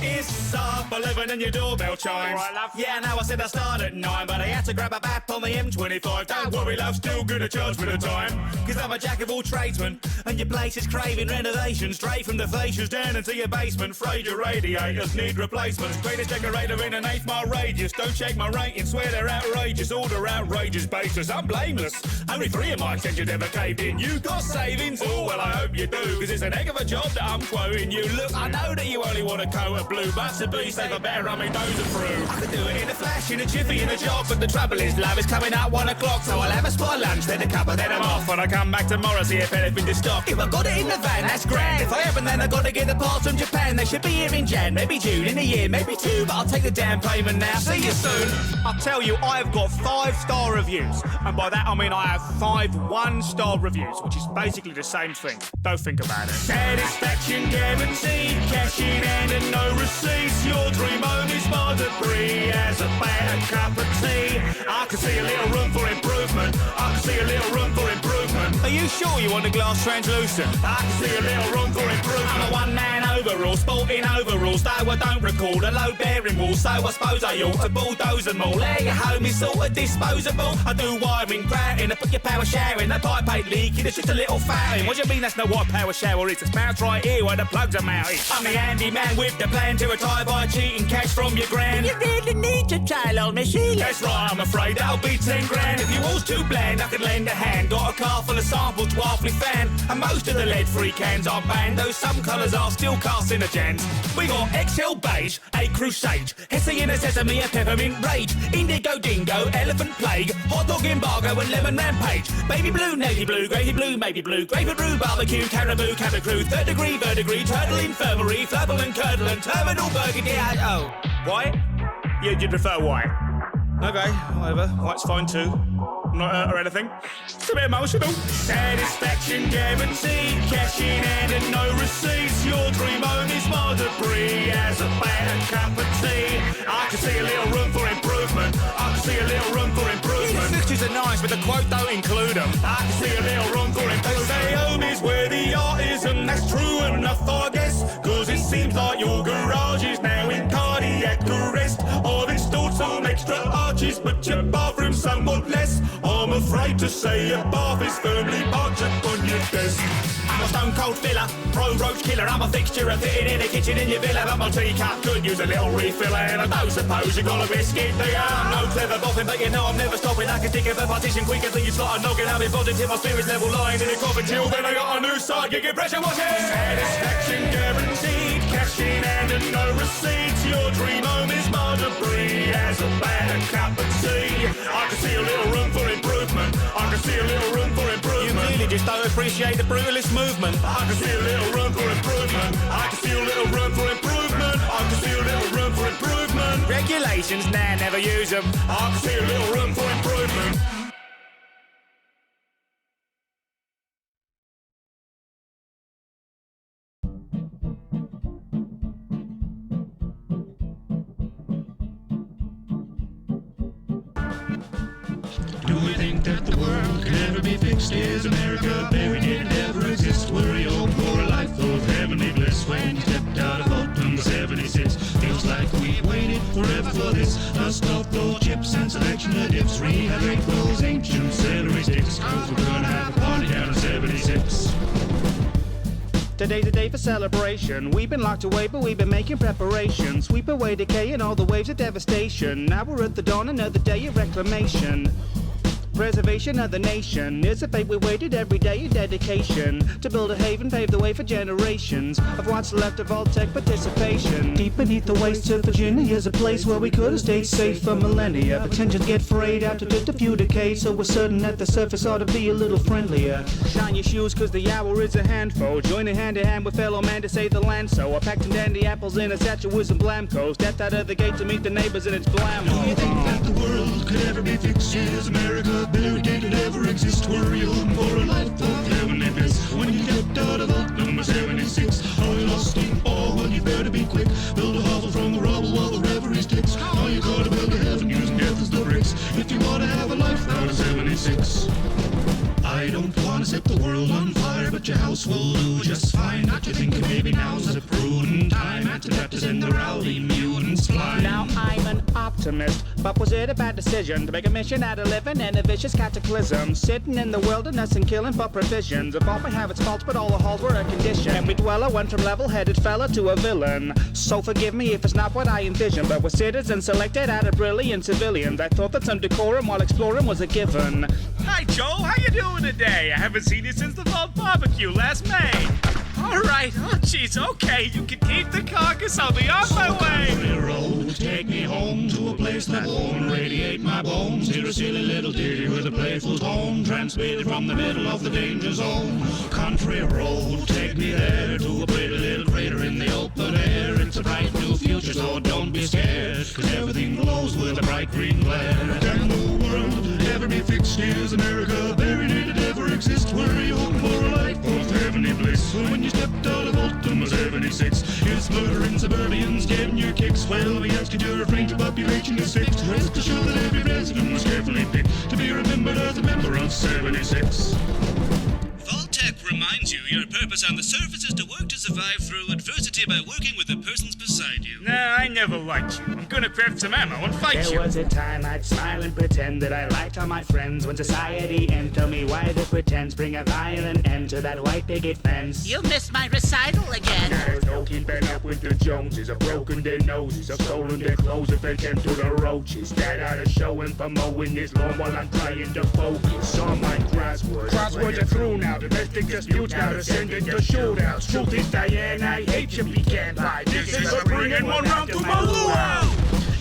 It's up 11 and your doorbell chimes. Alright, love. Yeah, now I said I start at 9, but I had to grab a bap on the M25. Don't worry, love, still gonna charge me the time. Cause I'm a jack of all tradesmen, and your place is craving renovation. Straight from the fascias down into your basement. Afraid your radiators need replacements. Greatest decorator in an 8th mile radius. Don't check my ratings, swear they're outrageous. Order outrageous basis, I'm blameless. Only 3 of my extensions ever caved in. You got savings? Oh, well, I hope you do, cause it's an heck of a job that I'm quoting you. Look, I know that you only want a coat of blue, but to be safe, I better run me those are through. I could do it in a flash, in a jiffy, in a jog, but the trouble is, love, is coming at 1 o'clock, so I'll have a spot lunch, then a cuppa, then I'm off. When I come back tomorrow, see if anything is stock. If I got it in the van, that's grand. If I haven't, then I gotta get the parts from Japan. They should be here in Jan, maybe June, in a year, maybe 2, but I'll take the damn payment now. See you soon. I'll tell you, I've got 5-star reviews, and by that I mean I have 5 1-star reviews, which is basically the same thing. Don't think about it. Satisfaction guaranteed, cash in hand and no receipts. Your dream home is more debris as a bad cup of tea. I can see a little room for improvement. I can see a little room for improvement. Are you sure you want the glass translucent? I can see a little room for improvement. I'm a one-man overall, sporting overalls, though I don't recall the load-bearing walls, so I suppose I ought to bulldoze them all. There your home is sort of disposable. I do wiring, grouting, I put your power shower in. The pipe ain't leaking, it's just a little fouling. What do you mean that's not what a power shower is? It's bounce right here where the plugs are mounted. I'm the handyman with the plan to retire by cheating cash from your grand. You really need to try on me, Sheila. That's right, I'm afraid that'll be 10 grand. If you was too bland, I could lend a hand. Got a car full of samples, dwarfly fan, and most of the lead-free cans are banned, though some colours are still carcinogens. We got XL Beige, A Crusade, Hessian Sesame, a Peppermint Rage, Indigo Dingo, Elephant Plague, Hot Dog Embargo and Lemon Rampage, Baby Blue, Navy Blue, Gravy Blue, Maybe Blue, Grapefruit Brew, Barbecue, Caribou, Cabin Crew, Third Degree, Verdigris, Turtle Infirmary, Flubble and Curdle and Terminal Burgundy. Oh, white? You'd prefer white? Okay, whatever, white's fine too. I'm not hurt or anything. It's a bit emotional. Satisfaction guaranteed, cash in hand and no receipts. Your dream home is more debris as a bad cup of tea. I can see a little room for improvement. I can see a little room for improvement. The fixtures are nice, but the quote don't include them. I can see a little room for improvement. They say home is where the art is, and that's true enough, I guess. Cause it seems like your garage is now in cardiac arrest. I've installed some extra arches, but your bathroom's somewhat less. I'm afraid to say your bath is firmly parked up on your desk. I'm a stone cold filler, pro roach killer. I'm a fixture fitted in a kitchen in your villa, but my teacup could use a little refiller. And I don't suppose you got a biscuit there. I'm no clever boffin, but you know I'm never stopping. I can think of a partition quicker than you start a noggin. I've been positive, my spirit's level lying in a coffin till then I got a new side gig in pressure washing. Satisfaction guaranteed, cash in hand and no receipts. Your dream home is more debris as a bad cup of tea. I can see a little room for improvement. I can see a little room for improvement. You really just don't appreciate the brutalist movement. I can see a little room for improvement. I can see a little room for improvement. I can see a little room for improvement. Regulations, nah, never use them. I can see a little room for improvement. Do we think that the world could ever be fixed? Is America buried? Did it ever exist? Were you hoping for a life of heavenly bliss when you stepped out of vote number 76? Feels like we waited forever for this. Dust off those chips and selection of dips. Rehydrate those ancient celery sticks, cause we're gonna have a party down in 76. Today's a day for celebration. We've been locked away, but we've been making preparations. Sweep away decay and all the waves of devastation. Now we're at the dawn, another day of reclamation. Preservation of the nation is a fate we waited every day in dedication to build a haven, pave the way for generations of what's left of all tech participation. Deep beneath the wastes of Virginia is a place where we could have stayed safe for millennia, but tensions get frayed after just a few decades, so we're certain that the surface ought to be a little friendlier. Shine your shoes cause the hour is a handful. Join a hand in hand with fellow man to save the land, so I packed some dandy apples in a satchel with some blamco. Stepped out of the gate to meet the neighbors and it's blammo. Do you think that the world could ever be fixed? Is America buried? Did it ever exist? Were you hoping for a life of heavenly bliss when you stepped out of vault number 76? Are you lost in awe? Well, you better be quick. Build a hovel from the rubble while the reverie sticks. Are you gotta build a heaven using death as the bricks if you wanna have a life out of 76? I don't wanna set the world on fire, but your house will do just fine. Not you thinking maybe now's a prudent time. Anti-Baptists in the row optimist. But was it a bad decision to make a mission out of living in a vicious cataclysm? Sitting in the wilderness and killing for provisions. Evolving have its faults, but all the halls were a condition. Every dweller went from level-headed fella to a villain. So forgive me if it's not what I envisioned, but we're citizens selected out of brilliant civilians. I thought that some decorum while exploring was a given. Hi, Joel. How you doing today? I haven't seen you since the fall barbecue last May. All right. Oh, jeez. Okay, you can keep the carcass. I'll be on my way. Country road, take me home to a place that won't radiate my bones. Hear a silly little ditty with a playful tone, transmitted from the middle of the danger zone. Country road, take me there to a pretty little crater in the open air. It's a bright new future, so don't be scared, 'cause everything glows with a bright green glare. Can the world ever be fixed? Is America buried? Did it ever exist? Were you hoping for a life of heavenly bliss when you stepped out of Ultima 76? Is murdering suburbians getting your kicks? Well, we ask you to refrain, your population is fixed. Rest assured that every resident was carefully picked to be remembered as a member of 76. Vault-Tec reminds you your purpose on the surface is to work to survive through adversity by working with the persons beside you. Nah, I never liked you. I'm gonna craft some ammo and fight you. There was a time I'd smile and pretend that I liked all my friends. When society entered me, why the pretense? Bring a violent end to that white picket fence. You missed my recital again. There's no keeping up with the Joneses. I've broken their noses, I've stolen their clothes, and fed them to the roaches. That ought to show him for mowing this lawn while I'm trying to focus on my crosswords. Crosswords are through now, domestic disputes now descending to shootouts. Truth is, Diane, I hate you, we can't buy. This is a bringing one round to my luau.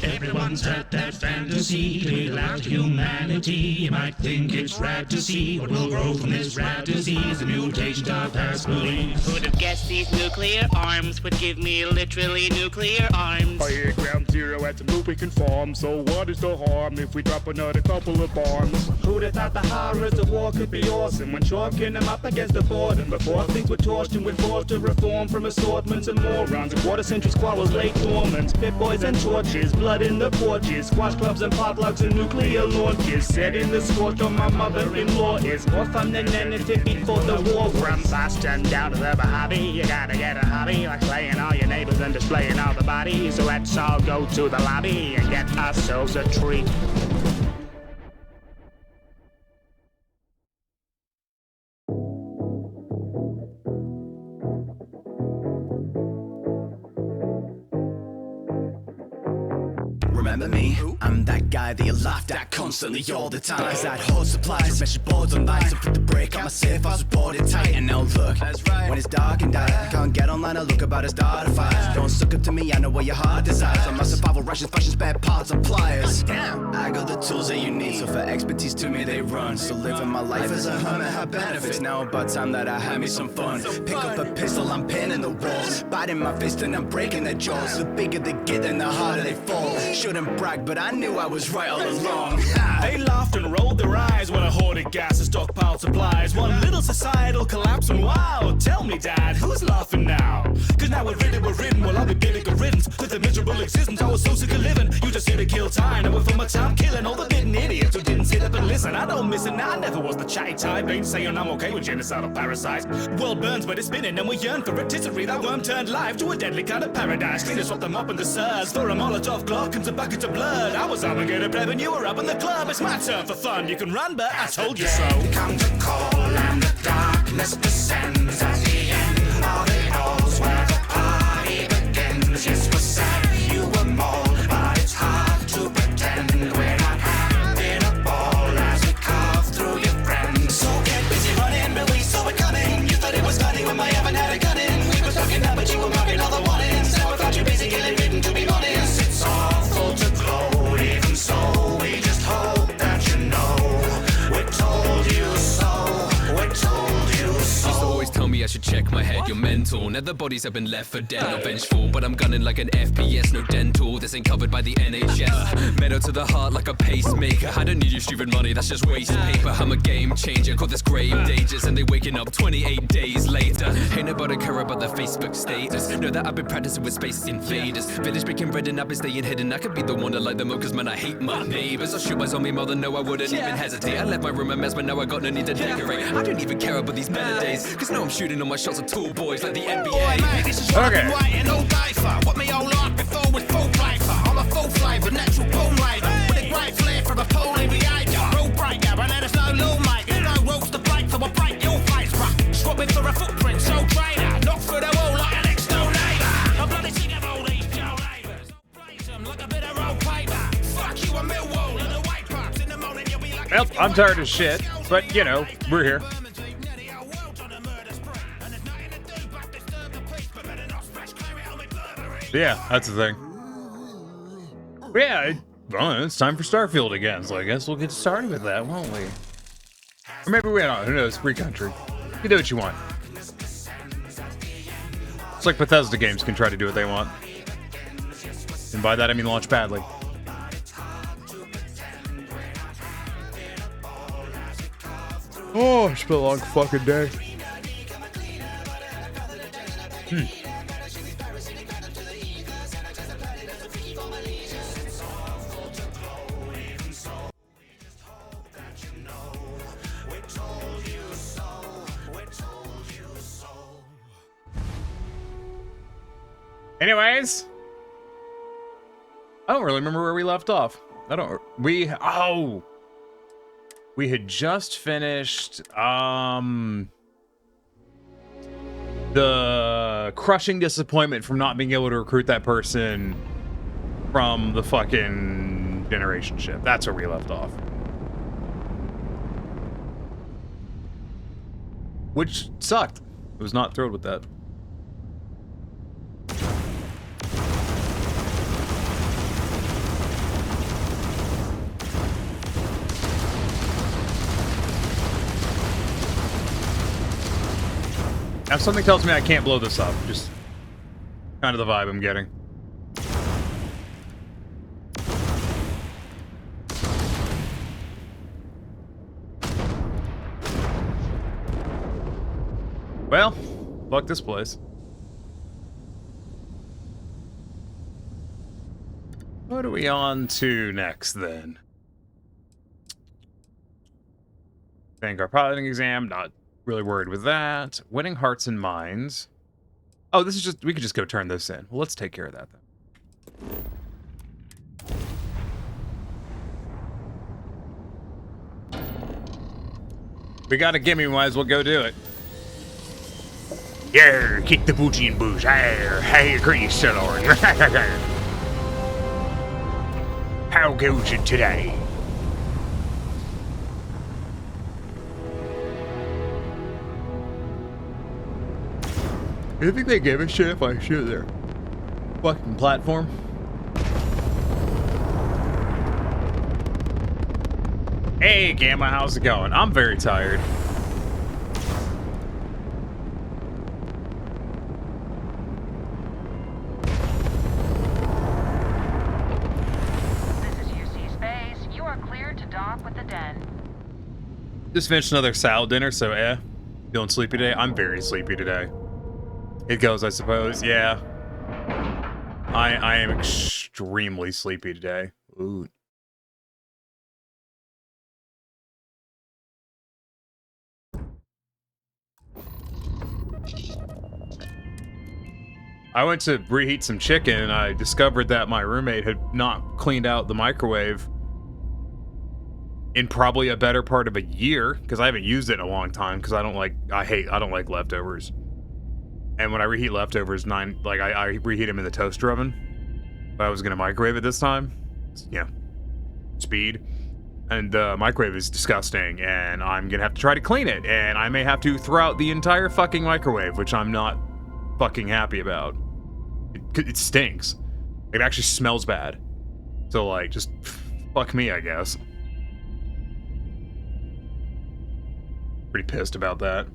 Everyone's had that fantasy to be out humanity. You might think it's rad to see what will grow from this rad disease, the mutation of past belief. Who'd have guessed these nuclear arms would give me literally nuclear arms? I hear ground zero at some lubricant farm, so what is the harm if we drop another couple of bombs? Who'd have thought the horrors of war could be awesome when chalking them up against the boredom? Before things were torched and we're forced to reform from assortments and morons. A quarter-century squabbles lay dormant, spit boys and torches, blood in the porches, squash clubs and potlucks and nuclear launches. Set in the scorch on my mother-in-law is more fun than anything before the war. From Boston down to the Mojave, you gotta get a hobby, like slaying all your neighbors and displaying all the bodies. So let's all go to the lobby and get ourselves a treat. Remember me? I'm that guy that you laughed at constantly all the time. Cause I'd hold supplies, measure boards on lights, and put the brake on my safe, I was boarded tight. And now look, when it's dark and dark, I can't get online and look about a start a fire. Don't suck up to me, I know what your heart desires. On my survival rations, fashion, spare parts and pliers. Damn, I got the tools that you need, so for expertise to me they run. So living my life as a hermit had benefits. Now about time that I had me some fun. Pick up a pistol, I'm pinning the walls, biting my fist and I'm breaking their jaws. The bigger they get, then the harder they fall. Shouldn't brag, but I knew I was right all along. They laughed and rolled their eyes when I hoarded gas and stockpiled supplies. One little societal collapse and wow. Tell me, Dad, who's laughing now? Cause now we're ridden, well I'll be giving a riddance to the miserable existence I was so sick of living. You just here to kill time, and for my time killing all the bitten idiots who didn't sit up and listen. I don't miss it now, I never was the chatty type. Ain't saying I'm okay with genocidal parasites. World burns but it's spinning and we yearn for rotisserie. That worm turned life to a deadly kind of paradise. Cleaners swap them up in the surge, throw a Molotov clock into buckets of blood. I was Armageddon prep and you were up in the club. It's my turn for fun, you can run but I told you so. Comes a call and the darkness descends at the end of it all's where the party begins. Yes, we're sad you were mauled, but it's hard to pretend we're not having a ball as we carve through your friends. So get busy running, but we saw it coming. You thought it was funny when I haven't had a gun in. We were talking now, but you were marking all the warnings. Now we found you busy killing written to be honest. It's awful to glow, even so we just hope that you know we're told you so, we're told you so. Used to always tell me I should check my head, you're mental. Now the bodies have been left for dead, not vengeful. But I'm gunning like an FPS, no dental. This ain't covered by the NHS. Metal to the heart like a pacemaker. I don't need your stupid money, that's just waste paper. I'm a game changer, call this grave dangers. And they waking up 28 days later. Ain't nobody care about the Facebook status. Know that I've been practicing with space invaders. Village breaking red and I've been staying hidden. I could be the one to light them up, cause man I hate my neighbors. I shoot my zombie mother, no I wouldn't even hesitate. I left my room a mess, but now I got no need to decorate. I don't even care about these better days, cause now I'm shooting all my shots at tall boys like the NBA. Okay. What me all like before with full life. I'm a full flavor, natural bone Well, I'm tired as shit, but you know, we're here. Yeah, that's the thing. But yeah, well, it's time for Starfield again, so I guess we'll get started with that, won't we? Or maybe we don't. Who knows? Free country. You do what you want. It's like Bethesda games can try to do what they want. And by that I mean launch badly. Oh, it's been a long fucking day. Anyways, I don't really remember where we left off. We had just finished the crushing disappointment from not being able to recruit that person from the fucking generation ship. That's where we left off. Which sucked. I was not thrilled with that. Now something tells me I can't blow this up. Just kind of the vibe I'm getting. Well, fuck this place. What are we on to next then? Vanguard piloting exam, not really worried with that. Winning hearts and minds. Oh, this is just, we could just go turn this in. Well, let's take care of that then. We got a gimme, we might as well go do it. Yeah, kick the booty and booze. Hey, grease, Lord. How goes it today? You think they give a shit if I shoot their fucking platform? Hey, Gamma, how's it going? I'm very tired. This is UC Space. You are cleared to dock with the den. Just finished another salad dinner, so feeling sleepy today? I'm very sleepy today. It goes, I suppose. Yeah. I am extremely sleepy today. Ooh. I went to reheat some chicken and I discovered that my roommate had not cleaned out the microwave in probably a better part of a year, because I haven't used it in a long time because I don't like leftovers. And when I reheat leftovers, I reheat them in the toaster oven. But I was gonna microwave it this time. Yeah, speed. And the microwave is disgusting, and I'm gonna have to try to clean it. And I may have to throw out the entire fucking microwave, which I'm not fucking happy about. It stinks. It actually smells bad. So like, just fuck me, I guess. Pretty pissed about that.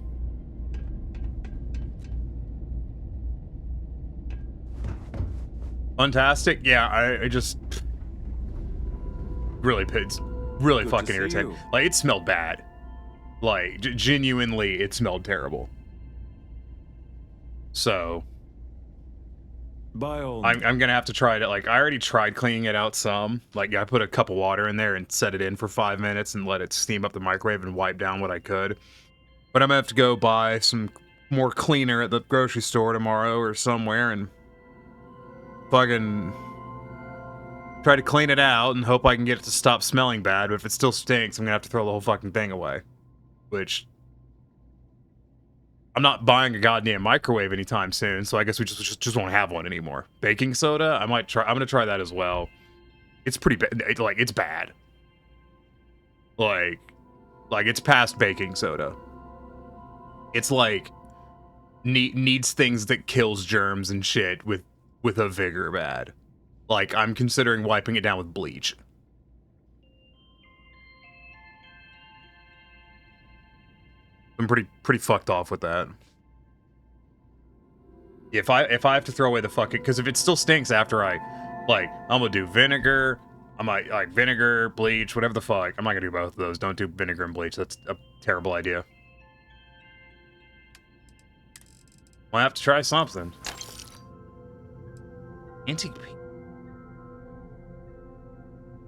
Fantastic. Yeah, I just really fucking irritating. Like, it smelled bad. Like, genuinely, it smelled terrible. So I'm gonna have to try to, like, I already tried cleaning it out some. Like, I put a cup of water in there and set it in for 5 minutes and let it steam up the microwave and wipe down what I could. But I'm gonna have to go buy some more cleaner at the grocery store tomorrow or somewhere and fucking try to clean it out and hope I can get it to stop smelling bad. But if it still stinks, I'm gonna have to throw the whole fucking thing away. Which, I'm not buying a goddamn microwave anytime soon, so I guess we just won't have one anymore. Baking soda, I'm gonna try that as well. It's pretty bad. It's bad. Like it's past baking soda. It's like needs things that kills germs and shit with a vigor bad. Like, I'm considering wiping it down with bleach. I'm pretty fucked off with that. If I have to throw away the fucking, because if it still stinks after I'm gonna do vinegar. I might like vinegar, bleach, whatever the fuck. I'm not gonna do both of those. Don't do vinegar and bleach. That's a terrible idea. Might have to try something. Antique.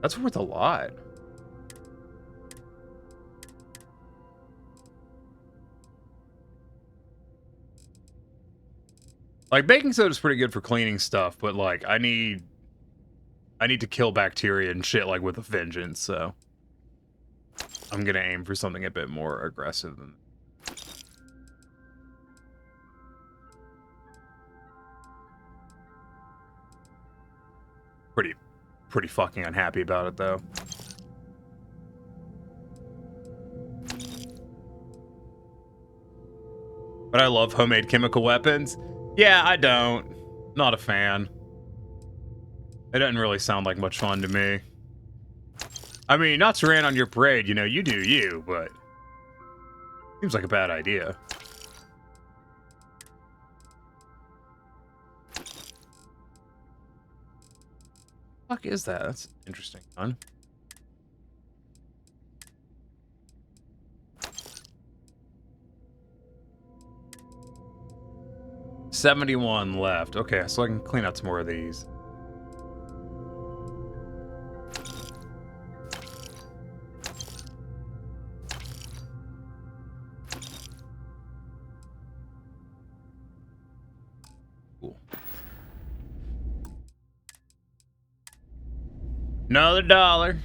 That's worth a lot. Like, baking soda is pretty good for cleaning stuff, but like I need to kill bacteria and shit like with a vengeance, so I'm gonna aim for something a bit more aggressive than pretty fucking unhappy about it though. But I love homemade chemical weapons. Yeah, I don't. Not a fan. It doesn't really sound like much fun to me. I mean, not to rain on your parade, you know, you do you, but seems like a bad idea. Fuck is that? That's interesting, fun. $71 left. Okay, so I can clean out some more of these. Cool. Another $1.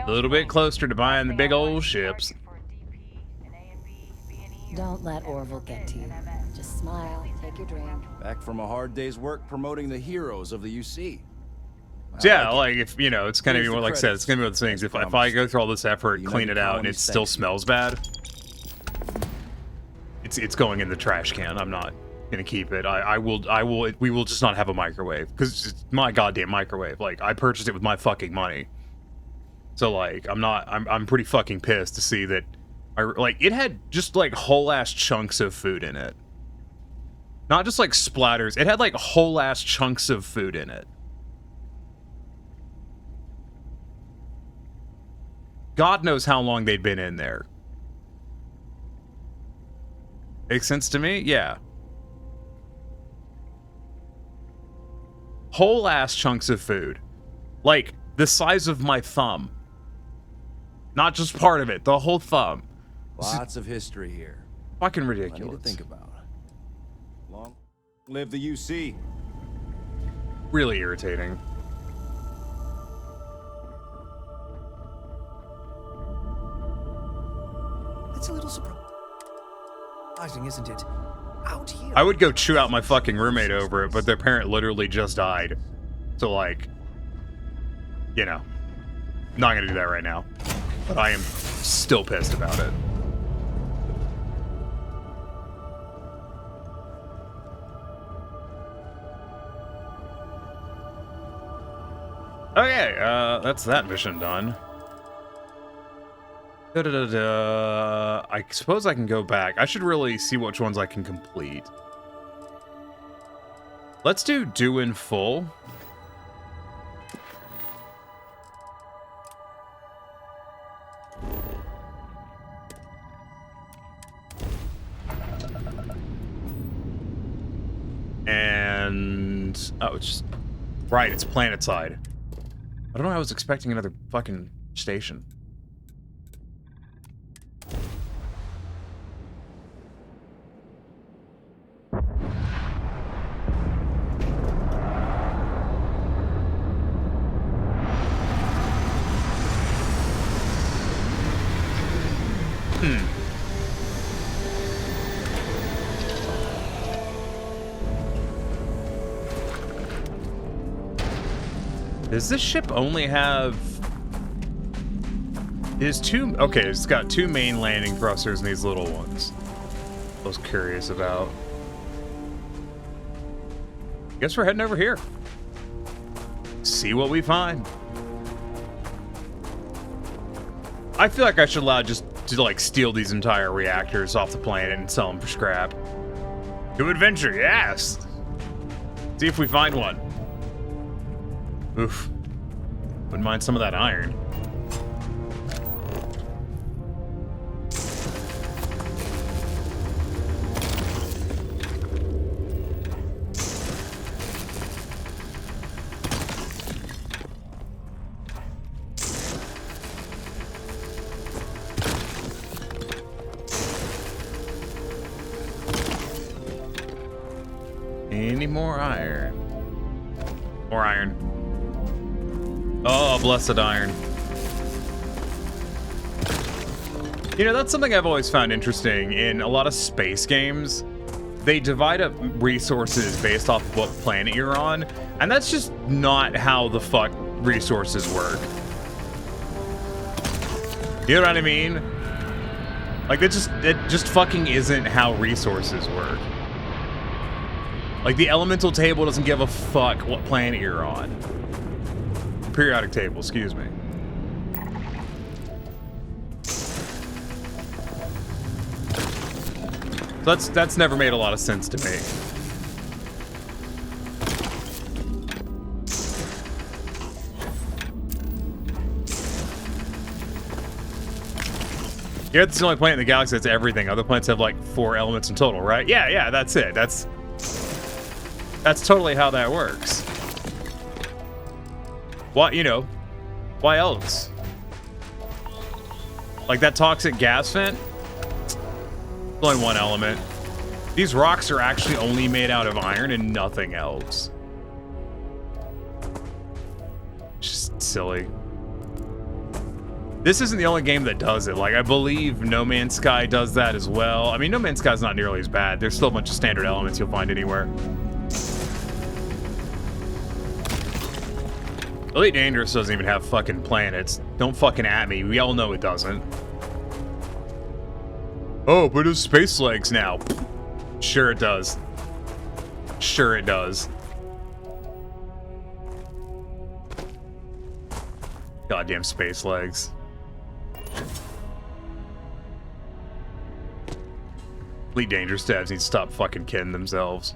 A little bit closer to buying the big old ships. Don't let Orville get to you. Just smile, take your drink. Back from a hard day's work promoting the heroes of the UC. Yeah, like if, you know, it's gonna be more like I said, it's gonna be one of those things. If I go through all this effort, clean it out, and it still smells bad, it's going in the trash can. I'm not gonna keep it. We will just not have a microwave, because it's my goddamn microwave. Like, I purchased it with my fucking money. So like, I'm pretty fucking pissed to see that it had just like whole ass chunks of food in it. Not just like splatters. It had like whole ass chunks of food in it. God knows how long they'd been in there. Makes sense to me? Yeah. Whole ass chunks of food. Like, the size of my thumb. Not just part of it, the whole thumb. Lots of history here. Fucking ridiculous. Plenty to think about. Long live the UC. Really irritating. It's a little surprising, isn't it? Out here. I would go chew out my fucking roommate over it, but their parent literally just died. So like, you know, not gonna do that right now. But I am still pissed about it. Okay, that's that mission done. I suppose I can go back. I should really see which ones I can complete. Let's do in full. And oh, it's just right. It's planet side. I don't know. I was expecting another fucking station. Does this ship only have... There's two. Okay, it's got two main landing thrusters and these little ones. I was curious about. Guess we're heading over here. See what we find. I feel like I should allow just to like steal these entire reactors off the planet and sell them for scrap. To adventure, yes. See if we find one. Oof. Wouldn't mind some of that iron. Any more iron? More iron. Oh, blessed iron. You know, that's something I've always found interesting in a lot of space games. They divide up resources based off of what planet you're on, and that's just not how the fuck resources work. You know what I mean? Like, it just fucking isn't how resources work. Like, the elemental table doesn't give a fuck what planet you're on. Periodic table, excuse me. That's never made a lot of sense to me. Yeah, it's the only planet in the galaxy that's everything. Other planets have like 4 elements in total, right? Yeah, that's it. That's totally how that works. Why, you know, why else? Like that toxic gas vent? It's only one element. These rocks are actually only made out of iron and nothing else. Just silly. This isn't the only game that does it. Like, I believe No Man's Sky does that as well. I mean, No Man's Sky's not nearly as bad. There's still a bunch of standard elements you'll find anywhere. Elite Dangerous doesn't even have fucking planets. Don't fucking at me. We all know it doesn't. Oh, but it's space legs now. Sure it does. Sure it does. Goddamn space legs. Elite Dangerous devs need to stop fucking kidding themselves.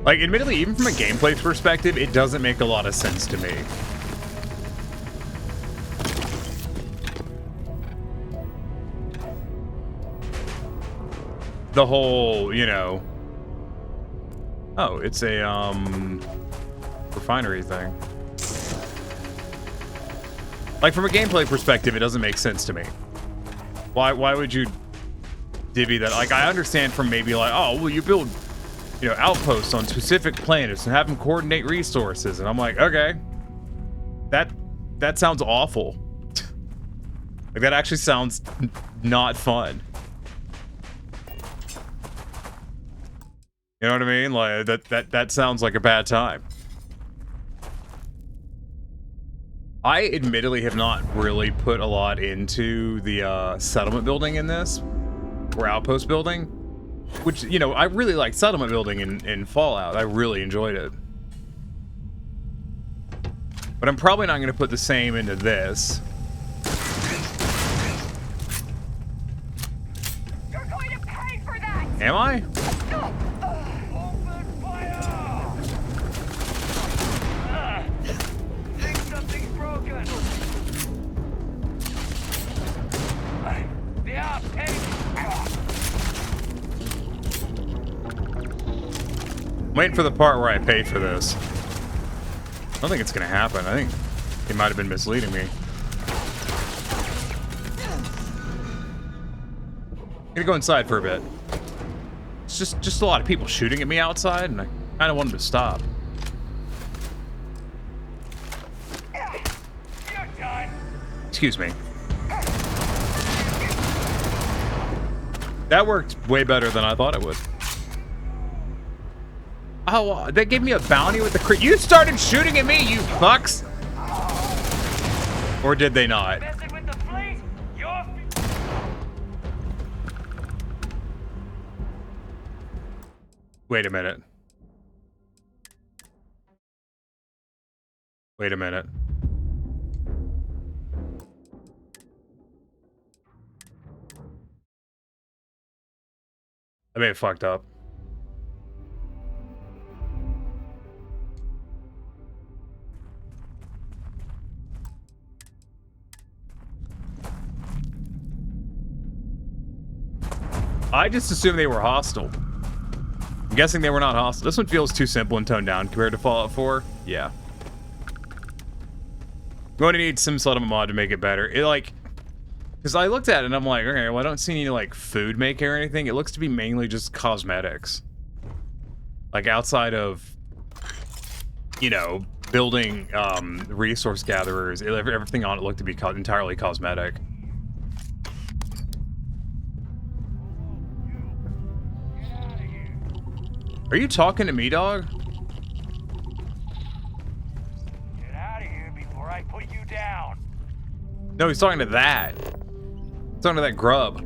Like, admittedly, even from a gameplay perspective, it doesn't make a lot of sense to me. The whole, you know... Oh, it's a, refinery thing. Like, from a gameplay perspective, it doesn't make sense to me. Why would you divvy that? Like, I understand from maybe like, oh, well, you build... you know, outposts on specific planets and have them coordinate resources. And I'm like, okay, that sounds awful. Like, that actually sounds not fun. You know what I mean? Like, that sounds like a bad time. I admittedly have not really put a lot into the settlement building in this, or outpost building. Which, you know, I really like settlement building in Fallout. I really enjoyed it. But I'm probably not going to put the same into this. You're going to pay for that! Am I? Open fire! Think something's broken! Yeah, pay! Waiting for the part where I pay for this. I don't think it's gonna happen. I think he might have been misleading me. I'm gonna go inside for a bit. It's just a lot of people shooting at me outside, and I kind of want them to stop. Excuse me. That worked way better than I thought it would. Oh, they gave me a bounty with the crit. You started shooting at me, you fucks! Or did they not? Wait a minute. Wait a minute. I may have fucked up. I just assumed they were hostile. I'm guessing they were not hostile. This one feels too simple and toned down compared to Fallout 4. Yeah. I'm going to need some sort of a mod to make it better. It like, because I looked at it and I'm like, okay, well I don't see any like food making or anything. It looks to be mainly just cosmetics. Like outside of, you know, building resource gatherers, everything on it looked to be entirely cosmetic. Are you talking to me, dog? Get out of here before I put you down. No, he's talking to that. He's talking to that grub.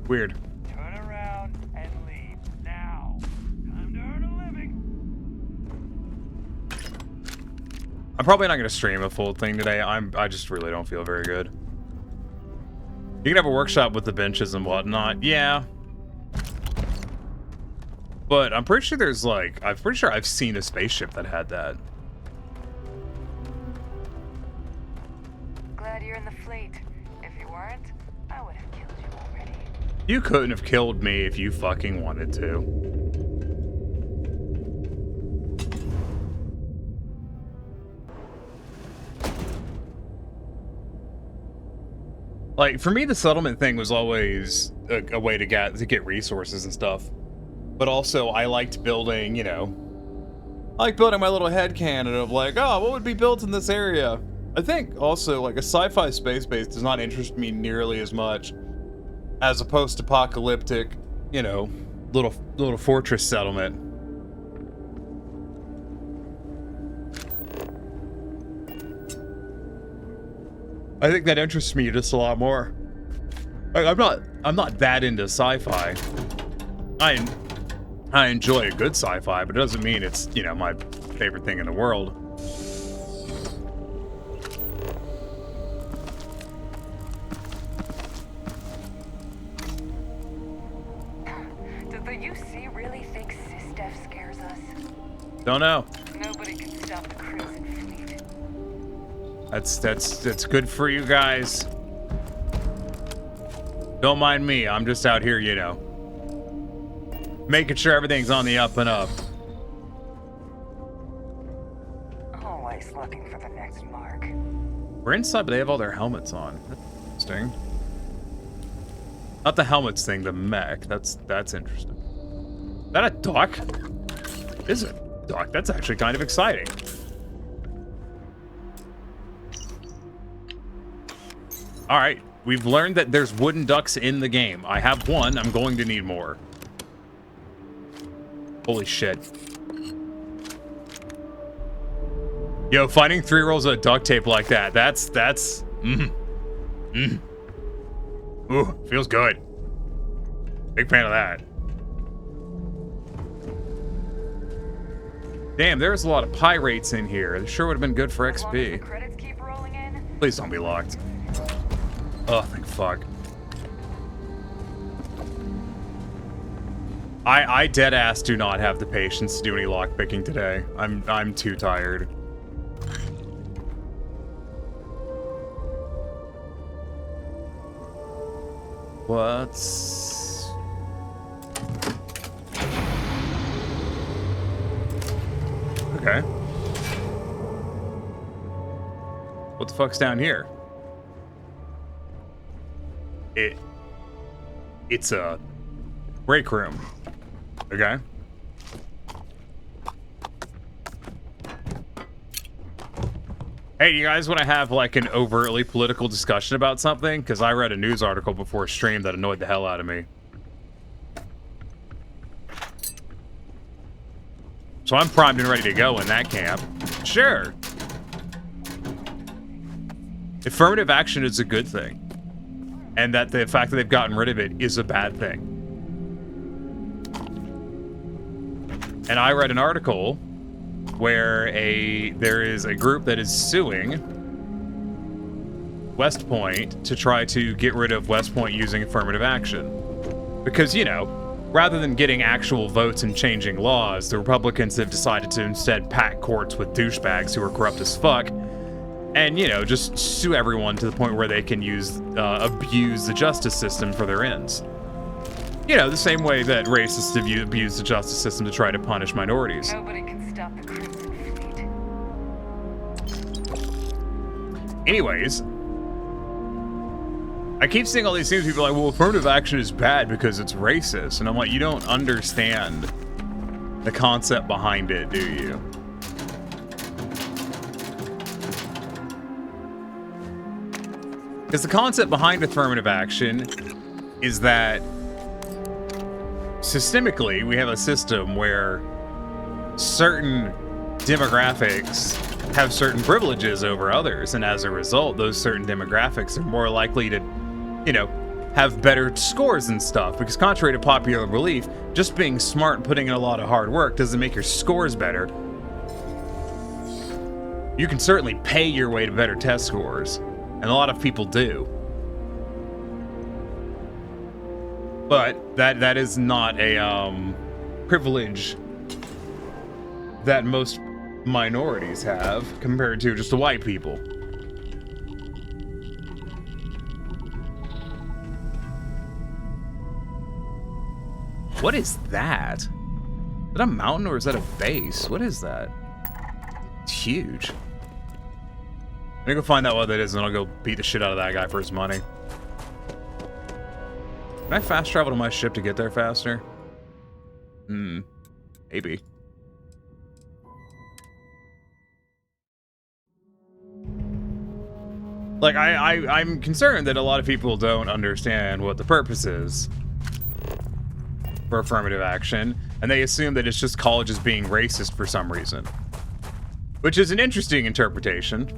Weird. Turn around and leave now. Time to earn a living. I'm probably not gonna stream a full thing today. I just really don't feel very good. You can have a workshop with the benches and whatnot. Yeah. But I'm pretty sure there's like, I'm pretty sure I've seen a spaceship that had that. Glad you're in the fleet. If you weren't, I would have killed you already. You couldn't have killed me if you fucking wanted to. Like, for me, the settlement thing was always a way to get resources and stuff. But also, I liked building, you know, I like building my little headcanon of like, oh, what would be built in this area? I think also, like, a sci-fi space base does not interest me nearly as much as a post-apocalyptic, you know, little fortress settlement. I think that interests me just a lot more. I'm not that into sci-fi. I enjoy a good sci-fi, but it doesn't mean it's, you know, my favorite thing in the world. Does the UC really think SysDef scares us? Don't know. Nobody can stop the cruising fleet. That's good for you guys. Don't mind me. I'm just out here, you know, making sure everything's on the up and up. Always looking for the next mark. We're inside, but they have all their helmets on. That's interesting. Not the helmets thing, the mech. That's interesting. Is that a duck? Is it a duck? That's actually kind of exciting. All right, we've learned that there's wooden ducks in the game. I have one. I'm going to need more. Holy shit. Yo, finding 3 rolls of duct tape like that's Ooh, feels good. Big fan of that. Damn, there's a lot of pirates in here. It sure would have been good for XP. Credits keep rolling in. Please don't be locked. Oh, thank fuck. I dead ass do not have the patience to do any lockpicking today. I'm too tired. What's... Okay. What the fuck's down here? It's a break room. Okay. Hey, you guys want to have like an overtly political discussion about something? Because I read a news article before stream that annoyed the hell out of me. So I'm primed and ready to go in that camp. Sure. Affirmative action is a good thing. And that the fact that they've gotten rid of it is a bad thing. And I read an article where there is a group that is suing West Point to try to get rid of West Point using affirmative action. Because, you know, rather than getting actual votes and changing laws, the Republicans have decided to instead pack courts with douchebags who are corrupt as fuck and, you know, just sue everyone to the point where they can abuse the justice system for their ends. You know, the same way that racists abuse the justice system to try to punish minorities. Nobody can stop the Crimson Fleet. Anyways, I keep seeing all these things, people are like, well, affirmative action is bad because it's racist. And I'm like, you don't understand the concept behind it, do you? Because the concept behind affirmative action is that systemically, we have a system where certain demographics have certain privileges over others, and as a result, those certain demographics are more likely to, you know, have better scores and stuff. Because contrary to popular belief, just being smart and putting in a lot of hard work doesn't make your scores better. You can certainly pay your way to better test scores, and a lot of people do. But that is not a privilege that most minorities have compared to just the white people. What is that? Is that a mountain or is that a base? What is that? It's huge. I'm gonna go find out what that is and I'll go beat the shit out of that guy for his money. Can I fast travel to my ship to get there faster? Maybe. Like, I'm concerned that a lot of people don't understand what the purpose is for affirmative action, and they assume that it's just colleges being racist for some reason. Which is an interesting interpretation.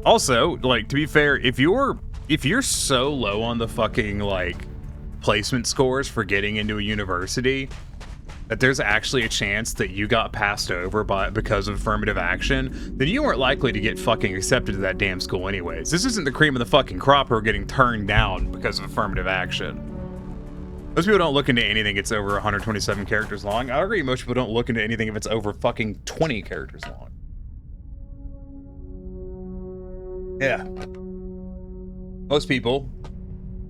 Also, like, to be fair, if you're so low on the fucking, like, placement scores for getting into a university that there's actually a chance that you got passed over because of affirmative action, then you weren't likely to get fucking accepted to that damn school anyways. This isn't the cream of the fucking crop who are getting turned down because of affirmative action. Most people don't look into anything that's over 127 characters long. I agree, most people don't look into anything if it's over fucking 20 characters long. Yeah. Most people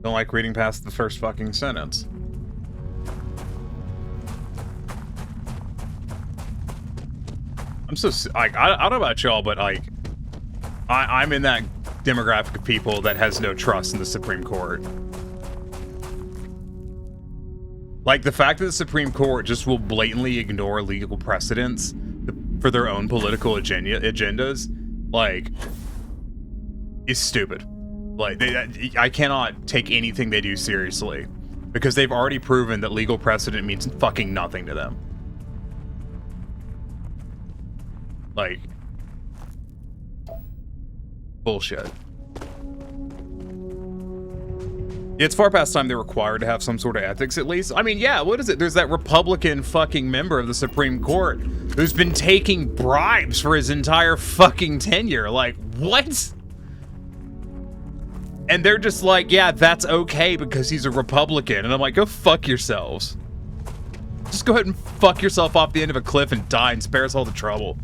don't like reading past the first fucking sentence. I'm so, like, I don't know about y'all, but, like, I'm in that demographic of people that has no trust in the Supreme Court. Like, the fact that the Supreme Court just will blatantly ignore legal precedents for their own political agendas, like, is stupid. Like, I cannot take anything they do seriously because they've already proven that legal precedent means fucking nothing to them. Like, bullshit. It's far past time they're required to have some sort of ethics, at least. I mean, yeah, what is it? There's that Republican fucking member of the Supreme Court who's been taking bribes for his entire fucking tenure. Like, what? And they're just like, yeah, that's okay because he's a Republican. And I'm like, go fuck yourselves. Just go ahead and fuck yourself off the end of a cliff and die and spare us all the trouble.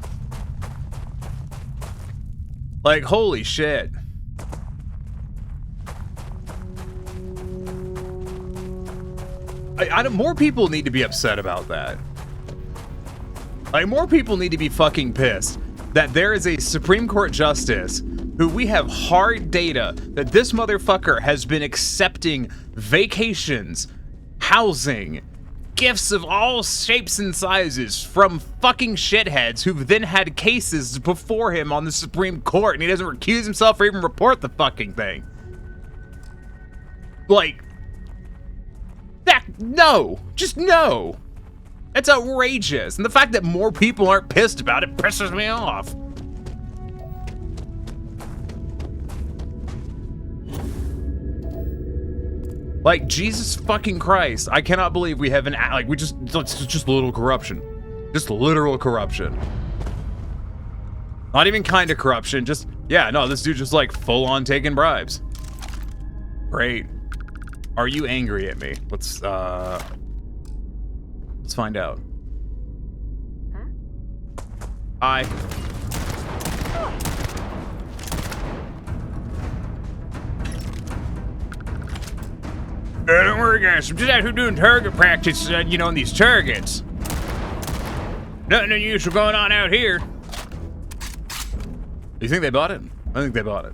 Like, holy shit. More people need to be upset about that. Like, more people need to be fucking pissed that there is a Supreme Court justice who we have hard data that this motherfucker has been accepting vacations, housing, gifts of all shapes and sizes from fucking shitheads who've then had cases before him on the Supreme Court, and he doesn't recuse himself or even report the fucking thing. Like, that, no, just no. It's outrageous. And the fact that more people aren't pissed about it pisses me off. Like, Jesus fucking Christ. I cannot believe we have it's just little corruption. Just literal corruption. Not even kind of corruption, just, yeah, no, this dude just like full on taking bribes. Great. Are you angry at me? Let's find out. Hi. Don't worry, guys. I'm just out here doing target practice, you know, on these targets. Nothing unusual going on out here. You think they bought it? I think they bought it.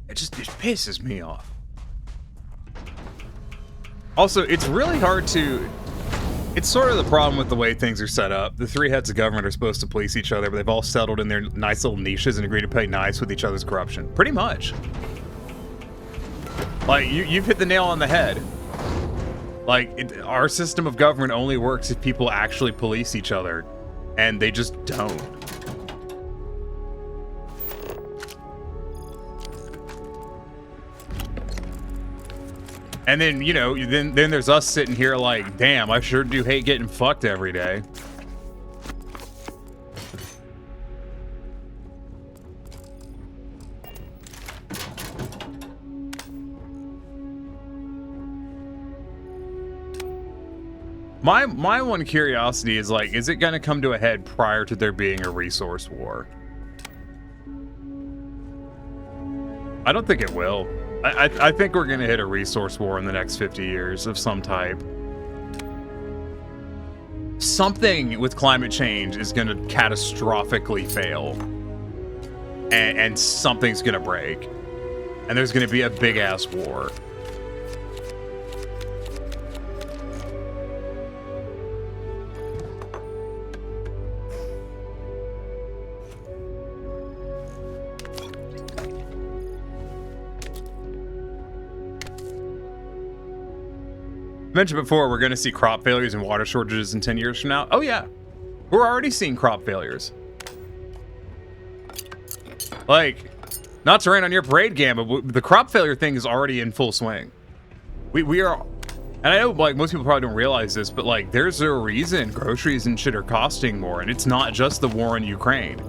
It just pisses me off. Also, it's really hard to... It's sort of the problem with the way things are set up. The three heads of government are supposed to police each other, but they've all settled in their nice little niches and agreed to play nice with each other's corruption. Pretty much. Like, you've hit the nail on the head. Like, our system of government only works if people actually police each other, and they just don't. And then, you know, then there's us sitting here like, damn, I sure do hate getting fucked every day. My one curiosity is like, is it going to come to a head prior to there being a resource war? I don't think it will. I think we're going to hit a resource war in the next 50 years of some type. Something with climate change is going to catastrophically fail. And something's going to break. And there's going to be a big-ass war. Mentioned before, we're going to see crop failures and water shortages in 10 years from now. Oh yeah, we're already seeing crop failures. Like, not to rain on your parade, Gam, but the crop failure thing is already in full swing. We are, and I know like most people probably don't realize this, but like there's a reason groceries and shit are costing more, and it's not just the war in Ukraine.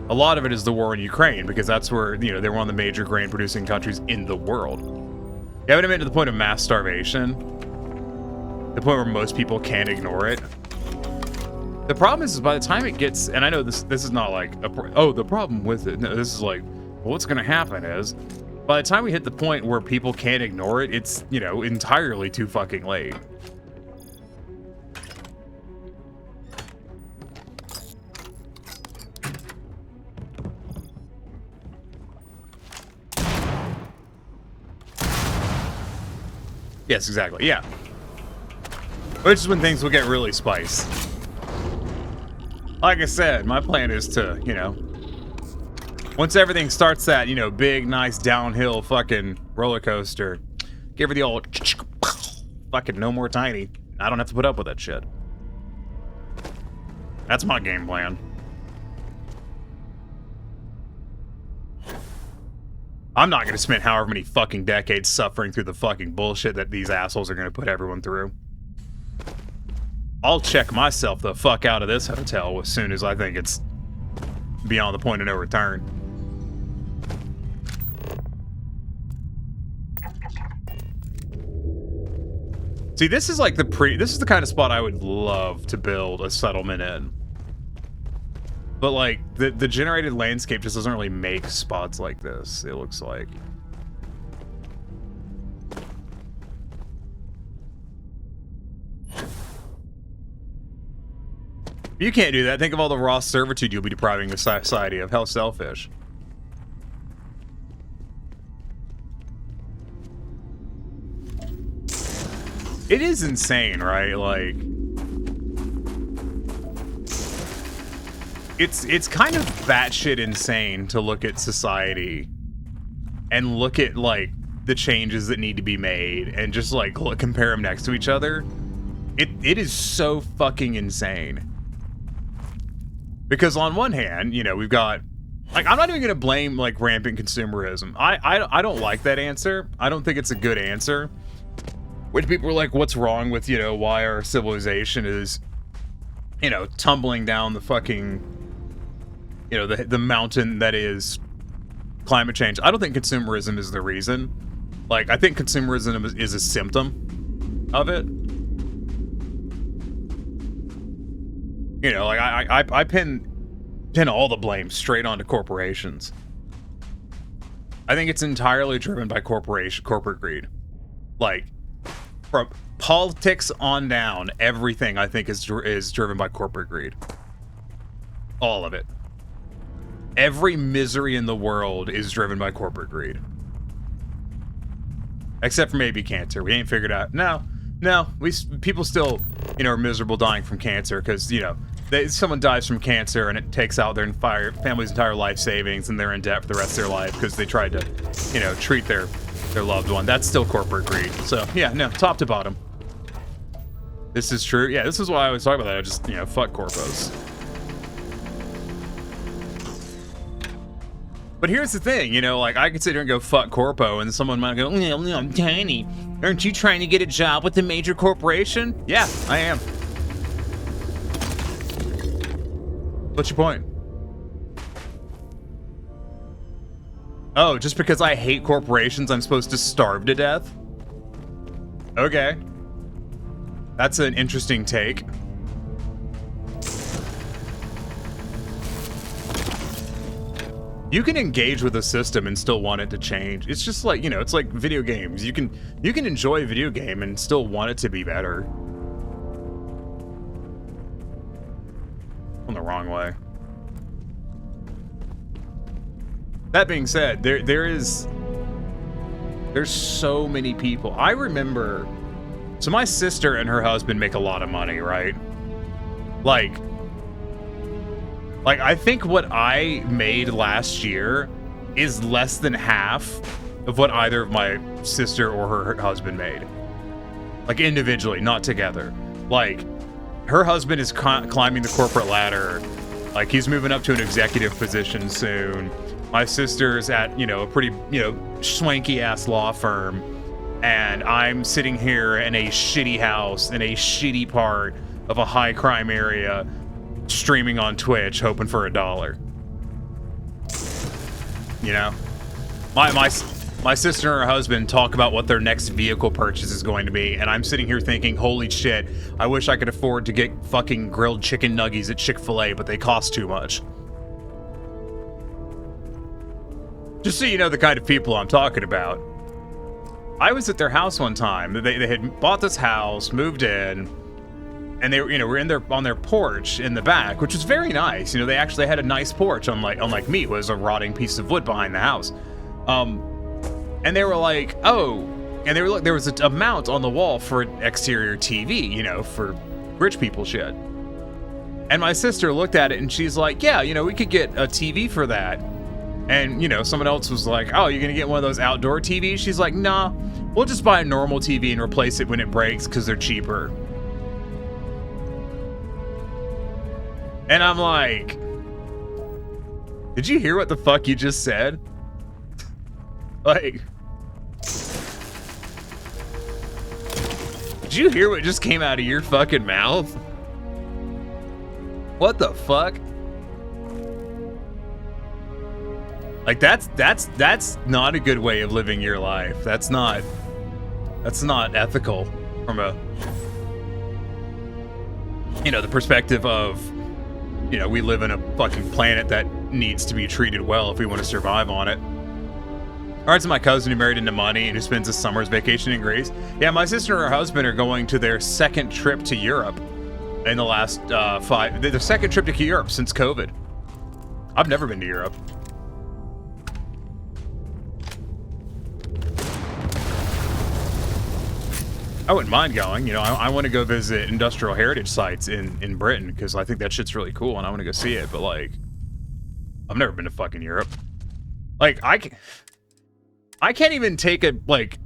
A lot of it is the war in Ukraine because that's where, you know, they're one of the major grain producing countries in the world. You haven't been to the point of mass starvation. The point where most people can't ignore it. The problem is by the time it gets, and I know this is not like, the problem with it. No, this is like, what's going to happen is, by the time we hit the point where people can't ignore it, it's, you know, entirely too fucking late. Yes, exactly. Yeah. Which is when things will get really spiced. Like I said, my plan is to, you know, once everything starts that, you know, big, nice downhill fucking roller coaster, give her the old fucking no more tiny. I don't have to put up with that shit. That's my game plan. I'm not going to spend however many fucking decades suffering through the fucking bullshit that these assholes are going to put everyone through. I'll check myself the fuck out of this hotel as soon as I think it's beyond the point of no return. See, this is like this is the kind of spot I would love to build a settlement in. But like the generated landscape just doesn't really make spots like this, it looks like. You can't do that. Think of all the raw servitude you'll be depriving the society of. How selfish. It is insane, right? Like, it's kind of batshit insane to look at society and look at like the changes that need to be made and just like compare them next to each other, it is so fucking insane. Because on one hand, you know, we've got, like, I'm not even gonna blame like rampant consumerism. I don't like that answer. I don't think it's a good answer. When people are like, what's wrong with, you know, why our civilization is, you know, tumbling down the fucking, you know, the mountain that is climate change. I don't think consumerism is the reason. Like, I think consumerism is a symptom of it. You know, like, I pin all the blame straight onto corporations. I think it's entirely driven by corporate greed. Like, from politics on down, everything I think is driven by corporate greed. All of it. Every misery in the world is driven by corporate greed. Except for maybe cancer. We ain't figured out. No, people still, you know, are miserable dying from cancer because, you know, someone dies from cancer and it takes out their family's entire life savings and they're in debt for the rest of their life because they tried to, you know, treat their loved one. That's still corporate greed. So, yeah, no, top to bottom. This is true. Yeah, this is why I always talk about that. I just, you know, fuck corpos. But here's the thing, you know, like, I could sit here and go, fuck corpo, and someone might go, I'm tiny. Aren't you trying to get a job with a major corporation? Yeah, I am. What's your point? Oh, just because I hate corporations, I'm supposed to starve to death? Okay. That's an interesting take. You can engage with a system and still want it to change. It's just like, you know, it's like video games. You can enjoy a video game and still want it to be better. On the wrong way. That being said, there's so many people. I remember, so my sister and her husband make a lot of money, right? Like I think what I made last year is less than half of what either of my sister or her husband made. Like, individually, not together. Like, her husband is climbing the corporate ladder. Like, he's moving up to an executive position soon. My sister's at, you know, a pretty, you know, swanky-ass law firm. And I'm sitting here in a shitty house in a shitty part of a high-crime area, streaming on Twitch, hoping for $1. You know? My sister and her husband talk about what their next vehicle purchase is going to be, and I'm sitting here thinking, holy shit, I wish I could afford to get fucking grilled chicken nuggets at Chick-fil-A, but they cost too much. Just so you know the kind of people I'm talking about. I was at their house one time. They had bought this house, moved in, and they were, you know, were on their porch in the back, which was very nice. You know, they actually had a nice porch, unlike me, it was a rotting piece of wood behind the house. And they were like, oh, and they were, look, there was a mount on the wall for an exterior TV, you know, for rich people shit. And my sister looked at it and she's like, yeah, you know, we could get a TV for that. And, you know, someone else was like, oh, you're gonna get one of those outdoor TVs? She's like, nah, we'll just buy a normal TV and replace it when it breaks because they're cheaper. And I'm like, did you hear what the fuck you just said? Like, did you hear what just came out of your fucking mouth? What the fuck? Like, that's not a good way of living your life. That's not ethical from a, you know, the perspective of, you know, we live in a fucking planet that needs to be treated well if we want to survive on it. All right, so my cousin who married into money and who spends his summer's vacation in Greece. Yeah, my sister and her husband are going to their second trip to Europe in the last their second trip to Europe since COVID. I've never been to Europe. I wouldn't mind going. You know, I want to go visit industrial heritage sites in Britain because I think that shit's really cool and I want to go see it. But, like, I've never been to fucking Europe. Like, I can't even take a, like,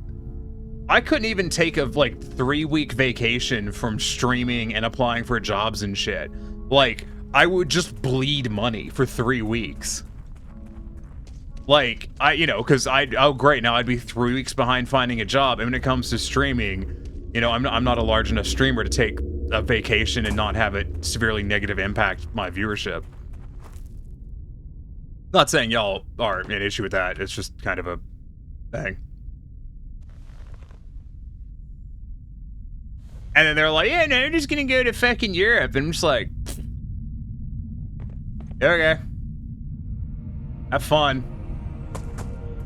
I couldn't even take a, like, 3-week vacation from streaming and applying for jobs and shit. Like, I would just bleed money for 3 weeks. Like, because oh great, now I'd be 3 weeks behind finding a job. And when it comes to streaming, I'm not a large enough streamer to take a vacation and not have it severely negative impact my viewership. Not saying y'all are an issue with that. It's just kind of a thing. And then they're like, yeah, no, I'm just gonna go to fucking Europe. And I'm just like, okay. Have fun.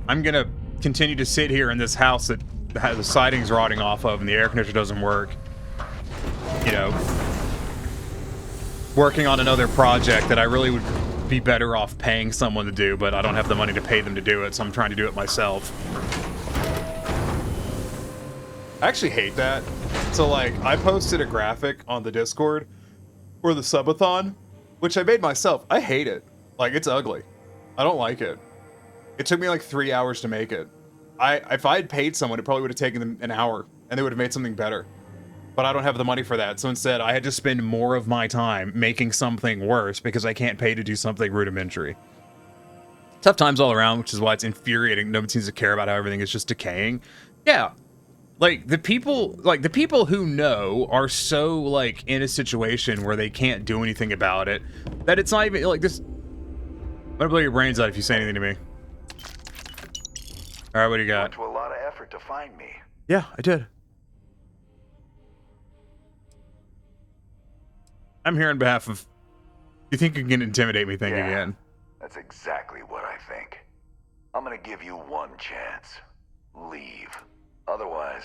I'm gonna continue to sit here in this house that has the siding's rotting off of and the air conditioner doesn't work. Working on another project that I really would be better off paying someone to do, but I don't have the money to pay them to do it, so I'm trying to do it myself. I actually hate that. So, like, I posted a graphic on the Discord for the subathon, which I made myself. I hate it. Like, it's ugly. I don't like it. It took me like 3 hours to make it. If I had paid someone, it probably would have taken them an hour, and they would have made something better. But I don't have the money for that, so instead I had to spend more of my time making something worse because I can't pay to do something rudimentary. Tough times all around, which is why it's infuriating. Nobody seems to care about how everything is just decaying. Yeah. Like, the people who know are so, like, in a situation where they can't do anything about it, that it's not even, like, this... I'm gonna blow your brains out if you say anything to me. Alright, what do you got? Went to a lot of effort to find me. Yeah, I did. I'm here on behalf of... You think you can intimidate me thinking again? That's exactly what I think. I'm gonna give you one chance. Leave. Otherwise...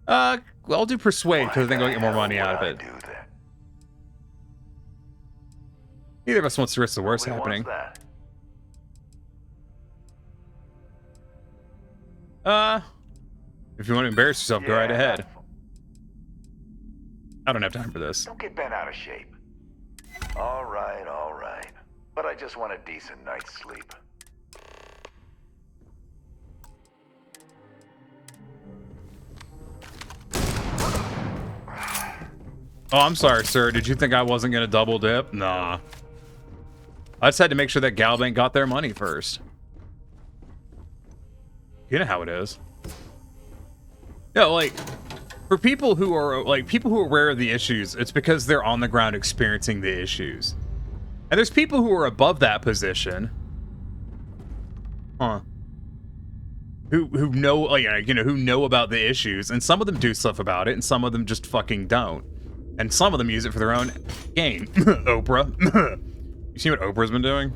Well, I'll do persuade because I think I'll get more money out of it. Neither of us wants to risk the worst happening. If you want to embarrass yourself, go right ahead. I don't have time for this. Don't get bent out of shape. All right, all right. But I just want a decent night's sleep. Oh, I'm sorry, sir. Did you think I wasn't going to double dip? Nah. I just had to make sure that Galbank got their money first. You know how it is. No, like, for people who are, like, people who are aware of the issues, it's because they're on the ground experiencing the issues. And there's people who are above that position. Huh. Who know, like, who know about the issues, and some of them do stuff about it, and some of them just fucking don't. And some of them use it for their own gain. Oprah. You see what Oprah's been doing?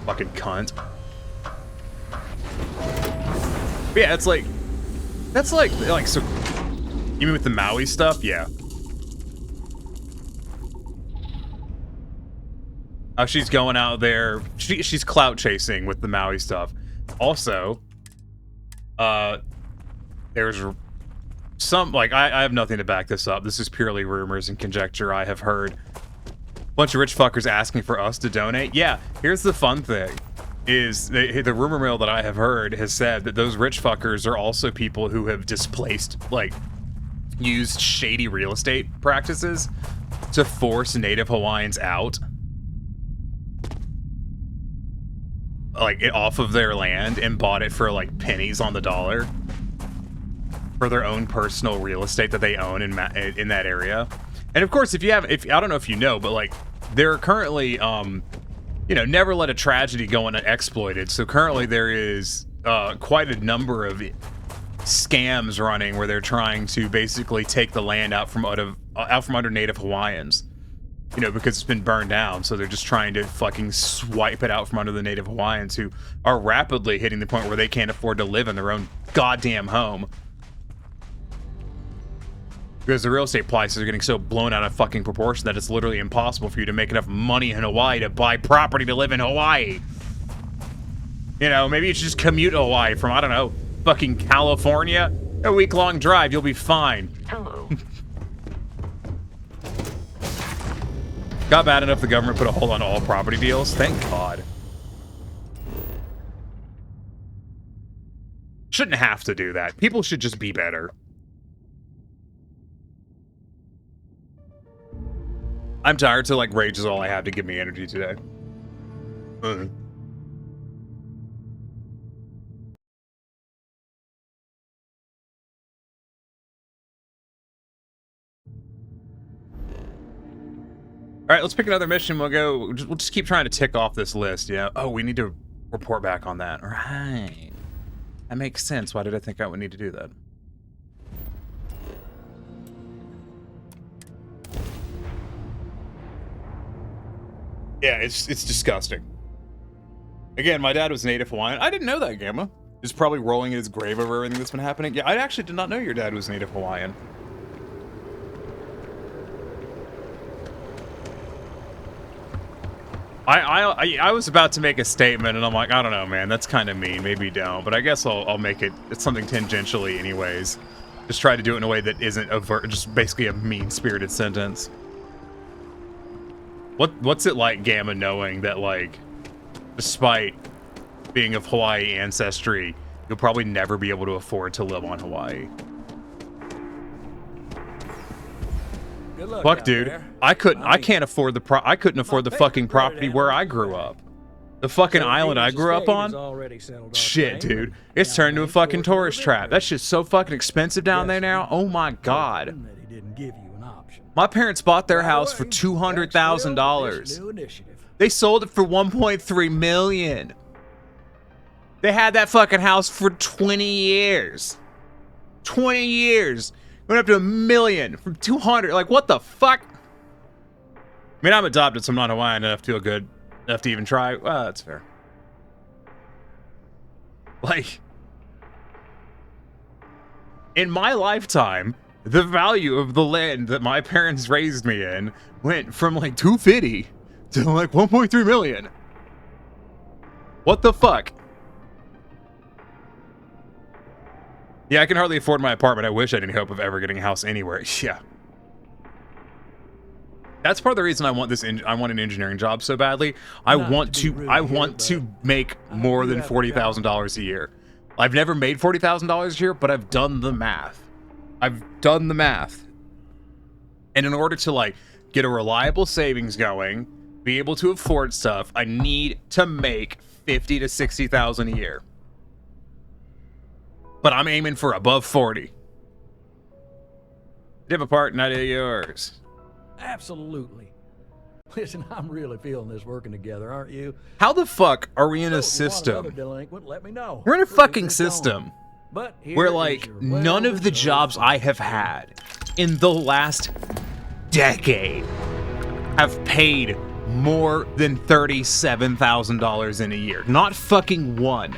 Fucking cunt. But yeah, it's like... That's like, so... You mean with the Maui stuff? Yeah. Oh, she's going out there. She's clout chasing with the Maui stuff. Also, there's some, like, I have nothing to back this up. This is purely rumors and conjecture I have heard. Bunch of rich fuckers asking for us to donate. Yeah, here's the fun thing. Is the rumor mill that I have heard has said that those rich fuckers are also people who have displaced, like, used shady real estate practices to force Native Hawaiians out. Like, off of their land and bought it for, like, pennies on the dollar for their own personal real estate that they own in that area. And of course, if I don't know if you know, but, like, they're currently, never let a tragedy go unexploited. So currently there is quite a number of scams running where they're trying to basically take the land out from under Native Hawaiians. Because it's been burned down, so they're just trying to fucking swipe it out from under the Native Hawaiians, who are rapidly hitting the point where they can't afford to live in their own goddamn home. Because the real estate prices are getting so blown out of fucking proportion that it's literally impossible for you to make enough money in Hawaii to buy property to live in Hawaii. Maybe you should just commute to Hawaii from, I don't know, fucking California. A week-long drive, you'll be fine. Hello. Got bad enough the government put a hold on all property deals. Thank God. Shouldn't have to do that. People should just be better. I'm tired, so like rage is all I have to give me energy today. All right, let's pick another mission. We'll just keep trying to tick off this list. Yeah. Oh, we need to report back on that. Right. That makes sense. Why did I think I would need to do that? Yeah, it's disgusting. Again, my dad was Native Hawaiian. I didn't know that, Gamma. He's probably rolling in his grave over everything that's been happening. Yeah, I actually did not know your dad was Native Hawaiian. I was about to make a statement, and I'm like, I don't know, man. That's kind of mean. Maybe don't. But I guess I'll make it. It's something tangentially, anyways. Just try to do it in a way that isn't just basically a mean-spirited sentence. What's it like, Gamma, knowing that, like, despite being of Hawaii ancestry, you'll probably never be able to afford to live on Hawaii? Good luck, fuck, dude. There. I couldn't afford the fucking property where I grew up. The fucking island I grew up on? Shit, dude. It's turned into a fucking tourist trap. That shit's so fucking expensive down there now. Oh my God. My parents bought their house for $200,000. They sold it for $1.3 million. They had that fucking house for 20 years. 20 years. Went up to $1 million from 200. Like, what the fuck? I mean, I'm adopted, so I'm not Hawaiian enough to feel good enough to even try. Well, that's fair. Like, in my lifetime, the value of the land that my parents raised me in went from like $250 to like $1.3 million. What the fuck? Yeah, I can hardly afford my apartment. I wish I had any hope of ever getting a house anywhere. Yeah. That's part of the reason I want this. I want an engineering job so badly. I want to make more than $40,000 a year. I've never made $40,000 a year, but I've done the math. And in order to like get a reliable savings going, be able to afford stuff, I need to make $50,000 to $60,000 a year. But I'm aiming for above 40. Dip apart, not yours. Absolutely. Listen, I'm really feeling this working together, aren't you? How the fuck are we in a system? Let me know. We're in a fucking system where, like, none of the jobs I have had in the last decade have paid more than $37,000 in a year. Not fucking one.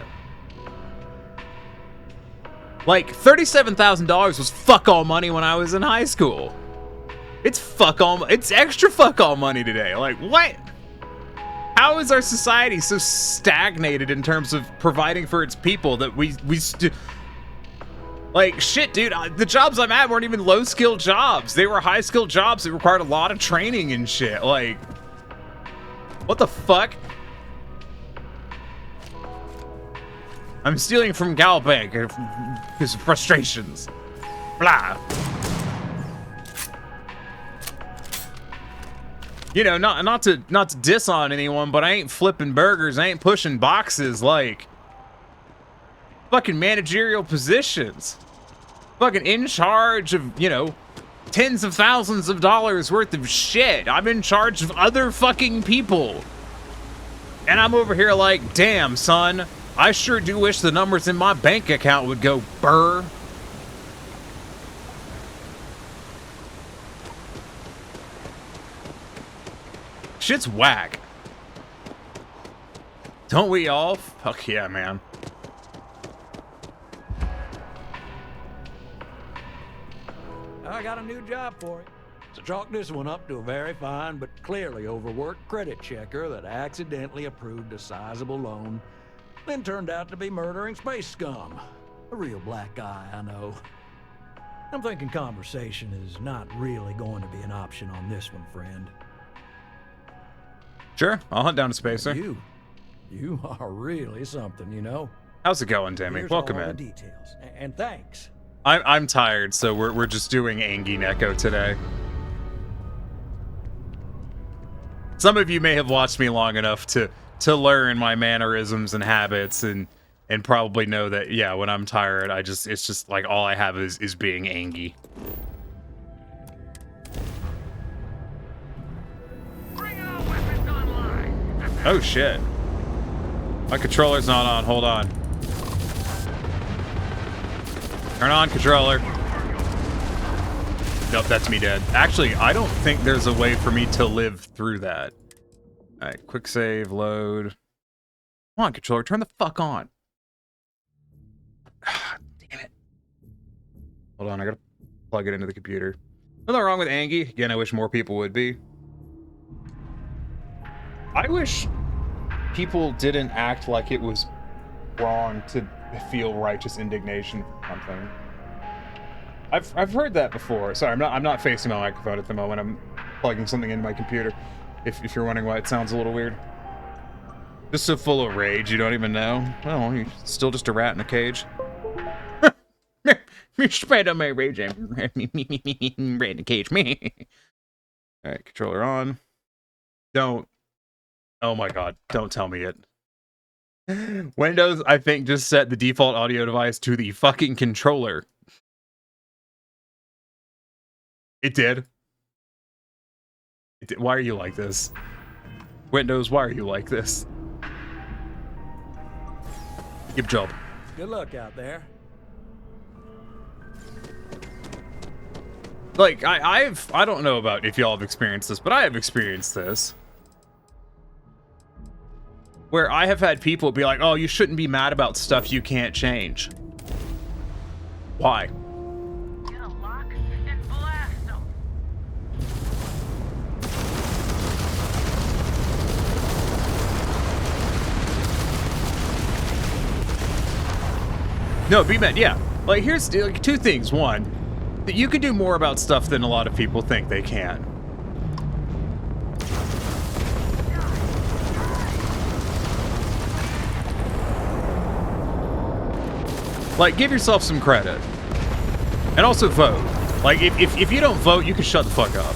Like, $37,000 was fuck all money when I was in high school. It's extra fuck all money today. Like, what? How is our society so stagnated in terms of providing for its people that like, shit, dude, the jobs I'm at weren't even low-skilled jobs. They were high-skilled jobs that required a lot of training and shit. Like, what the fuck? I'm stealing from Galbank because of frustrations. Blah. You know, not to diss on anyone, but I ain't flipping burgers. I ain't pushing boxes. Like, fucking managerial positions. Fucking in charge of, you know, tens of thousands of dollars worth of shit. I'm in charge of other fucking people. And I'm over here like, damn, son. I sure do wish the numbers in my bank account would go burr. Shit's whack. Don't we all? Fuck yeah, man. I got a new job for you. So chalk this one up to a very fine but clearly overworked credit checker that accidentally approved a sizable loan, then turned out to be murdering space scum. A real black guy, I know. I'm thinking conversation is not really going to be an option on this one, friend. Sure, I'll hunt down a spacer. You are really something, you know. How's it going, Timmy? Here's Welcome all in. the details. And thanks. I'm tired, so we're just doing Angie Neko today. Some of you may have watched me long enough to learn my mannerisms and habits and probably know that, yeah, when I'm tired, it's just like all I have is being Angie. Oh shit. My controller's not on, hold on. Turn on controller. Nope, that's me dead. Actually, I don't think there's a way for me to live through that. Alright, quick save, load. Come on, controller, turn the fuck on. Damn it. Hold on, I gotta plug it into the computer. Nothing wrong with Angie. Again, I wish more people would be. I wish people didn't act like it was wrong to feel righteous indignation for something. I've heard that before. Sorry, I'm not facing my microphone at the moment. I'm plugging something into my computer. If you're wondering why it sounds a little weird. Just so full of rage you don't even know. Well, you're still just a rat in a cage. Me spread on my rage. Rat in a cage. Me. Alright, controller on. Don't. Oh my god, don't tell me it. Windows, I think, just set the default audio device to the fucking controller. It did. Why are you like this? Windows, why are you like this? Good job. Good luck out there. Like, I don't know about if y'all have experienced this, but I have experienced this. Where I have had people be like, oh, you shouldn't be mad about stuff you can't change. Why? No, be mad, yeah. Like, here's like, two things. One, that you can do more about stuff than a lot of people think they can. Like, give yourself some credit. And also vote. Like, if you don't vote, you can shut the fuck up.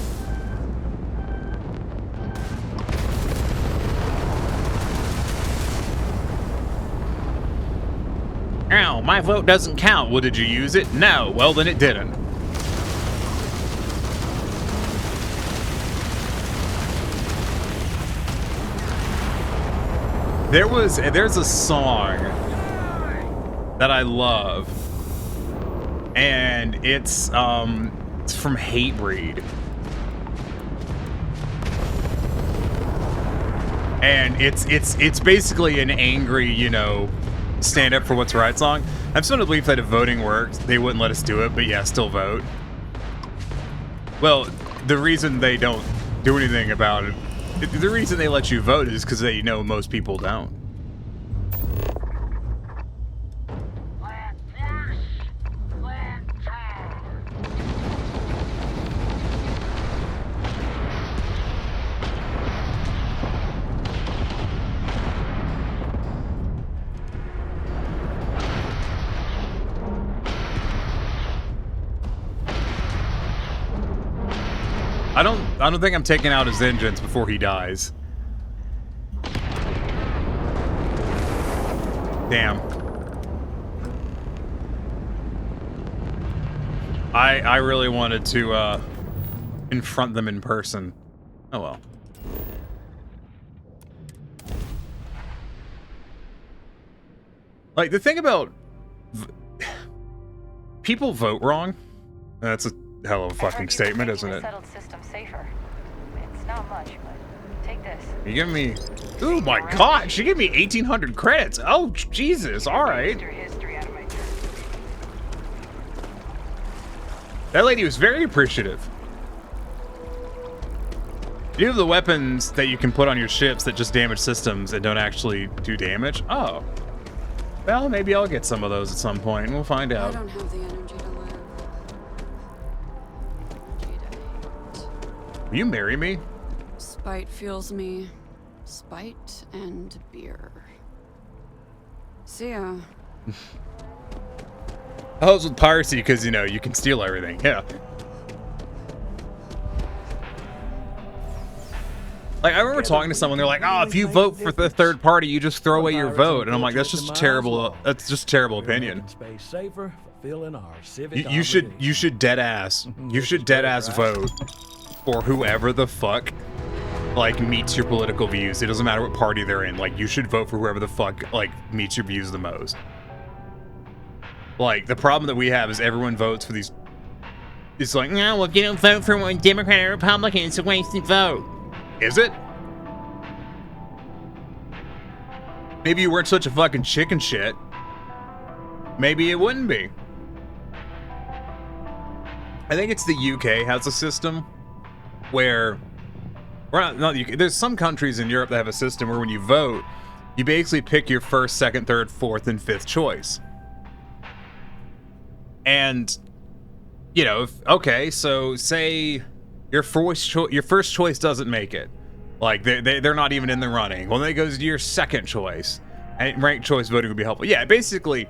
Ow, my vote doesn't count. Well, did you use it? No. Well, then it didn't. There's a song that I love, and it's from Hatebreed, and it's basically an angry, you know, stand up for what's right song. I'm starting to believe that if voting worked, they wouldn't let us do it, but yeah, still vote. Well, the reason they don't do anything about it, the reason they let you vote is because they know most people don't. I don't think I'm taking out his vengeance before he dies. Damn. I really wanted to confront them in person. Oh well. Like, the thing about people vote wrong. That's a hell of a fucking statement, isn't it? Settled system safer. It's not much, but take this. You give me... Oh my god, she gave me 1,800 credits. Oh, Jesus, alright. That lady was very appreciative. Do you have the weapons that you can put on your ships that just damage systems and don't actually do damage? Oh. Well, maybe I'll get some of those at some point. We'll find out. I don't have the energy to live. Will you marry me? Spite fuels me. Spite and beer. See ya. It helps with piracy because, you know, you can steal everything. Yeah. Like, I remember talking to someone, they're like, oh, if you vote for the third party, you just throw away your vote. And I'm like, that's just terrible. That's just a terrible opinion. Space safer, fulfilling our civic You should dead ass vote for whoever the fuck, like, meets your political views. It doesn't matter what party they're in. Like, you should vote for whoever the fuck, like, meets your views the most. Like, the problem that we have is everyone votes for these. It's like, no, well, if you don't vote for one Democrat or Republican, it's a wasted vote. Is it? Maybe you weren't such a fucking chicken shit. Maybe it wouldn't be. I think it's the UK has a system where, well, not the UK, there's some countries in Europe that have a system where when you vote, you basically pick your first, second, third, fourth, and fifth choice. And, you know, okay, so say your first choice doesn't make it. Like, they're not even in the running. Well, then it goes to your second choice. And ranked choice voting would be helpful. Yeah, basically,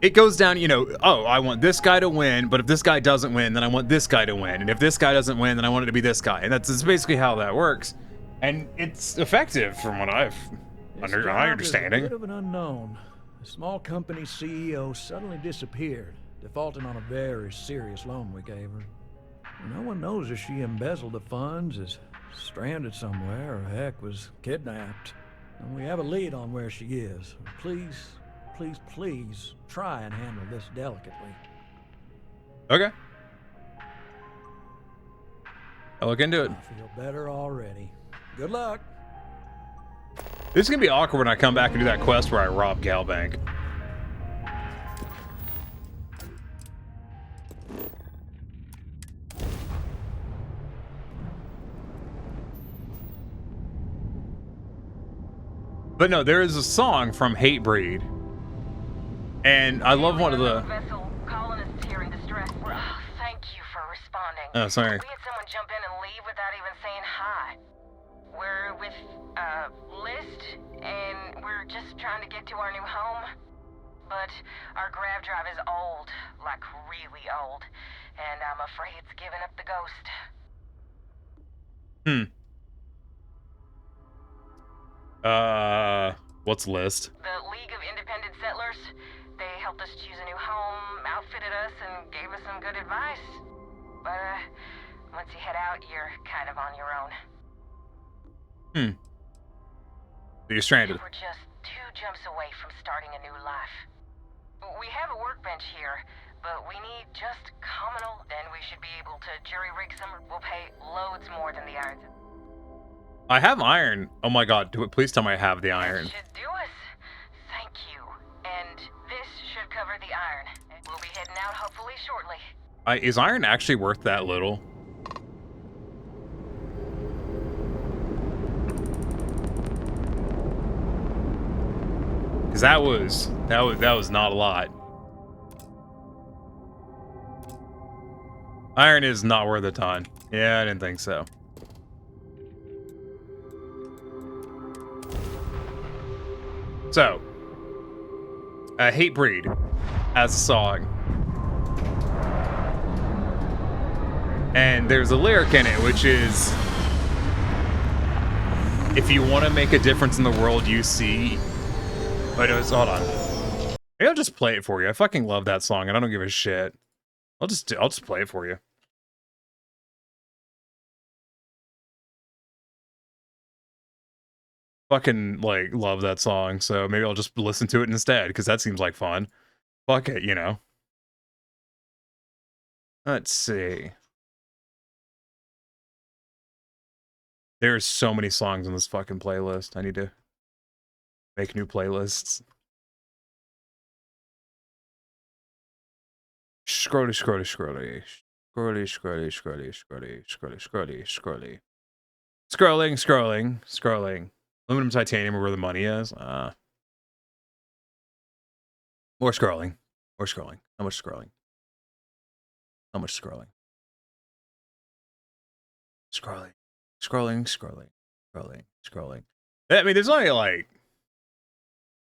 it goes down, you know, oh, I want this guy to win, but if this guy doesn't win, then I want this guy to win. And if this guy doesn't win, then I want it to be this guy. And that's basically how that works. And it's effective from what my understanding. A bit of an unknown. A small company CEO suddenly disappeared, defaulting on a very serious loan we gave her. No one knows if she embezzled the funds, is stranded somewhere, or heck, was kidnapped. And we have a lead on where she is. Please, please, please try and handle this delicately. Okay. I'll look into it. I feel better already. Good luck. This is gonna be awkward when I come back and do that quest where I rob Galbank. But no, there is a song from Hatebreed, and I love one of the. Vessel colonists here in distress. Thank you for responding. Oh, sorry. We had someone jump in and leave without even saying hi. We're with List, and we're just trying to get to our new home. But our grav drive is old, like really old, and I'm afraid it's giving up the ghost. What's List? The League of Independent Settlers. They helped us choose a new home, outfitted us, and gave us some good advice. But, once you head out, you're kind of on your own. So you're stranded. We're just 2 jumps away from starting a new life. We have a workbench here, but we need just communal, then we should be able to jury-rig some. We'll pay loads more than the irons. I have iron. Oh my god, please tell me I have the iron. Should do us. Thank you. And this should cover the iron. We'll be heading out hopefully shortly. Is iron actually worth that little? Because that was not a lot. Iron is not worth a ton. Yeah, I didn't think so. So, Hatebreed has a song. And there's a lyric in it, which is, if you want to make a difference in the world you see. Wait, hold on. Maybe I'll just play it for you. I fucking love that song, and I don't give a shit. I'll just play it for you. Fucking, like, love that song, so maybe I'll just listen to it instead, because that seems like fun. Fuck it, you know. Let's see. There's so many songs on this fucking playlist. I need to make new playlists. Scrolly, scrolly, scrolly. Scrolly, scrolly, scrolly, scrolly, scrolly, scrolly, scrolly. Scrolling, scrolling, scrolling. Aluminum, titanium are where the money is. More scrolling. More scrolling. How much scrolling? How much scrolling? Scrolling. Scrolling, scrolling. Scrolling. I mean, there's only like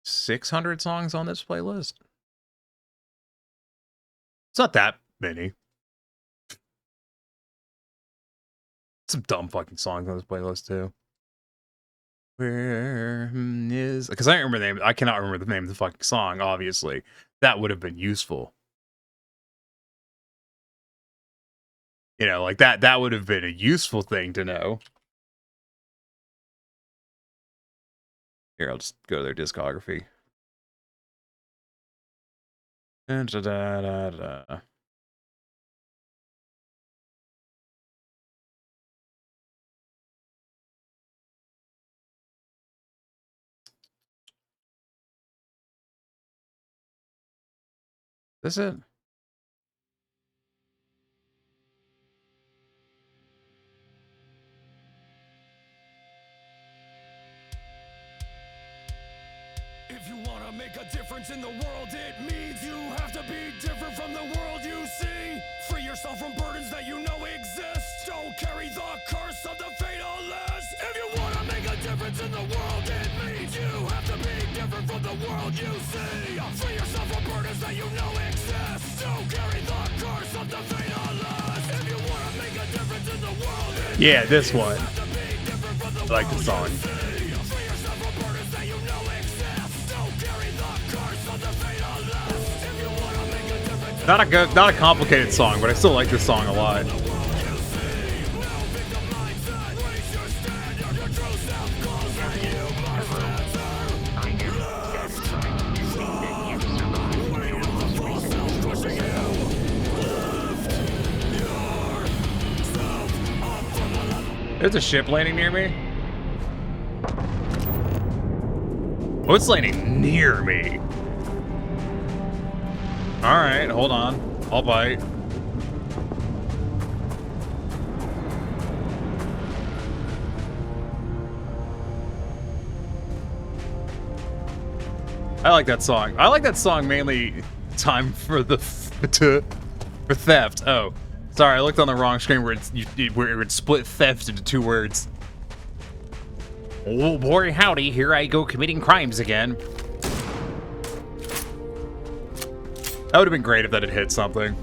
600 songs on this playlist. It's not that many. Some dumb fucking songs on this playlist too. Where is? Because I don't remember the name. I cannot remember the name of the fucking song. Obviously, that would have been useful. You know, like that. That would have been a useful thing to know. Here, I'll just go to their discography. Da-da-da-da-da. Is it? If you want to make a difference in the world, it means you have to be different from the world you see. Free yourself from burdens that you know exist. Don't carry the curse of the fatalist. If you want to make a difference in the world, it means you have to be different from the world you see. Free yourself from burdens that you know exist. Don't carry the curse of the fatalist. If you want to make a difference in the world, it Yeah, this one. I like the song. Not a complicated song, but I still like this song a lot. There's a ship landing near me. Oh, it's landing near me. Alright, hold on. I'll bite. I like that song. I like that song mainly time for the for theft. Oh, sorry, I looked on the wrong screen where where it split theft into two words. Oh boy, howdy! Here I go committing crimes again. That would have been great if that had hit something.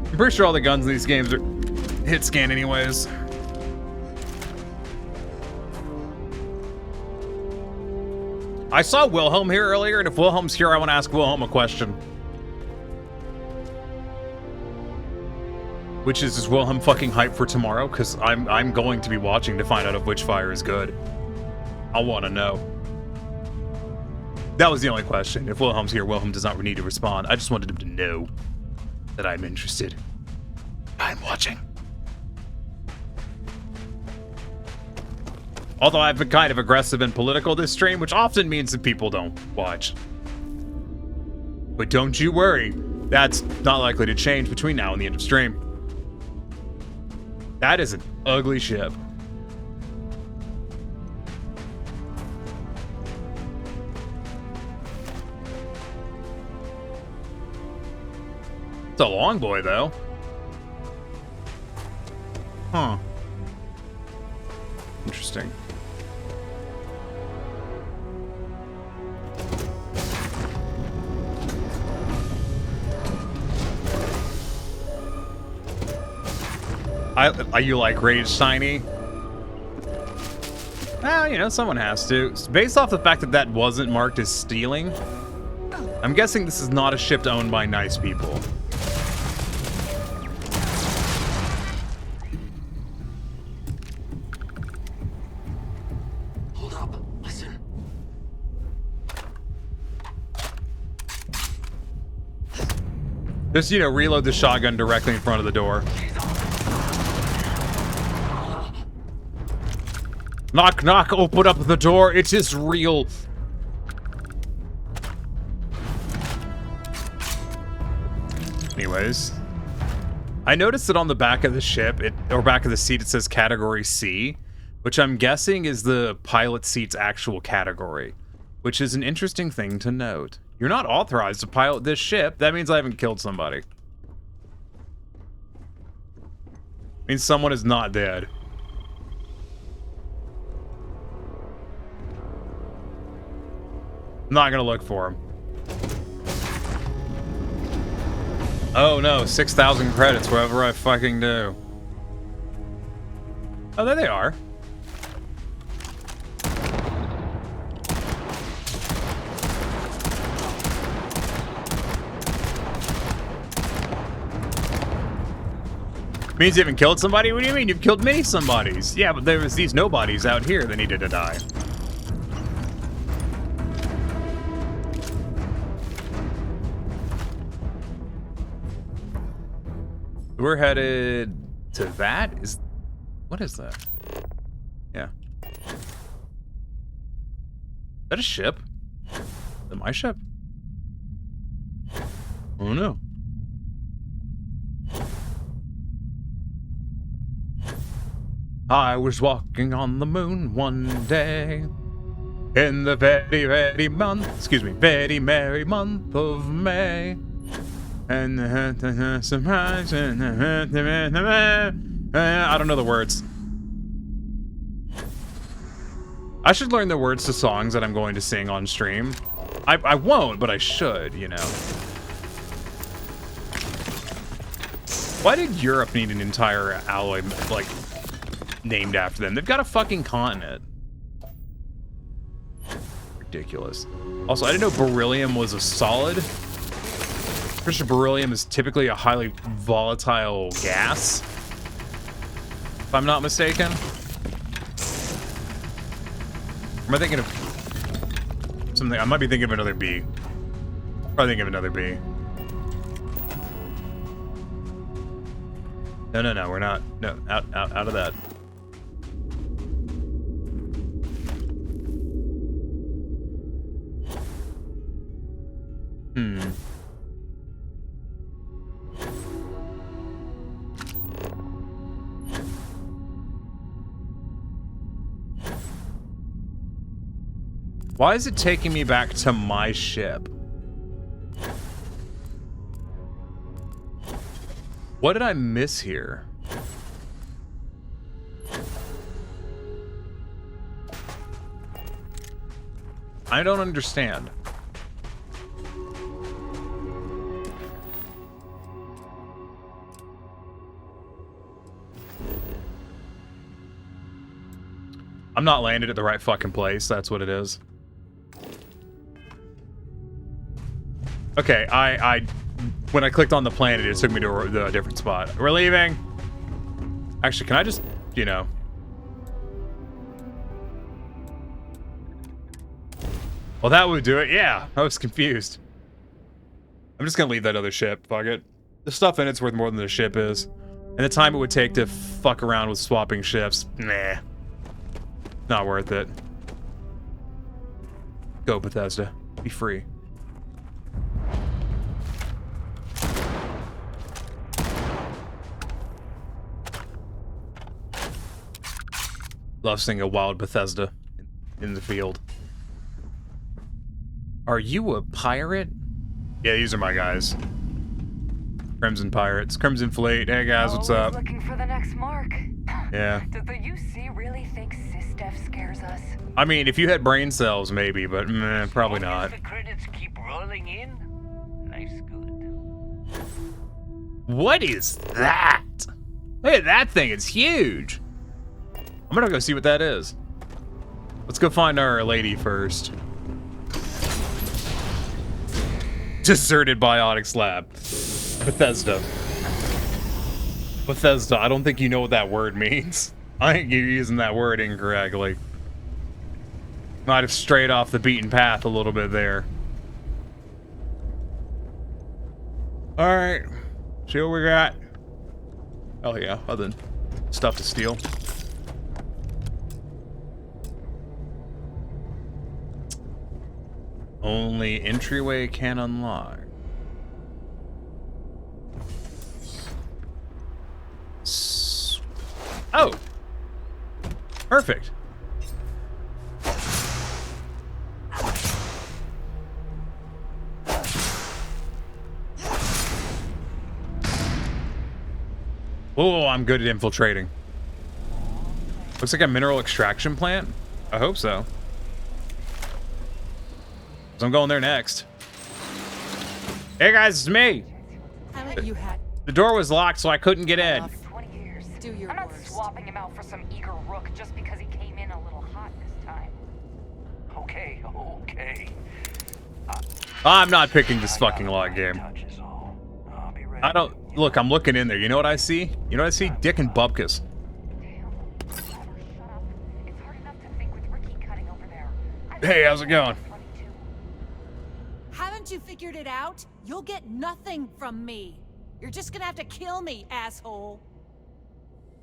I'm pretty sure all the guns in these games are hit scan anyways. I saw Wilhelm here earlier, and if Wilhelm's here, I want to ask Wilhelm a question. Which is Wilhelm fucking hyped for tomorrow? Because I'm going to be watching to find out if Witchfire is good. I want to know. That was the only question. If Wilhelm's here, Wilhelm does not need to respond. I just wanted him to know that I'm interested. I'm watching. Although I've been kind of aggressive and political this stream, which often means that people don't watch. But don't you worry. That's not likely to change between now and the end of stream. That is an ugly ship. It's a long boy, though. Huh. Interesting. You like Rage Tiny? Well, you know, someone has to. Based off the fact that that wasn't marked as stealing, I'm guessing this is not a ship owned by nice people. Hold up, listen. Just, you know, reload the shotgun directly in front of the door. Knock, knock, open up the door. It is real. Anyways, I noticed that on the back of the ship, or back of the seat, it says category C, which I'm guessing is the pilot seat's actual category, which is an interesting thing to note. You're not authorized to pilot this ship. That means I haven't killed somebody. Means someone is not dead. I'm not gonna look for him. Oh no, 6,000 credits, whatever I fucking do. Oh, there they are. Means you haven't killed somebody? What do you mean? You've killed many somebodies. Yeah, but there was these nobodies out here that needed to die. We're headed to that? What is that? Yeah. Is that a ship? Is that my ship? Oh no. I was walking on the moon one day in the very, very very merry month of May. And the surprise, I don't know the words. I should learn the words to songs that I'm going to sing on stream. I won't, but I should, you know. Why did Europe need an entire alloy, like, named after them? They've got a fucking continent. Ridiculous. Also, I didn't know beryllium was a solid. Pretty sure beryllium is typically a highly volatile gas, if I'm not mistaken. Am I thinking of something? I might be thinking of another B. Probably thinking of another B. No, we're not. No, out of that. Why is it taking me back to my ship? What did I miss here? I don't understand. I'm not landed at the right fucking place, that's what it is. Okay, when I clicked on the planet, it took me to a different spot. We're leaving. Actually, can I just, you know... Well, that would do it. Yeah, I was confused. I'm just gonna leave that other ship. Fuck it. The stuff in it's worth more than the ship is. And the time it would take to fuck around with swapping ships, nah. Not worth it. Go, Bethesda. Be free. Love seeing a wild Bethesda in the field. Are you a pirate? Yeah, these are my guys. Crimson Pirates. Crimson Fleet. Hey guys, what's up? Looking for the next mark. Yeah. Does the UC really think SysDef scares us? I mean, if you had brain cells, maybe, but meh, probably not. The credits keep rolling in. Life's good. What is that? Look at that thing. It's huge. I'm gonna go see what that is. Let's go find our lady first. Deserted Biotics Lab. Bethesda. Bethesda, I don't think you know what that word means. I think you're using that word incorrectly. Might have strayed off the beaten path a little bit there. Alright. See what we got. Oh yeah, other than stuff to steal. Only entryway can unlock. Oh! Perfect. Oh, I'm good at infiltrating. Looks like a mineral extraction plant. I hope so. So I'm going there next. Hey guys, it's me. Haven't you had The door was locked, so I couldn't get in. 20 years? Do your I'm not worst. swapping him out for some eager rook just because he came in a little hot this time. Okay, okay. I'm not picking this fucking lock game. I don't... Look, I'm looking in there. You know what I see? You know what I see? Dick and Bubkas. Hey, how's it going? Haven't you figured it out? You'll get nothing from me. You're just gonna have to kill me, asshole.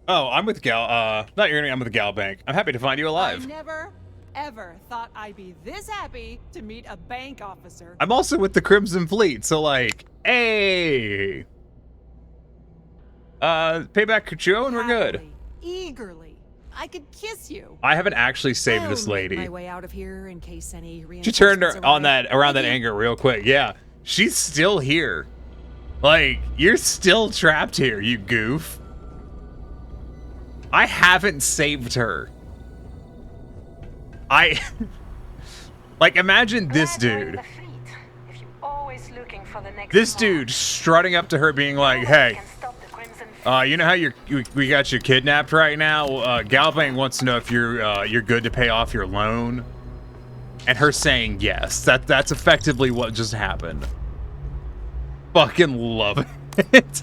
Oh, I'm with Gal... not your name, I'm with Gal Bank. I'm happy to find you alive. I never, ever thought I'd be this happy to meet a bank officer. I'm also with the Crimson Fleet, so like... Hey! Payback Kucho and we're good. Eagerly. I could kiss you. I haven't actually saved I'll this make lady. my way out of here in case any She turned her reinforcements on arrive. that around that anger real quick. Yeah, she's still here. Like, you're still trapped here, you goof. I haven't saved her. Like, imagine this dude. Always looking for the next This dude strutting up to her being like, hey, you know how we got you kidnapped right now? Galbank wants to know if you're good to pay off your loan. And her saying yes. That's effectively what just happened. Fucking love it.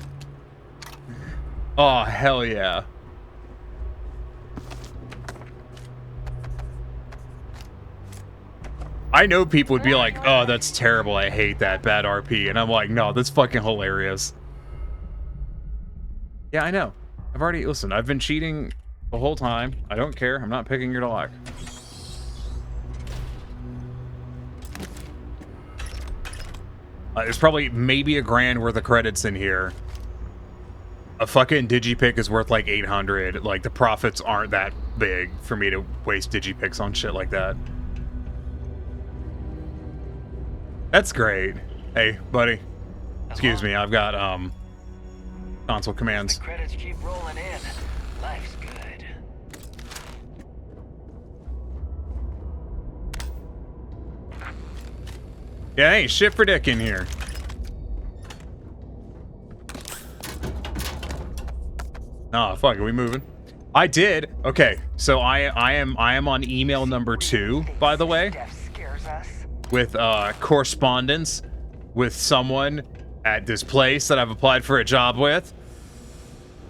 Oh, hell yeah. I know people would be like, oh, that's terrible. I hate that bad RP. And I'm like, no, that's fucking hilarious. Yeah, I know. Listen, I've been cheating the whole time. I don't care. I'm not picking your lock. There's probably maybe $1,000 worth of credits in here. A fucking digipick is worth like 800. Like, the profits aren't that big for me to waste digipicks on shit like that. That's great. Hey, buddy. Excuse me, I've got, console commands. The credits keep rolling in. Life's good. Yeah, ain't shit for dick in here. Oh, fuck, are we moving? I did. Okay, so I am on email number 2, by the way. With correspondence with someone at this place that I've applied for a job with.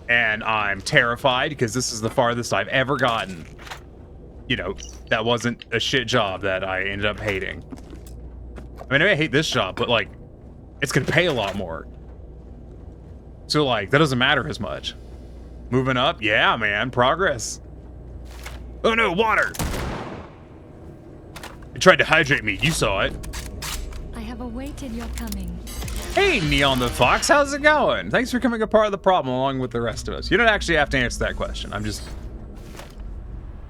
And I'm terrified because this is the farthest I've ever gotten. You know, that wasn't a shit job that I ended up hating. I mean, I may hate this job, but like, it's gonna pay a lot more. So like, that doesn't matter as much. Moving up? Yeah, man, progress. Oh no, water! It tried to hydrate me, you saw it. I have awaited your coming. Hey, Neon the Fox, how's it going? Thanks for becoming a part of the problem along with the rest of us. You don't actually have to answer that question. I'm just,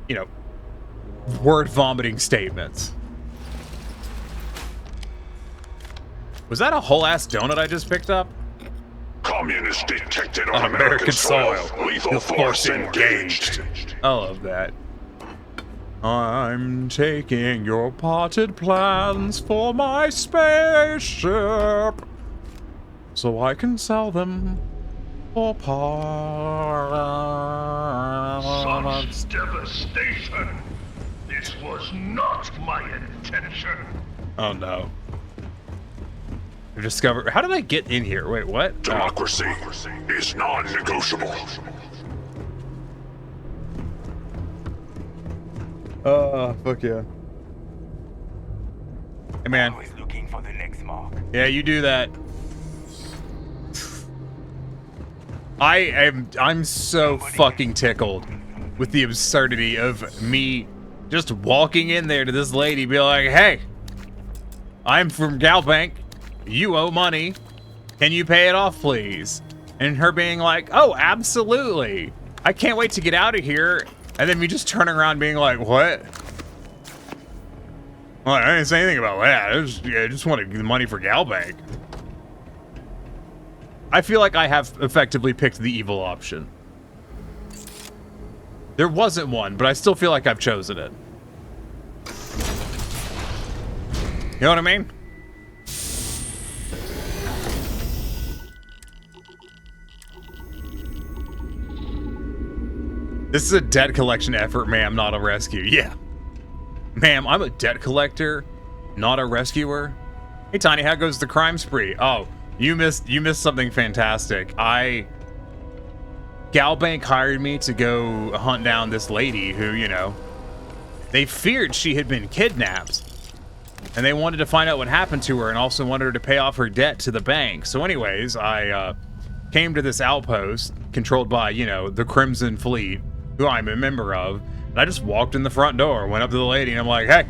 you know, word vomiting statements. Was that a whole ass donut I just picked up? Communist detected On American soil. Lethal force engaged. I love that. I'm taking your potted plants for my spaceship, so I can sell them for parts. Such devastation. This was not my intention. Oh no. I discovered. How did I get in here? Wait, what? Democracy is non-negotiable. Fuck yeah. Hey man. Always looking for the next mark. Yeah, you do that. I'm so fucking tickled with the absurdity of me just walking in there to this lady, be like, hey, I'm from Galbank. You owe money. Can you pay it off, please? And her being like, oh, absolutely. I can't wait to get out of here. And then me just turning around being like, what? Well, I didn't say anything about that. I just wanted the money for Galbank. I feel like I have effectively picked the evil option. There wasn't one, but I still feel like I've chosen it. know what I mean? This is a debt collection effort, ma'am, not a rescue. Yeah. Ma'am, I'm a debt collector, not a rescuer. Hey, Tiny, how goes the crime spree? Oh, you missed something fantastic. Galbank hired me to go hunt down this lady who, you know, they feared she had been kidnapped. And they wanted to find out what happened to her and also wanted her to pay off her debt to the bank. So anyways, I came to this outpost controlled by, you know, the Crimson Fleet, who I'm a member of. And I just walked in the front door, went up to the lady, and I'm like, hey,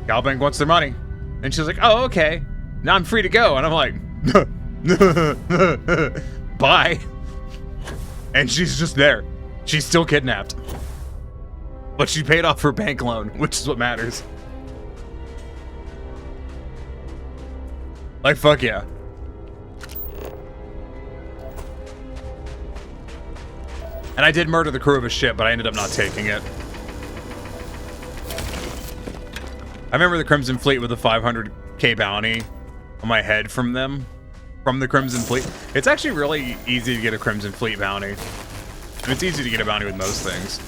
Galbank wants their money. And she's like, oh, okay. Now I'm free to go. And I'm like, bye. And she's just there. She's still kidnapped. But she paid off her bank loan, which is what matters. Like, fuck yeah. And I did murder the crew of a ship, but I ended up not taking it. I remember the Crimson Fleet with a 500k bounty on my head from them. From the Crimson Fleet. It's actually really easy to get a Crimson Fleet bounty. And it's easy to get a bounty with most things.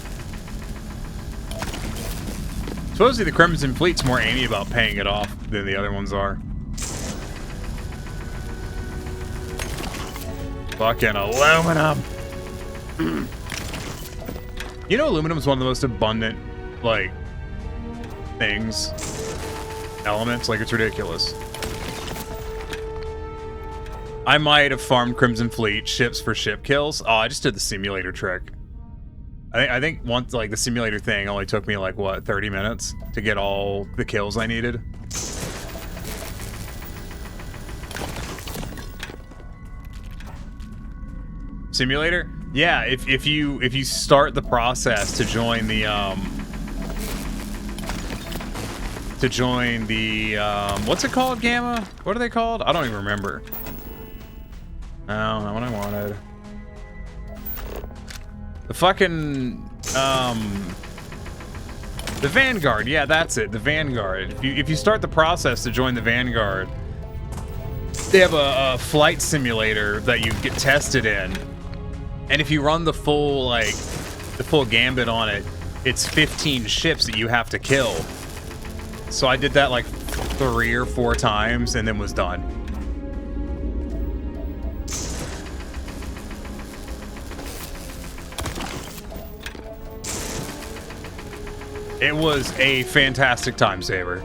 Supposedly the Crimson Fleet's more aiming about paying it off than the other ones are. Fucking aluminum. You know, aluminum is one of the most abundant, like, things, elements. Like, it's ridiculous. I might have farmed Crimson Fleet ships for ship kills. Oh, I just did the simulator trick. I think once, like, the simulator thing only took me, like, what, 30 minutes to get all the kills I needed. Simulator? Yeah, if you start the process to join the what's it called, Gamma? What are they called? I don't even remember. No, not what I wanted. The fucking the Vanguard. Yeah, that's it. The Vanguard. If you start the process to join the Vanguard, they have a flight simulator that you get tested in. And if you run the full gambit on it, it's 15 ships that you have to kill. So I did that like 3 or 4 times and then was done. It was a fantastic time saver.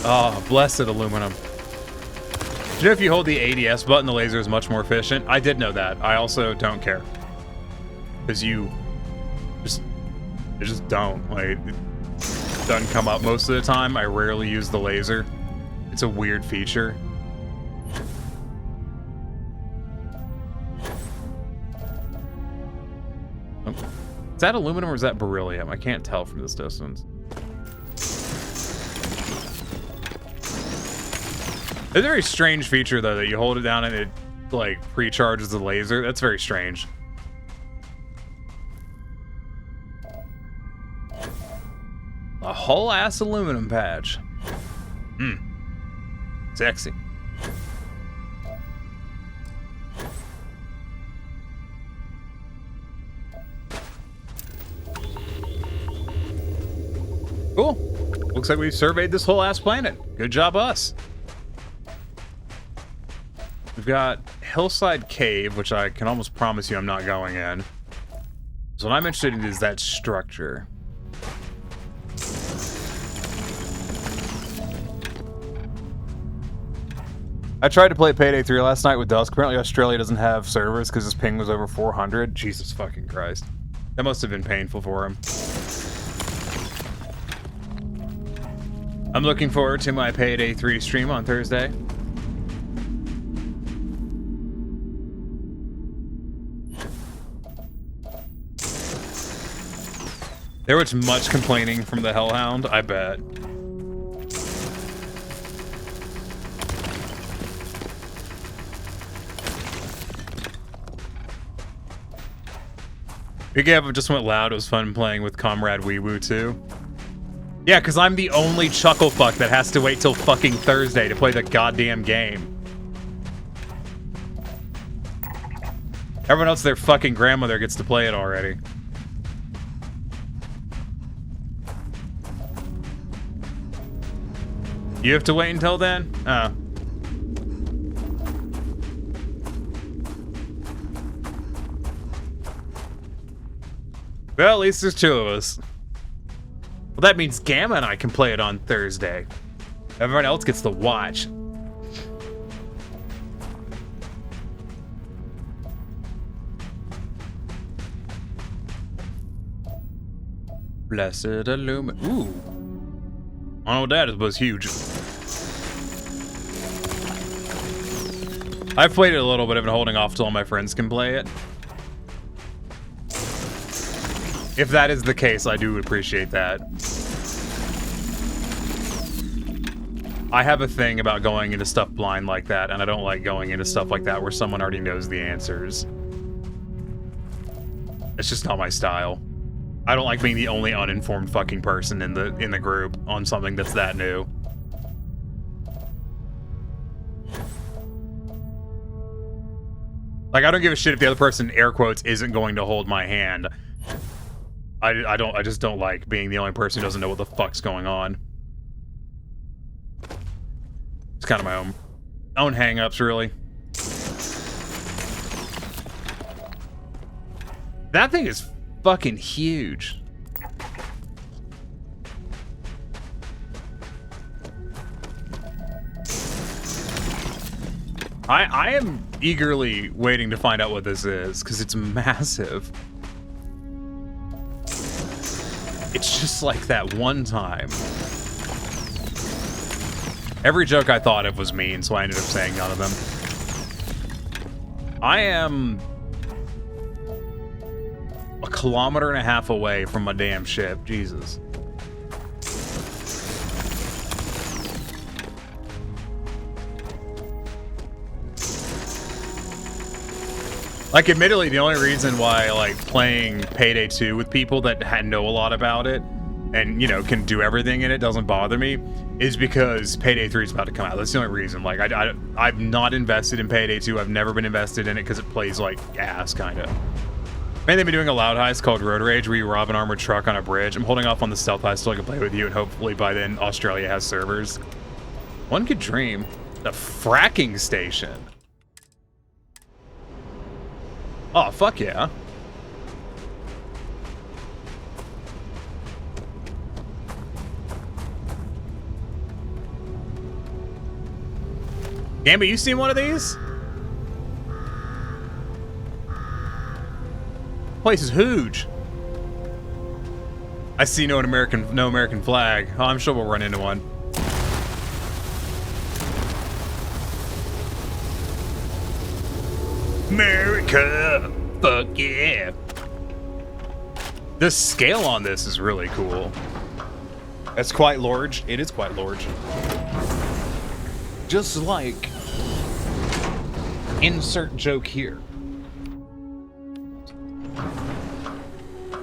Oh, blessed aluminum. Do you know if you hold the ADS button, the laser is much more efficient? I did know that. I also don't care. Because you just don't. Like, it doesn't come up most of the time. I rarely use the laser. It's a weird feature. Is that aluminum or is that beryllium? I can't tell from this distance. It's a very strange feature, though, that you hold it down and it, like, pre-charges the laser. That's very strange. A whole-ass aluminum patch. Sexy. Cool. Looks like we've surveyed this whole-ass planet. Good job, us. We've got Hillside Cave, which I can almost promise you I'm not going in. So what I'm interested in is that structure. I tried to play Payday 3 last night with Dusk. Apparently Australia doesn't have servers because his ping was over 400. Jesus fucking Christ. That must have been painful for him. I'm looking forward to my Payday 3 stream on Thursday. There was much complaining from the Hellhound, I bet. Big Gab just went loud. It was fun playing with Comrade Weewoo too. Yeah, because I'm the only chuckle fuck that has to wait till fucking Thursday to play the goddamn game. Everyone else, their fucking grandmother gets to play it already. You have to wait until then? Oh. Well, at least there's two of us. Well, that means Gamma and I can play it on Thursday. Everyone else gets to watch. Blessed Illumina. Ooh. I know that was huge. I've played it a little bit. I've been holding off till all my friends can play it. If that is the case, I do appreciate that. I have a thing about going into stuff blind like that, and I don't like going into stuff like that where someone already knows the answers. It's just not my style. I don't like being the only uninformed fucking person in the group on something that's that new. Like, I don't give a shit if the other person, air quotes, isn't going to hold my hand. I just don't like being the only person who doesn't know what the fuck's going on. It's kind of my own hang-ups, really. That thing is fucking huge. I am eagerly waiting to find out what this is, because it's massive. It's just like that one time. Every joke I thought of was mean, so I ended up saying none of them. I am a kilometer and a half away from my damn ship. Jesus. Like, admittedly, the only reason why I like playing Payday 2 with people that know a lot about it and, you know, can do everything in it doesn't bother me is because Payday 3 is about to come out. That's the only reason. Like, I'm not invested in Payday 2. I've never been invested in it because it plays like ass, kind of. Man, they've been doing a loud heist called Road Rage where you rob an armored truck on a bridge. I'm holding off on the stealth heist so I can play with you, and hopefully by then Australia has servers. One could dream. The fracking station. Oh, fuck yeah. Gamba, you seen one of these? Place is huge. I see no American flag. Oh, I'm sure we'll run into one. America, fuck yeah. The scale on this is really cool. That's quite large. It is quite large. Just like insert joke here.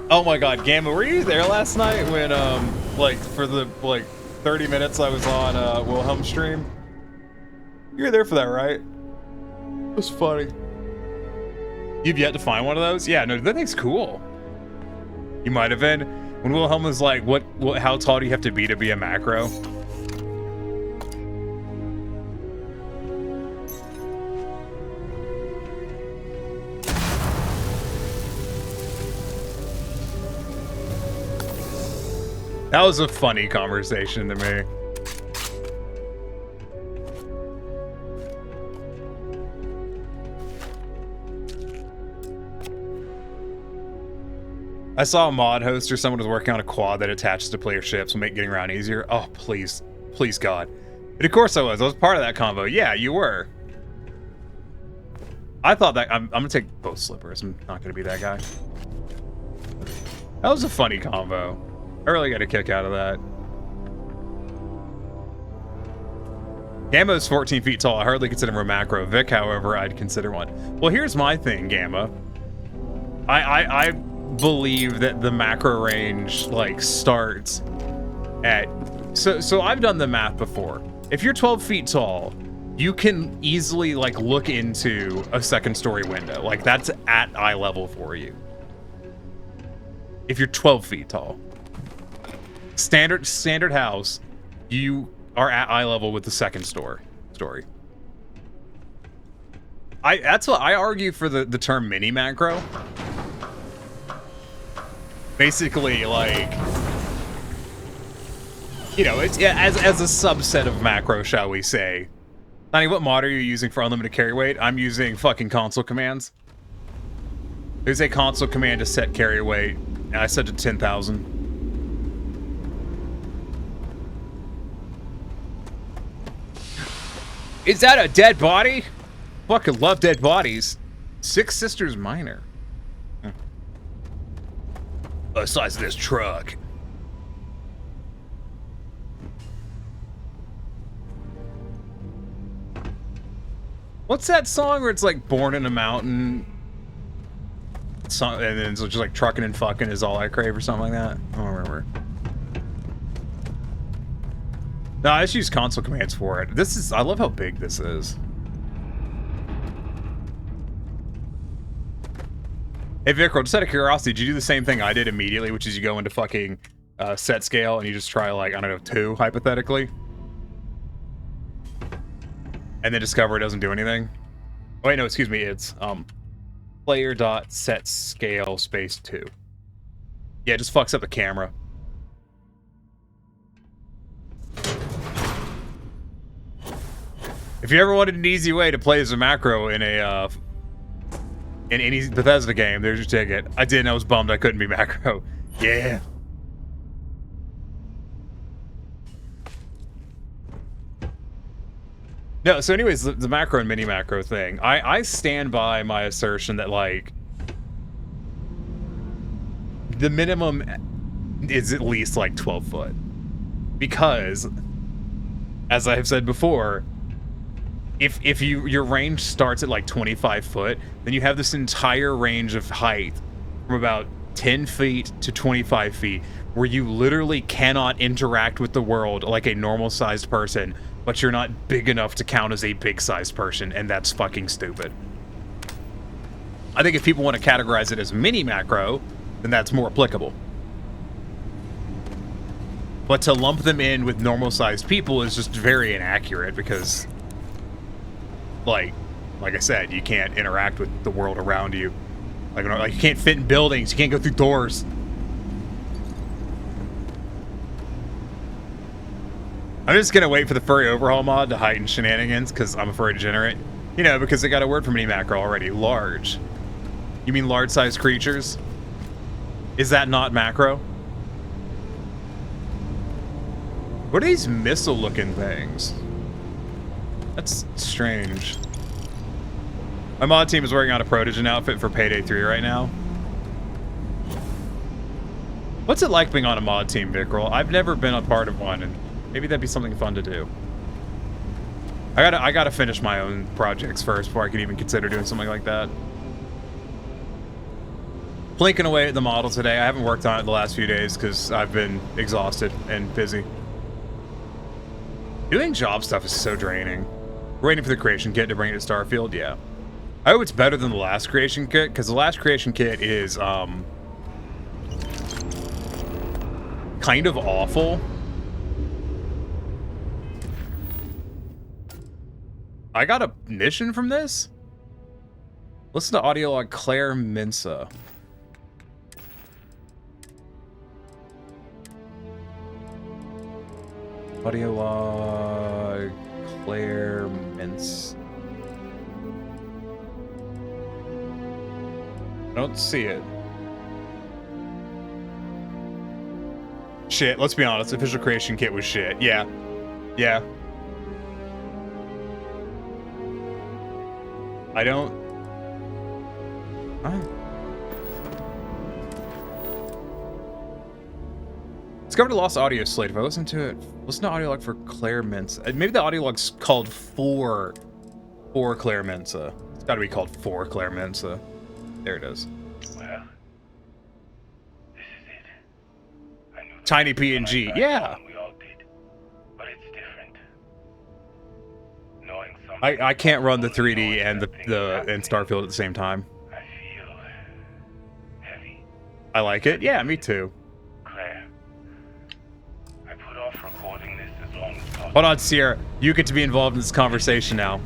Oh my god, Gamma, were you there last night when like for the 30 minutes I was on Wilhelm stream? You were there for that, right? It was funny. You've yet to find one of those? Yeah, no, that thing's cool. You might have been. When Wilhelm was like, how tall do you have to be a macro? That was a funny conversation to me. I saw a mod host or someone was working on a quad that attaches to player ships will make getting around easier. Oh, please. Please, God. And of course I was. I was part of that combo. Yeah, you were. I thought that... I'm gonna take both slippers. I'm not gonna be that guy. That was a funny combo. I really got a kick out of that. Gamma's 14 feet tall. I hardly consider him a macro. Vic, however, I'd consider one. Well, here's my thing, Gamma. I believe that the macro range like starts at so I've done the math before. If you're 12 feet tall, you can easily like look into a second story window. Like that's at eye level for you. If you're 12 feet tall. Standard house, you are at eye level with the second story. That's what I argue for the term mini macro. Basically, like, you know, it's as a subset of macro, shall we say. Honey, what mod are you using for unlimited carry weight? I'm using fucking console commands. There's a console command to set carry weight, and I set to 10,000. Is that a dead body? Fucking love dead bodies. Six Sisters Minor. The size of this truck. What's that song where it's like Born in a Mountain? And then it's just like trucking and fucking is all I crave or something like that? I don't remember. No, I just use console commands for it. I love how big this is. Hey Vikro, just out of curiosity, did you do the same thing I did immediately, which is you go into fucking set scale and you just try like, I don't know, 2, hypothetically? And then discover it doesn't do anything? Oh wait, no, excuse me, it's player.setScale space 2. Yeah, it just fucks up the camera. If you ever wanted an easy way to play as a macro in a in any Bethesda game, there's your ticket. I did, and I was bummed I couldn't be macro. Yeah. No, so anyways, the macro and mini macro thing. I stand by my assertion that, like, the minimum is at least, like, 12 foot. Because, as I have said before, if your range starts at like 25 foot, then you have this entire range of height from about 10 feet to 25 feet where you literally cannot interact with the world like a normal sized person, but you're not big enough to count as a big sized person, and that's fucking stupid. I think if people want to categorize it as mini macro, then that's more applicable. But to lump them in with normal sized people is just very inaccurate because, like I said, you can't interact with the world around you. Like you can't fit in buildings, you can't go through doors. I'm just gonna wait for the furry overhaul mod to heighten shenanigans because I'm a furry degenerate. You know, because they got a word for mini macro already. Large. You mean large-sized creatures? Is that not macro? What are these missile-looking things? That's strange. My mod team is working on a Protogen outfit for Payday 3 right now. What's it like being on a mod team, Vickrell? I've never been a part of one, and maybe that'd be something fun to do. I gotta finish my own projects first before I can even consider doing something like that. Blinking away at the model today. I haven't worked on it the last few days because I've been exhausted and busy. Doing job stuff is so draining. We're waiting for the creation kit to bring it to Starfield, yeah. I hope it's better than the last creation kit, because the last creation kit is, kind of awful. I got a mission from this? Listen to audio log Claire Mensa. Audio log Claire Mensa. I don't see it. Shit, let's be honest. Official creation kit was shit. Yeah. Yeah. I don't... Discovered a lost audio slate. If I listen to it, listen to audio log for Claire Mensa. Maybe the audio log's called for Claire Mensa. It's gotta be called for Claire Mensa. There it is. Well, tiny PNG. Yeah. We all did. But it's different. Knowing something I can't run the 3D and and Starfield at the same time. I feel heavy. I like it. Yeah, me too. Claire, I put off recording this as long as possible. Hold on, Sierra. You get to be involved in this conversation now.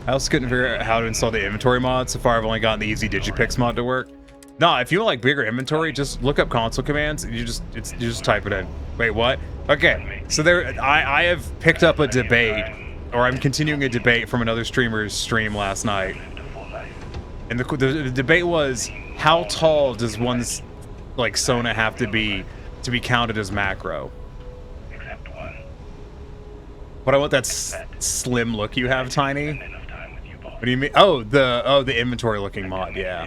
I also couldn't figure out how to install the inventory mod. So far, I've only gotten the easy Digipix mod to work. No, if you want like bigger inventory, just look up console commands. You just type it in. Wait, what? Okay, so I have picked up a debate, or I'm continuing a debate from another streamer's stream last night. And the debate was, how tall does one's like Sona have to be counted as macro? But I want that slim look you have, Tiny. What do you mean? Oh, the inventory looking mod, yeah.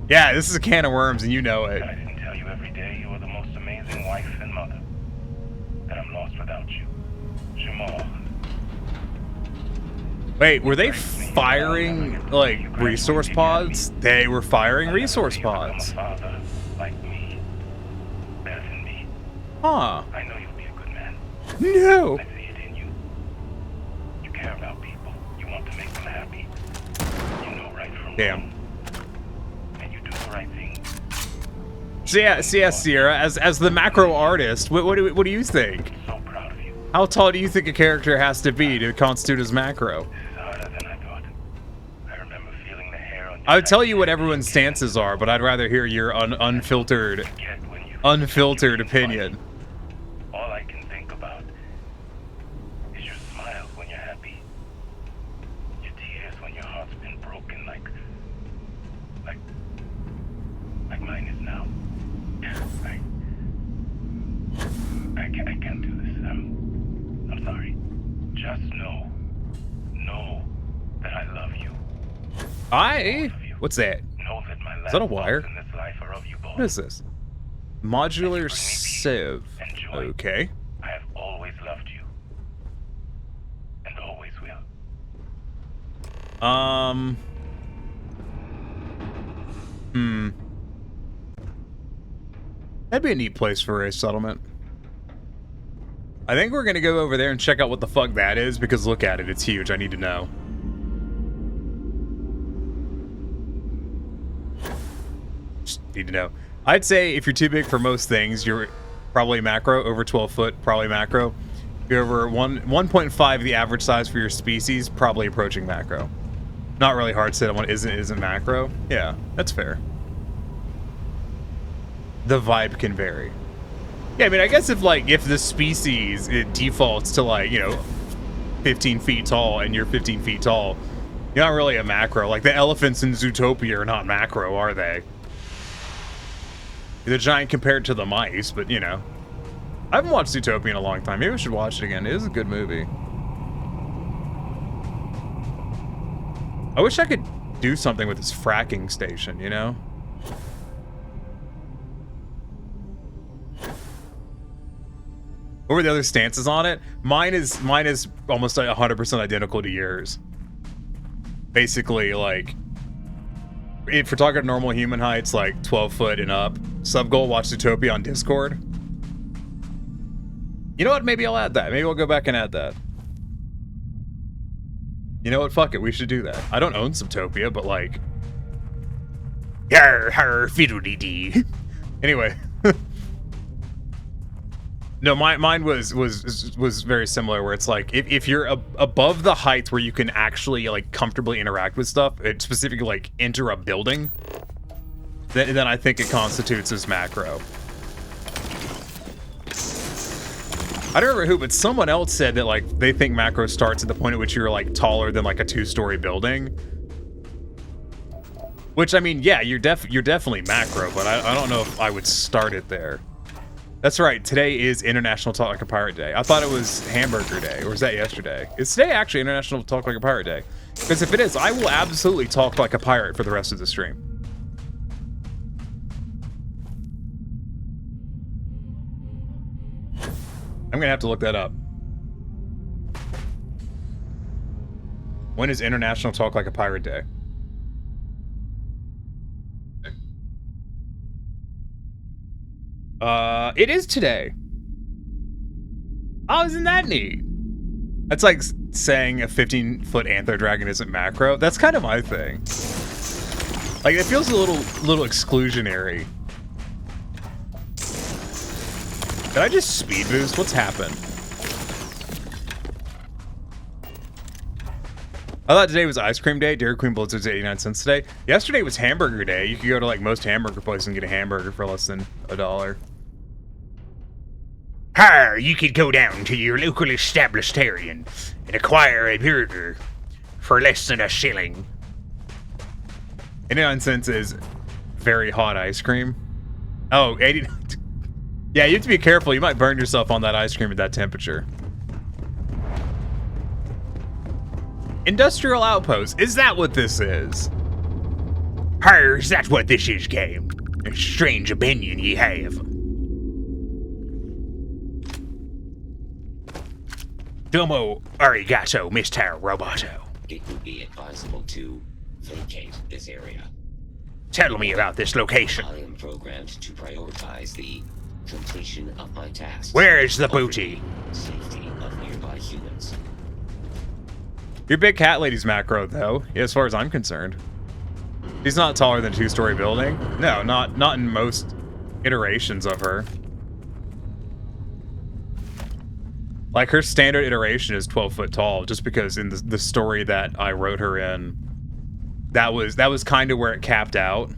Yeah, this is a can of worms, and you know it. I didn't tell you every day you were the most amazing wife and mother. That I'm lost without you. Jamal. Wait, were they firing like resource pods? They were firing resource pods. Father, like me. Better than me. Huh. I know you'll be a good man. No. I see it in you. You care about people. You want to make them happy. You know right from Damn. and you do the right thing. So yeah, Sierra, as the macro artist, what do you think? So proud of you. How tall do you think a character has to be to constitute as macro? Harder than I thought. I remember feeling the hair on your I would tell you what everyone's stances are, but I'd rather hear your unfiltered opinion. All I can think about is your smile when you're happy. Your tears when your heart's been broken like mine is now. I can't do this. I'm sorry. Just know that I love you. What's that? Know that my Is that a last wire? thoughts in this life are of you both. What is this? Modular sieve. Okay. I have always loved you. And always will. That'd be a neat place for a settlement. I think we're gonna go over there and check out what the fuck that is, because look at it, it's huge. I need to know. Just need to know. I'd say if you're too big for most things, you're probably macro. Over 12 foot, probably macro. If you're over 1.5, the average size for your species, probably approaching macro. Not really hard to say one isn't macro. Yeah, that's fair. The vibe can vary. Yeah, I mean, I guess if the species, it defaults to 15 feet tall and you're 15 feet tall, you're not really a macro. Like the elephants in Zootopia are not macro, are they? They're giant compared to the mice, but I haven't watched Zootopia in a long time. Maybe I should watch it again. It is a good movie. I wish I could do something with this fracking station, What were the other stances on it? Mine is almost 100% identical to yours. Basically, if we're talking normal human heights, 12 foot and up. Subgoal, watch Zootopia on Discord. You know what? Maybe I'll add that. Maybe I'll go back and add that. You know what? Fuck it. We should do that. I don't own Zootopia, but Yarr, fiddle-dee-dee. Anyway. No, mine was very similar, where it's if you're above the height where you can actually comfortably interact with stuff, specifically enter a building, then I think it constitutes as macro. I don't remember who, but someone else said that they think macro starts at the point at which you're taller than a 2-story building. Which, I mean, yeah, you're definitely macro, but I don't know if I would start it there. That's right, today is International Talk Like a Pirate Day. I thought it was Hamburger Day, or was that yesterday? Is today actually International Talk Like a Pirate Day? Because if it is, I will absolutely talk like a pirate for the rest of the stream. I'm gonna have to look that up. When is International Talk Like a Pirate Day? It is today. Oh, isn't that neat? That's like saying a 15-foot anther dragon isn't macro. That's kind of my thing. Like, it feels a little exclusionary. Did I just speed boost? What's happened? I thought today was ice cream day. Dairy Queen Blizzard's 89 cents today. Yesterday was hamburger day. You could go to like most hamburger places and get a hamburger for less than $1. Or you could go down to your local establishmentarian and acquire a burger for less than a shilling. 89 cents is very hot ice cream. Oh, 89. Yeah, you have to be careful. You might burn yourself on that ice cream at that temperature. Industrial outpost. Is that what this is? Or is that what this is, game? A strange opinion ye have. Domo arigato, Mr. Roboto. It would be advisable to vacate this area. Tell me about this location. I am programmed to prioritize the completion of my tasks. Where is the booty? Safety of nearby humans. Your big cat lady's macro, though, as far as I'm concerned. She's not taller than a 2-story building. No, not in most iterations of her. Like, her standard iteration is 12 foot tall, just because in the story that I wrote her in, that was kind of where it capped out.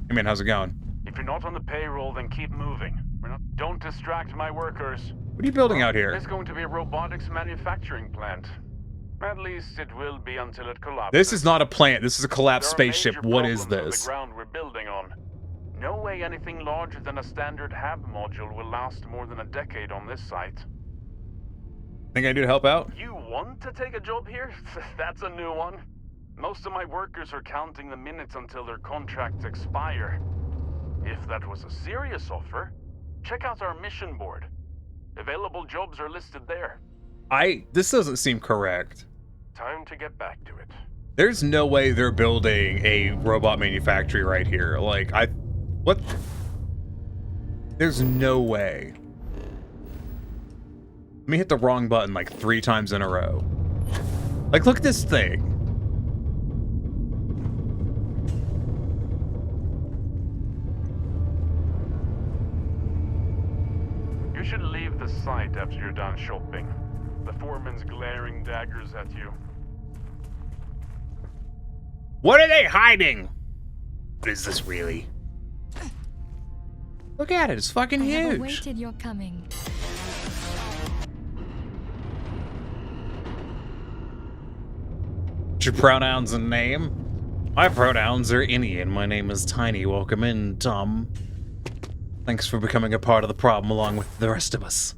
Hey man, how's it going? If you're not on the payroll, then keep moving. Don't distract my workers. What are you building out here? It's going to be a robotics manufacturing plant. At least it will be until it collapses. This is not a plant. This is a collapsed spaceship. What is this? The ground we're building on. No way anything larger than a standard HAB module will last more than a decade on this site. Think I do to help out? You want to take a job here? That's a new one. Most of my workers are counting the minutes until their contracts expire. If that was a serious offer, check out our mission board. Available jobs are listed there. This doesn't seem correct. Time to get back to it. There's no way they're building a robot manufactory right here. Like, what? There's no way. Let me hit the wrong button like 3 times in a row. Like, look at this thing. You should leave the site after you're done shopping. The foreman's glaring daggers at you. What are they hiding? What is this really? Look at it, it's fucking huge. I have awaited your coming. What's your pronouns and name? My pronouns are any, and my name is Tiny. Welcome in, Tom. Thanks for becoming a part of the problem along with the rest of us.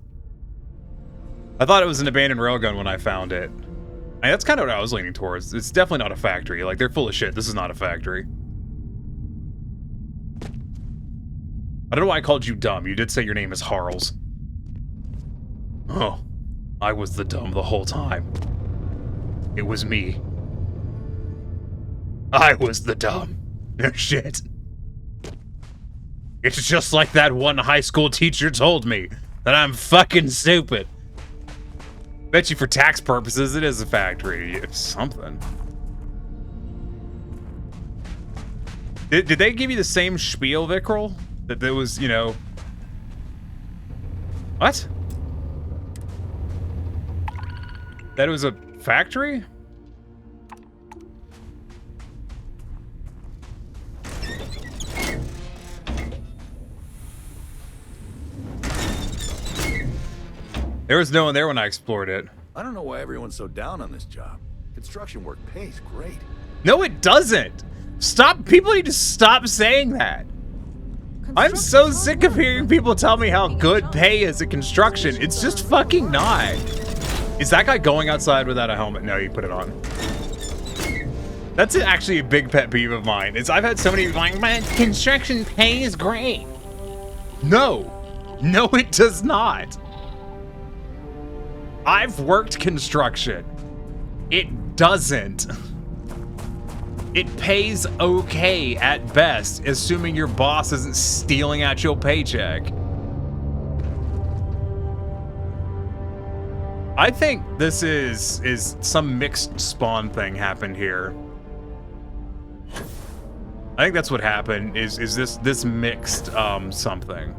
I thought it was an abandoned railgun when I found it. I mean, that's kind of what I was leaning towards. It's definitely not a factory. Like, they're full of shit. This is not a factory. I don't know why I called you dumb. You did say your name is Harles. Oh, I was the dumb the whole time. It was me. I was the dumb. No shit. It's just like that one high school teacher told me, that I'm fucking stupid. Bet you for tax purposes, it is a factory. It's something. Did they give you the same spiel, Vickrell? That there was, you know... What? That it was a factory? There was no one there when I explored it. I don't know why everyone's so down on this job. Construction work pays great. No, it doesn't. Stop. People need to stop saying that. I'm so sick of hearing people tell me how good pay is at construction. It's just fucking not. Is that guy going outside without a helmet? No, you put it on. That's actually a big pet peeve of mine. Is I've had so many like, man, construction pay is great. No. No, it does not. I've worked construction. It doesn't. It pays okay at best, assuming your boss isn't stealing at your paycheck. I think this is some mixed spawn thing happened here. I think that's what happened, is this mixed something.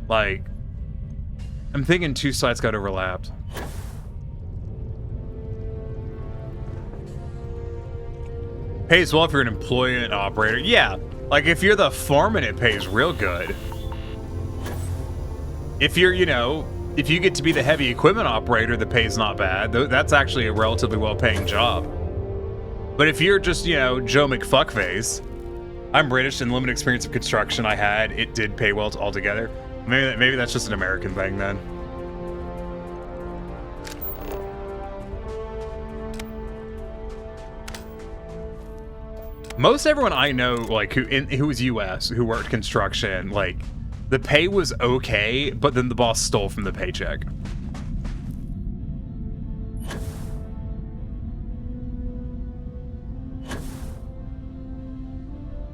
Like, I'm thinking two sites got overlapped. Pays well if you're an employee and operator. Yeah, like if you're the foreman, it pays real good. If you're, you know, if you get to be the heavy equipment operator, the pay's not bad. That's actually a relatively well-paying job. But if you're just, you know, Joe McFuckface, I'm British and limited experience of construction I had, it did pay well altogether. Maybe that's just an American thing then. Most everyone I know, like who was US, who worked construction, like the pay was okay, but then the boss stole from the paycheck.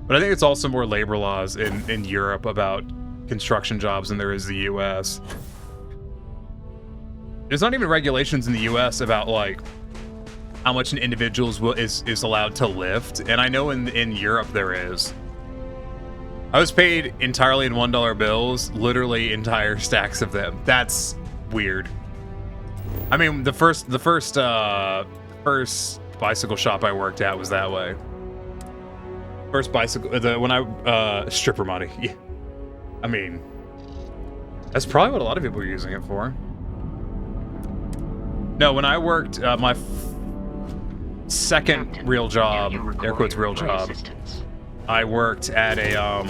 But I think it's also more labor laws in Europe about construction jobs than there is the US. There's not even regulations in the US about like how much an individual is allowed to lift, and I know in Europe there is. I was paid entirely in $1 bills, literally entire stacks of them. That's weird. I mean, the first bicycle shop I worked at was that way. First bicycle, when I stripper money. Yeah. I mean, that's probably what a lot of people are using it for. No, when I worked my second real job, air quotes real job, I worked at a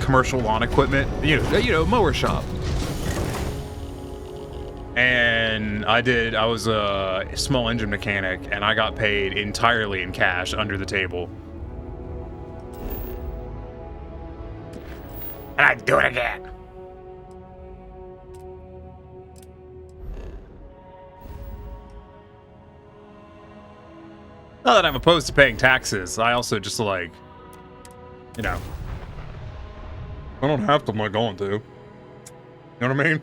commercial lawn equipment, you know, mower shop. And I was a small engine mechanic, and I got paid entirely in cash under the table. And I'd do it again. Not that I'm opposed to paying taxes. I also just like, you know, I don't have to, I'm not going to. You know what I mean?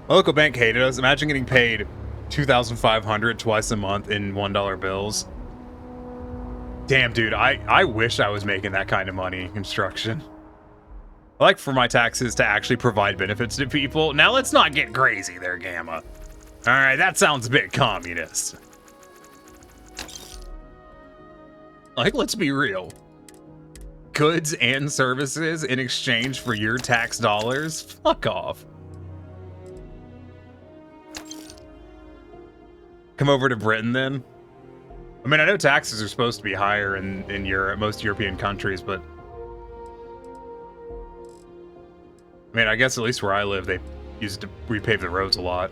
My local bank hated us. Imagine getting paid $2,500 twice a month in $1 bills. Damn, dude, I wish I was making that kind of money in construction. I like for my taxes to actually provide benefits to people. Now let's not get crazy there, Gamma. Alright, that sounds a bit communist. Like, let's be real. Goods and services in exchange for your tax dollars? Fuck off. Come over to Britain then? I mean, I know taxes are supposed to be higher in Europe, most European countries, but I mean, I guess at least where I live, they use it to repave the roads a lot.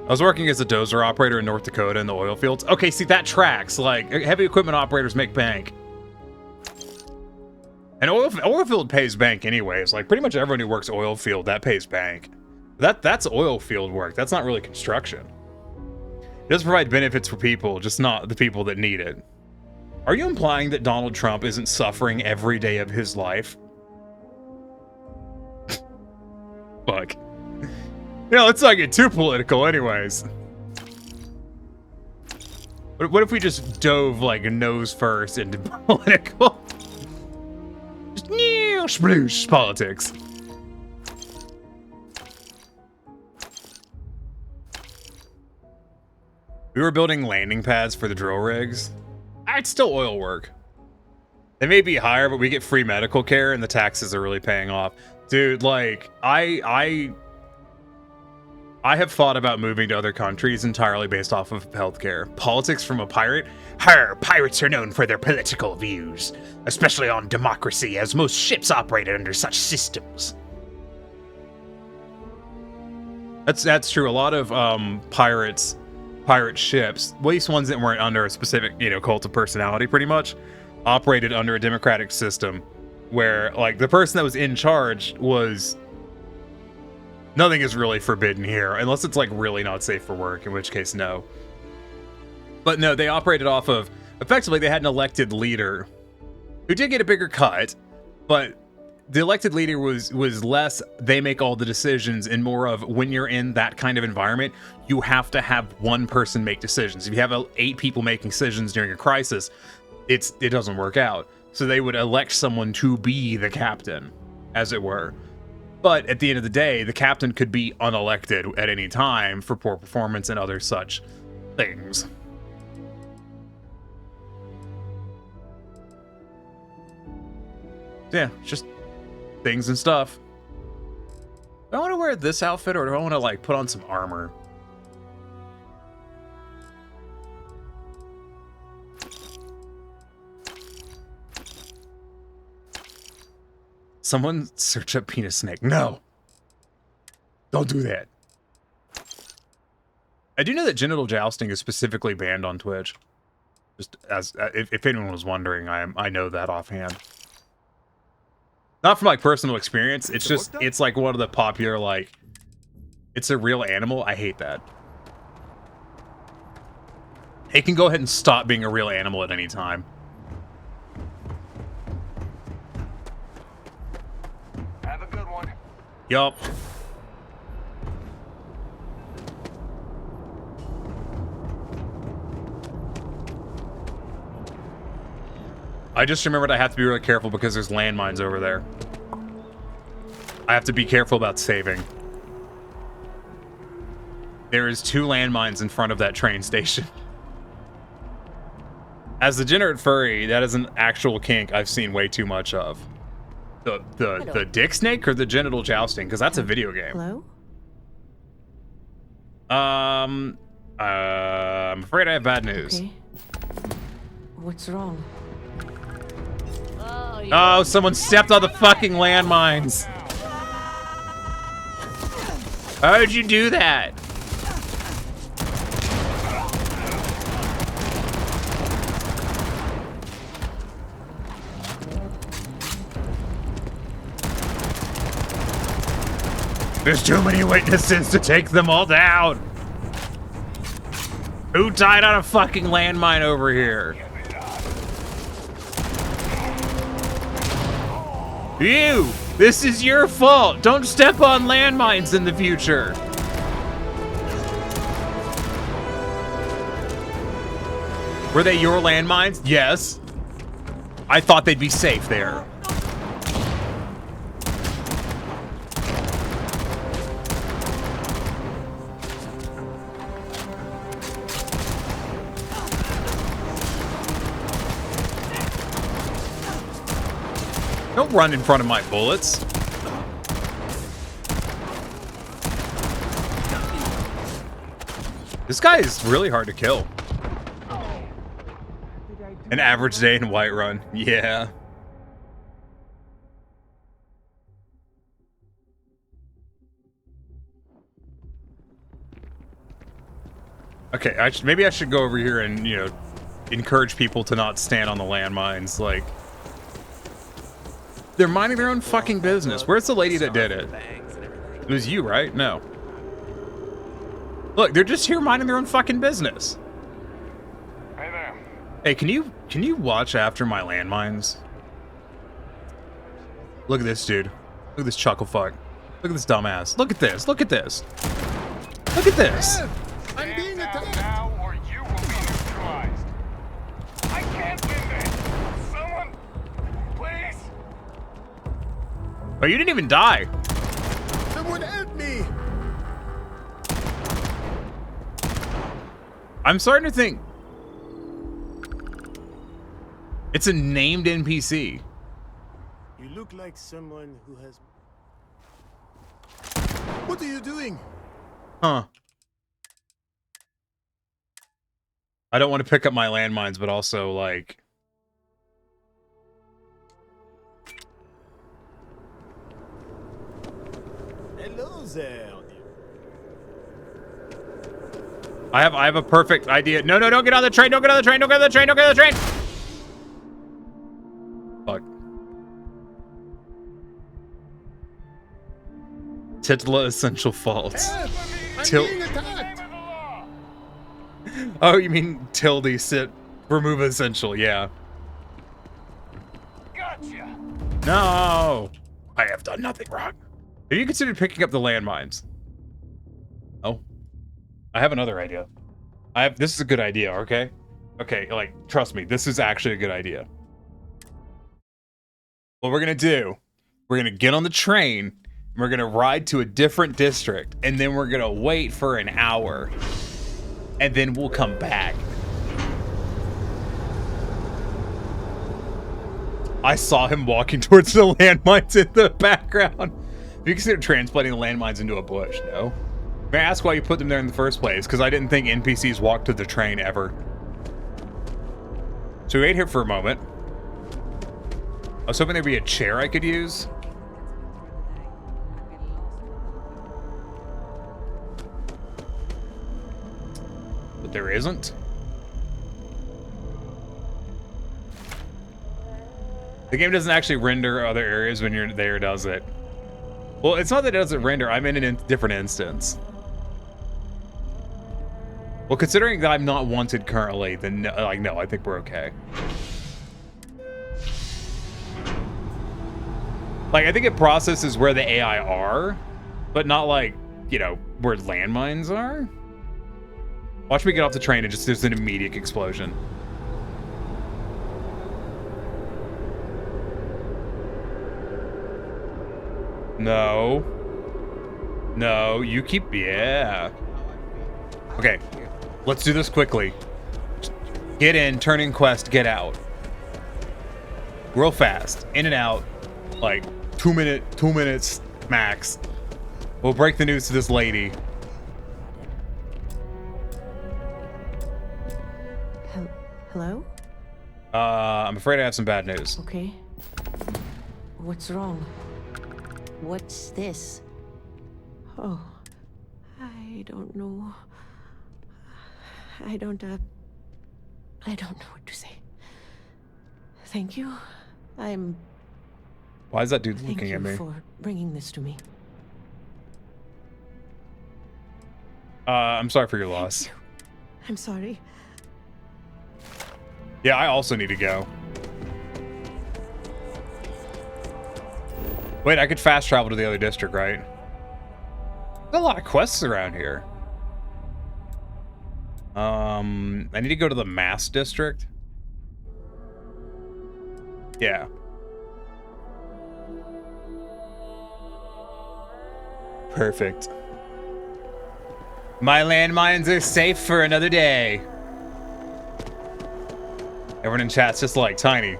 I was working as a dozer operator in North Dakota in the oil fields. Okay, see, that tracks. Like, heavy equipment operators make bank. And oil field pays bank anyways. Like, pretty much everyone who works oil field, that pays bank. That's oil field work. That's not really construction. It does provide benefits for people, just not the people that need it. Are you implying that Donald Trump isn't suffering every day of his life? Fuck. You know, let's not get too political anyways. But what if we just dove, like, nose first into political? Just sploosh politics. We were building landing pads for the drill rigs. It's still oil work. They may be higher, but we get free medical care and the taxes are really paying off. Dude, like, I have thought about moving to other countries entirely based off of healthcare. Politics from a pirate? Her pirates are known for their political views, especially on democracy, as most ships operated under such systems. That's true. A lot of pirate ships, at least ones that weren't under a specific, cult of personality, pretty much, operated under a democratic system where, like, the person that was in charge was... Nothing is really forbidden here, unless it's, like, really not safe for work, in which case, no. But no, they operated off of... Effectively, they had an elected leader who did get a bigger cut, but the elected leader was less they make all the decisions and more of when you're in that kind of environment, you have to have one person make decisions. If you have 8 people making decisions during a crisis, it doesn't work out. So they would elect someone to be the captain, as it were. But at the end of the day, the captain could be unelected at any time for poor performance and other such things. Yeah, just things and stuff. Do I want to wear this outfit or do I want to, like, put on some armor? Someone search up penis snake. No. Don't do that. I do know that genital jousting is specifically banned on Twitch. Just as if anyone was wondering, I know that offhand. Not from like personal experience. It's just it's like one of the popular, like, it's a real animal. I hate that. It can go ahead and stop being a real animal at any time. Have a good one. Yup. I just remembered I have to be really careful because there's landmines over there. I have to be careful about saving. There is 2 landmines in front of that train station. As the degenerate furry, that is an actual kink I've seen way too much of. The dick snake or the genital jousting? Because that's a video game. Hello? I'm afraid I have bad news. Okay. What's wrong? Oh, someone stepped on the fucking landmines. How'd you do that? There's too many witnesses to take them all down. Who died on a fucking landmine over here? You! This is your fault! Don't step on landmines in the future! Were they your landmines? Yes. I thought they'd be safe there. Don't run in front of my bullets. This guy is really hard to kill. An average day in Whiterun. Yeah. Okay, maybe I should go over here and, encourage people to not stand on the landmines, like... They're minding their own fucking business. Where's the lady that did it? It was you, right? No. Look, they're just here minding their own fucking business. Hey there. Hey, can you watch after my landmines? Look at this dude. Look at this chuckle fuck. Look at this dumbass. Look at this. Look at this. Look at this. I'm being attacked now, or you will be neutralized. I can't win this. Someone, please. Oh, you didn't even die. Someone help me! I'm starting to think it's a named NPC. You look like someone who has... What are you doing? Huh. I don't want to pick up my landmines, but also, like... Hello there. I have a perfect idea. No, no, don't get on the train. Don't get on the train. Don't get on the train. Don't get on the train. Fuck. Titla essential faults. Being attacked. Oh, you mean tilde sit remove essential? Yeah. Gotcha. No, I have done nothing wrong. Have you considered picking up the landmines? Oh, I have another idea. This is a good idea. Okay, okay. Like, trust me, this is actually a good idea. What we're gonna do? We're gonna get on the train. And we're gonna ride to a different district, and then we're gonna wait for an hour, and then we'll come back. I saw him walking towards the landmines in the background. Have you considered transplanting the landmines into a bush? No. May I ask why you put them there in the first place? Because I didn't think NPCs walked to the train ever. So we wait here for a moment. I was hoping there'd be a chair I could use. But there isn't. The game doesn't actually render other areas when you're there, does it? Well, it's not that it doesn't render. I'm in a different instance. Well, considering that I'm not wanted currently, then no, like, no, I think we're okay. Like, I think it processes where the AI are, but not like, you know, where landmines are. Watch me get off the train and just there's an immediate explosion. No. No, you keep... Yeah. Okay. Let's do this quickly. Get in, turn in quest, get out. Real fast. In and out. Like, 2 minutes max. We'll break the news to this lady. Hello? I'm afraid I have some bad news. Okay. What's wrong? What's this? Oh, I don't know. I don't know what to say. Thank you. Why is that dude looking at me? Thank you for bringing this to me. I'm sorry for your loss. I'm sorry. Yeah, I also need to go. Wait, I could fast travel to the other district, right? There's a lot of quests around here. I need to go to the Mass District. Yeah. Perfect. My landmines are safe for another day. Everyone in chat's just like, Tiny.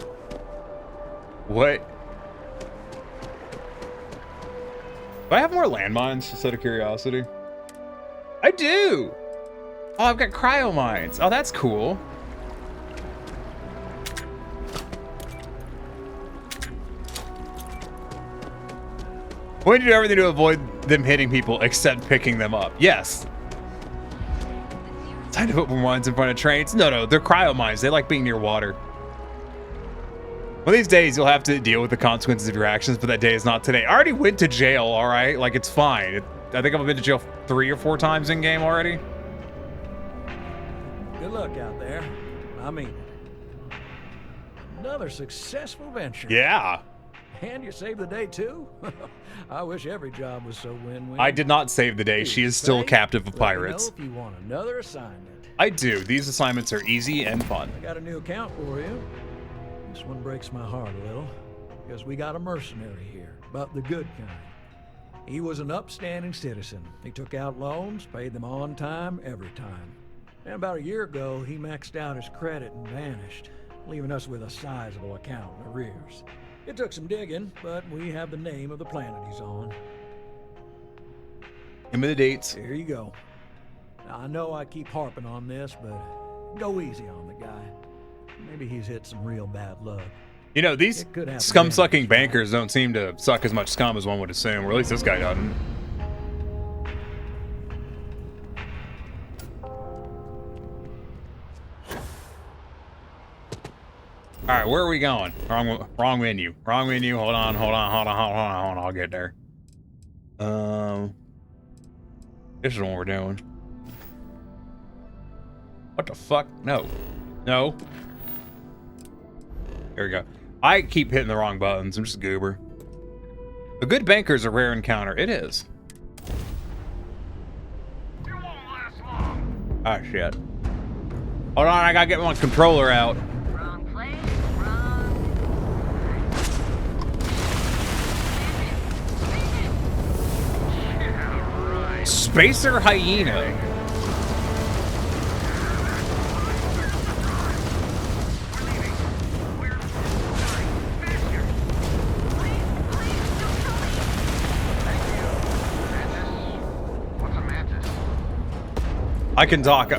What? Do I have more landmines, just out of curiosity? I do! Oh, I've got cryo mines. Oh, that's cool. We need to do everything to avoid them hitting people except picking them up. Yes. Time to put more mines in front of trains. No, they're cryo mines. They like being near water. One of these days, you'll have to deal with the consequences of your actions, but that day is not today. I already went to jail, all right? Like, it's fine. I think I've been to jail 3 or 4 times in game already. Good luck out there. I mean it. Another successful venture. Yeah. And you saved the day, too? I wish every job was so win-win. I did not save the day. She is still a captive of pirates. Let me know if you want another assignment. I do. These assignments are easy and fun. I got a new account for you. This one breaks my heart a little, because we got a mercenary here, but the good kind. He was an upstanding citizen. He took out loans, paid them on time, every time. And about a year ago, he maxed out his credit and vanished, leaving us with a sizable account in arrears. It took some digging, but we have the name of the planet he's on. Give me the dates. Here you go. Now, I know I keep harping on this, but go easy on the guy. Maybe he's hit some real bad luck. You know, these scum-sucking bankers don't seem to suck as much scum as one would assume, or at least this guy doesn't. right, where are we going? Wrong menu. Wrong menu. Hold on. I'll get there. This is what we're doing. What the fuck? No. No. There we go. I keep hitting the wrong buttons. I'm just a goober. A good banker is a rare encounter. It is. Ah, shit. Hold on, I gotta get my controller out. Spacer hyena. I can talk.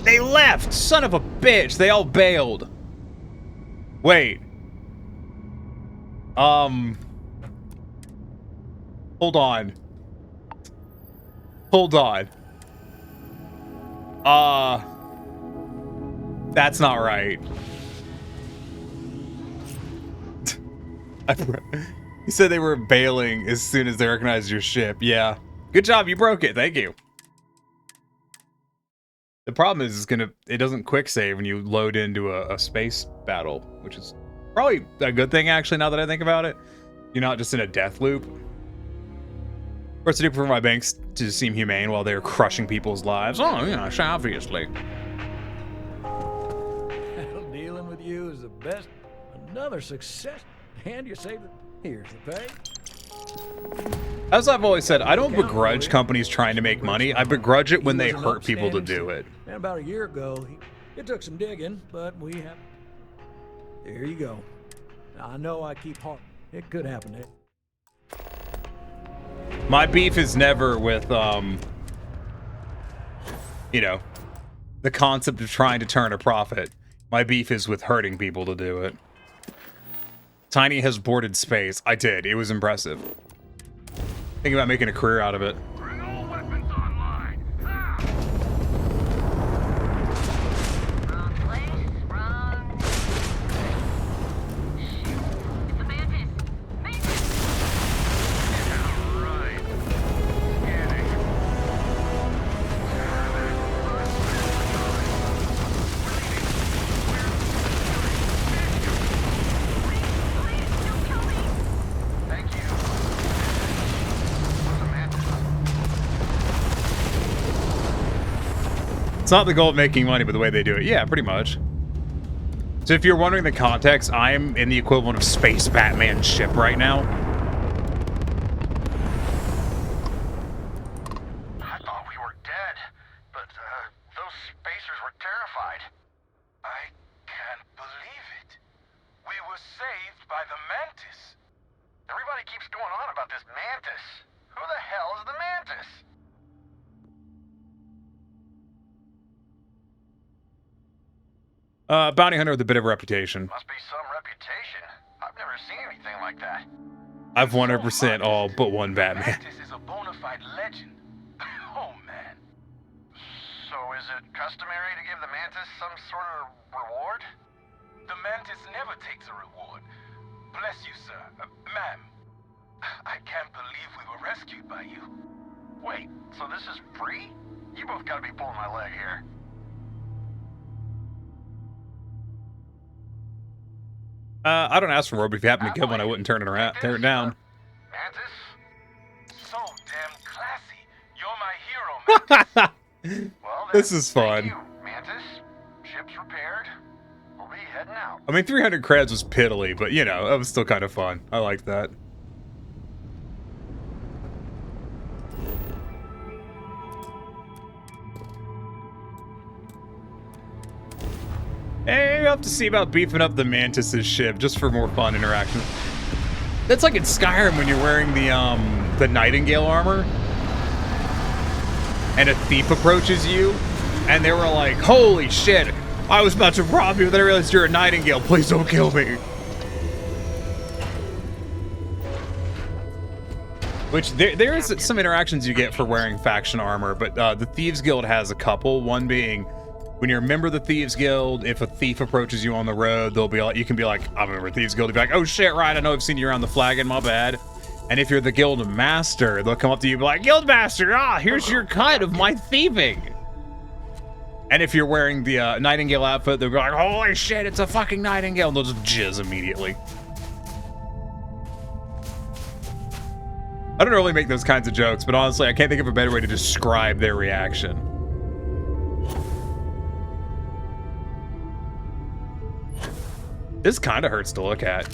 They left! Son of a bitch! They all bailed. Wait. Hold on. Hold on. That's not right. You said they were bailing as soon as they recognized your ship. Yeah. Good job, you broke it. Thank you. The problem is it doesn't quick save when you load into a space battle, which is probably a good thing actually now that I think about it. You're not just in a death loop. Of course I do prefer my banks to seem humane while they're crushing people's lives. Oh, yeah, obviously. Dealing with you is the best. Another success. And you saved it. Here's the pay. As I've always said, I don't begrudge companies trying to make money. I begrudge it when they hurt people to do it. And about a year ago, it took some digging, but we have... There you go. I know I keep heart. It could happen. My beef is never with, you know, the concept of trying to turn a profit. My beef is with hurting people to do it. Tiny has boarded space. I did. It was impressive. Think about making a career out of it. It's not the goal of making money, but the way they do it. Yeah, pretty much. So if you're wondering the context, I'm in the equivalent of Space Batman's ship right now. I thought we were dead, but those spacers were terrified. I can't believe it. We were saved by the Mantis. Everybody keeps going on about this Mantis. Who the hell is the Mantis? Bounty hunter with a bit of a reputation. Must be some reputation. I've never seen anything like that. I've 100% all but one Batman. Mantis is a bona fide legend. Oh man. So is it customary to give the Mantis some sort of reward? The Mantis never takes a reward. Bless you, sir. Ma'am. I can't believe we were rescued by you. Wait, so this is free? You both gotta be pulling my leg here. I don't ask for more, but if you happen to get one, I wouldn't turn it around. Tear it down. Mantis? So damn classy. You're my hero, Mantis. Well, This is fun. thank you, Mantis. Ship's repaired. We'll be heading out. I mean, 300 creds was piddly, but you know, it was still kind of fun. I like that. Hey, you have to see about beefing up the Mantis's ship just for more fun interaction. That's like in Skyrim when you're wearing the Nightingale armor and a thief approaches you and they were like, holy shit, I was about to rob you, but then I realized you're a Nightingale, please don't kill me. Which, there is some interactions you get for wearing faction armor, but the Thieves Guild has a couple, one being When you're a member of the Thieves Guild, if a thief approaches you on the road, they'll be like, you can be like, I'm a member of the Thieves Guild. You'll be like, oh shit, right, I know I've seen you around the flagon, my bad. And if you're the guild master, they'll come up to you and be like, guild master, here's your cut of my thieving. And if you're wearing the Nightingale outfit, they'll be like, holy shit, it's a fucking Nightingale. And they'll just jizz immediately. I don't really make those kinds of jokes, but honestly, I can't think of a better way to describe their reaction. This kind of hurts to look at.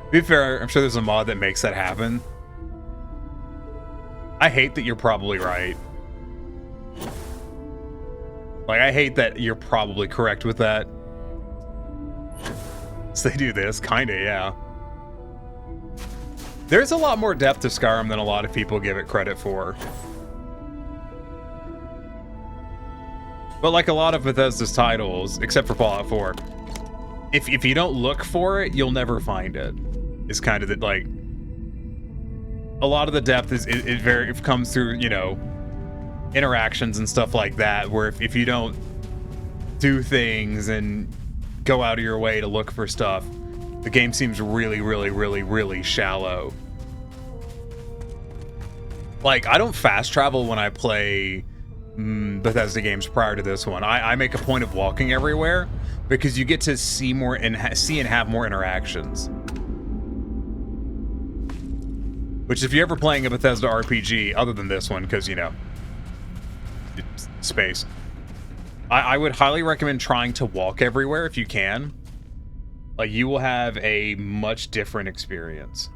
To be fair, I'm sure there's a mod that makes that happen. I hate that you're probably right. Like, I hate that you're probably correct with that. So they do this, kinda, yeah. There's a lot more depth to Skyrim than a lot of people give it credit for. But like a lot of Bethesda's titles, except for Fallout 4, if you don't look for it, you'll never find it. It's kind of the, like, a lot of the depth is it comes through, you know, interactions and stuff like that, where if you don't do things and go out of your way to look for stuff, the game seems really, really, really, really shallow. Like, I don't fast travel when I play Bethesda games prior to this one. I make a point of walking everywhere because you get to see more and have more interactions. Which, if you're ever playing a Bethesda RPG, other than this one, because, you know, it's space, I would highly recommend trying to walk everywhere if you can. Like, you will have a much different experience.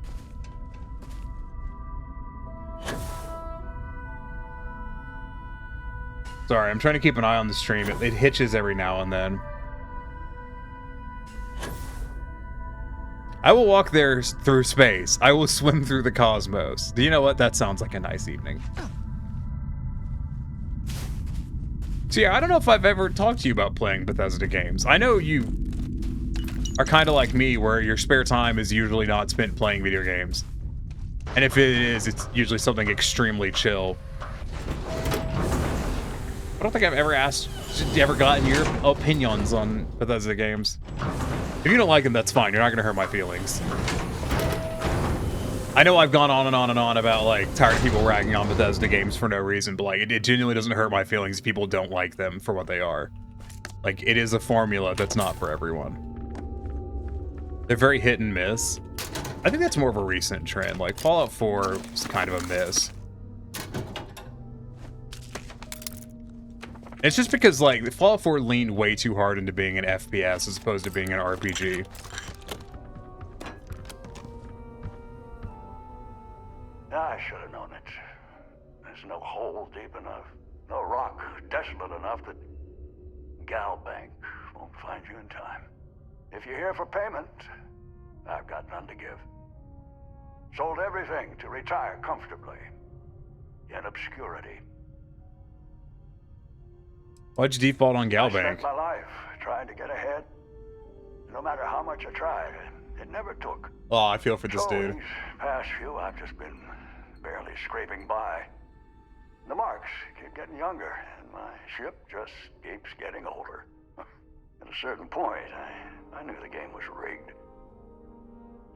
Sorry, I'm trying to keep an eye on the stream. It hitches every now and then. I will walk there through space. I will swim through the cosmos. Do you know what? That sounds like a nice evening. So yeah, I don't know if I've ever talked to you about playing Bethesda games. I know you are kind of like me, where your spare time is usually not spent playing video games. And if it is, it's usually something extremely chill. I don't think I've ever gotten your opinions on Bethesda games. If you don't like them, that's fine. You're not going to hurt my feelings. I know I've gone on and on and on about, like, tired of people ragging on Bethesda games for no reason, but, like, it genuinely doesn't hurt my feelings if people don't like them for what they are. Like, it is a formula that's not for everyone. They're very hit and miss. I think that's more of a recent trend. Like, Fallout 4 is kind of a miss. It's just because, like, Fallout 4 leaned way too hard into being an FPS as opposed to being an RPG. I should have known it. There's no hole deep enough, no rock desolate enough that Galbank won't find you in time. If you're here for payment, I've got none to give. Sold everything to retire comfortably in obscurity. Why'd you default on I Galbank? spent my life trying to get ahead. No matter how much I tried, it never took. Oh, I feel for this dude. These past few, I've just been barely scraping by. The marks keep getting younger, and my ship just keeps getting older. At a certain point, I knew the game was rigged.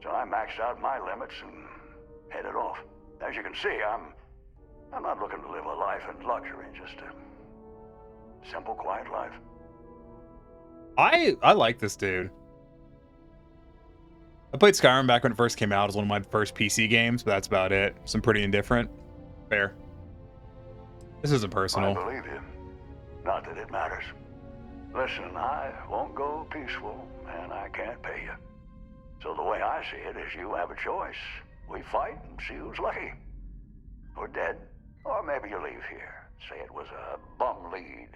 So I maxed out my limits and headed off. As you can see, I'm not looking to live a life in luxury, just a simple, quiet life. I like this dude. I played Skyrim back when it first came out. It was one of my first PC games, but that's about it. So I'm pretty indifferent. Fair. This isn't personal. I believe you. Not that it matters. Listen, I won't go peaceful, and I can't pay you. So the way I see it is you have a choice. We fight and see who's lucky. Or dead. Or maybe you leave here. Say it was a bum lead.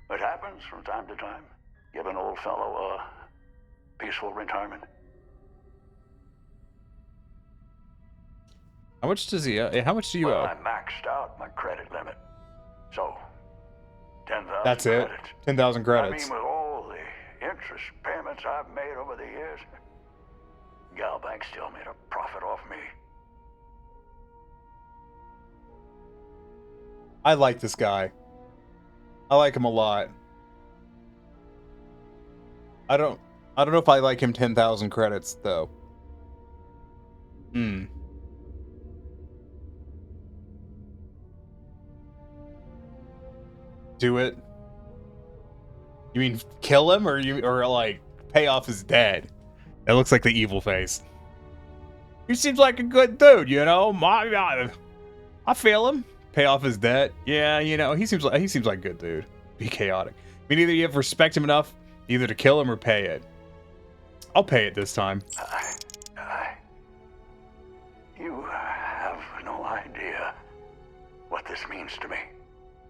It happens from time to time. Give an old fellow a peaceful retirement. How much does he? How much do you owe? I maxed out my credit limit, so 10,000. That's it. 10,000 credits. I mean, with all the interest payments I've made over the years, Galbank still made a profit off me. I like this guy. I like him a lot. I don't know if I like him 10,000 credits though. Do it. You mean kill him or like pay off his debt? That looks like the evil face. He seems like a good dude, you know. I feel him. Pay off his debt. Yeah, you know, he seems like a good dude. Be chaotic. I mean, either you have to respect him enough either to kill him or pay it. I'll pay it this time. You have no idea what this means to me.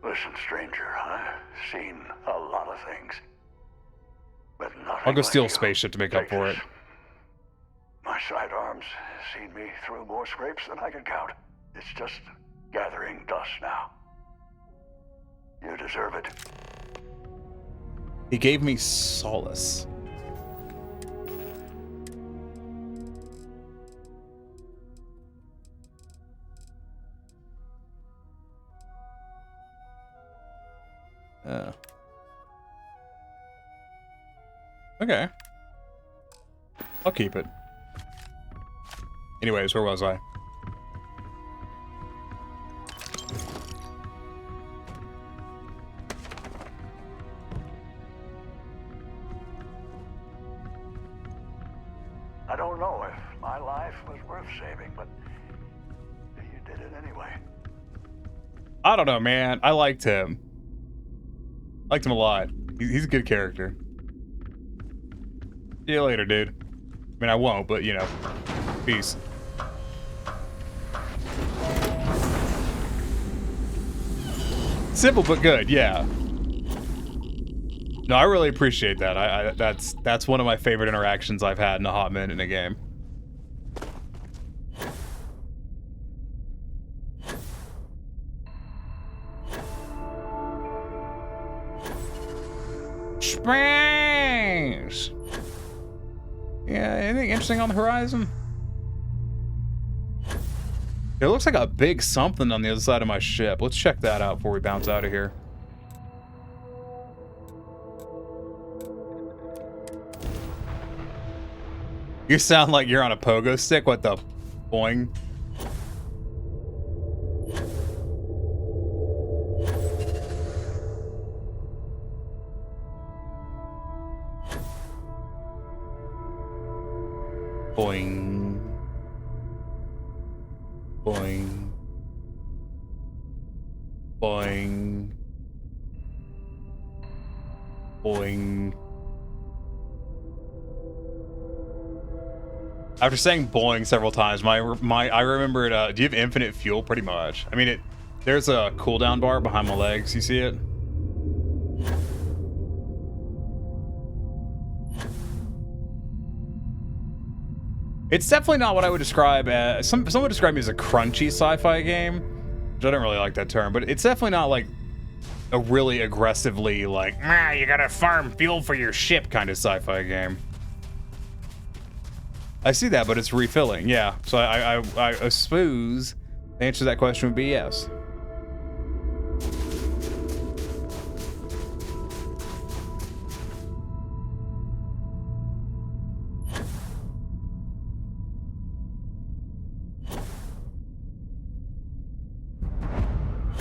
Listen, stranger, I've seen a lot of things, but nothing. I'll go like steal a you. spaceship to make up for it. My sidearms seen me through more scrapes than I could count. It's just gathering dust now. You deserve it. He gave me solace. Okay. I'll keep it. Anyways, where was I? I don't know if my life was worth saving, but you did it anyway. I don't know, man. I liked him. Liked him a lot. He's a good character. See you later, dude. I mean, I won't, but, you know. Peace. Simple but good, yeah. No, I really appreciate that. That's one of my favorite interactions I've had in a hot minute in a game. Space! Yeah, anything interesting on the horizon? It looks like a big something on the other side of my ship. Let's check that out before we bounce out of here. You sound like you're on a pogo stick. What the boing? Boing. Boing. Boing. Boing. After saying boing several times, I remembered, do you have infinite fuel? Pretty much. I mean, there's a cooldown bar behind my legs. You see it? It's definitely not what I would describe as... Some would describe me as a crunchy sci-fi game, which I don't really like that term, but it's definitely not like a really aggressively like, you gotta farm fuel for your ship kind of sci-fi game. I see that, but it's refilling, yeah. So I suppose the answer to that question would be yes.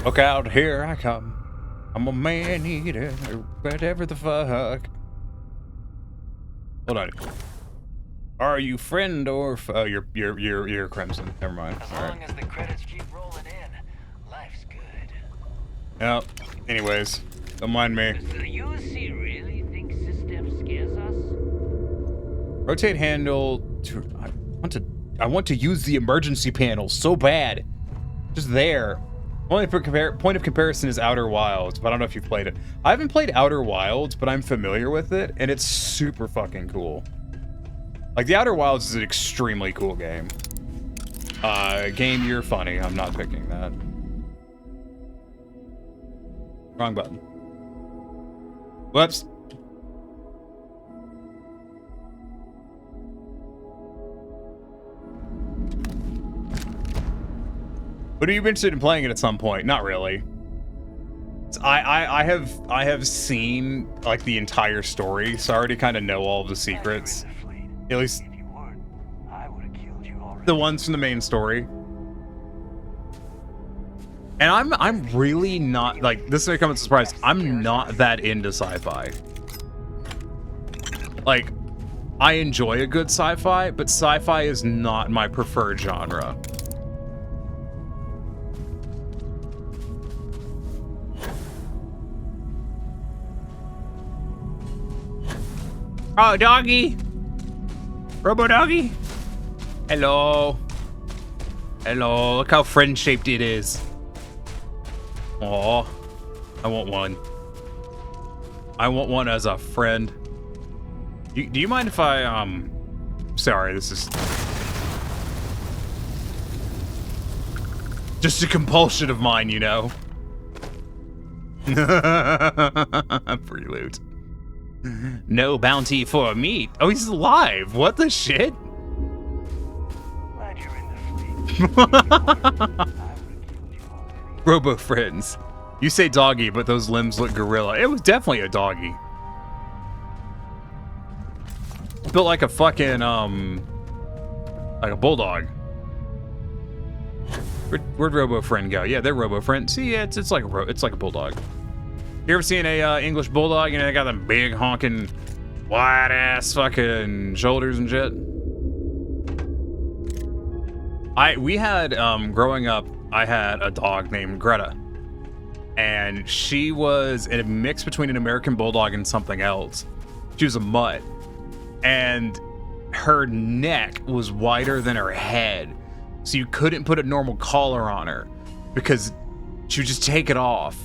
Look out, here I come. I'm a man eater, whatever the fuck. Hold on. Are you friend or oh, you're Crimson. Never mind. As long as the credits keep rolling in, life's good. Yep. Anyways, don't mind me. Do you really think System scares us? Rotate handle to I want to use the emergency panel so bad. Just there. Only point of comparison is Outer Wilds, but I don't know if you've played it. I haven't played Outer Wilds, but I'm familiar with it, and it's super fucking cool. Like, the Outer Wilds is an extremely cool game. Game, you're funny. I'm not picking that. Wrong button. Whoops. But are you interested in playing it at some point? Not really. I have seen like the entire story, so I already kind of know all of the secrets. At least the ones from the main story. And I'm really not like, this may come as a surprise. I'm not that into sci-fi. Like, I enjoy a good sci-fi, but sci-fi is not my preferred genre. Oh, doggy. Robo doggy. Hello. Hello. Look how friend-shaped it is. Aw. I want one. I want one as a friend. Do you mind if I, sorry, this is just a compulsion of mine, you know? Free loot. No bounty for meat. Oh, he's alive. What the shit? Glad you're in the fleet. Robo friends. You say doggy, but those limbs look gorilla. It was definitely a doggy. Built like a fucking, like a bulldog. Where'd Robo friend go? Yeah, they're Robo friend. See, yeah, it's like a bulldog. You ever seen a English bulldog? You know, they got them big honking, wide ass fucking shoulders and shit. We had growing up, I had a dog named Greta, and she was a mix between an American bulldog and something else. She was a mutt, and her neck was wider than her head, so you couldn't put a normal collar on her because she would just take it off.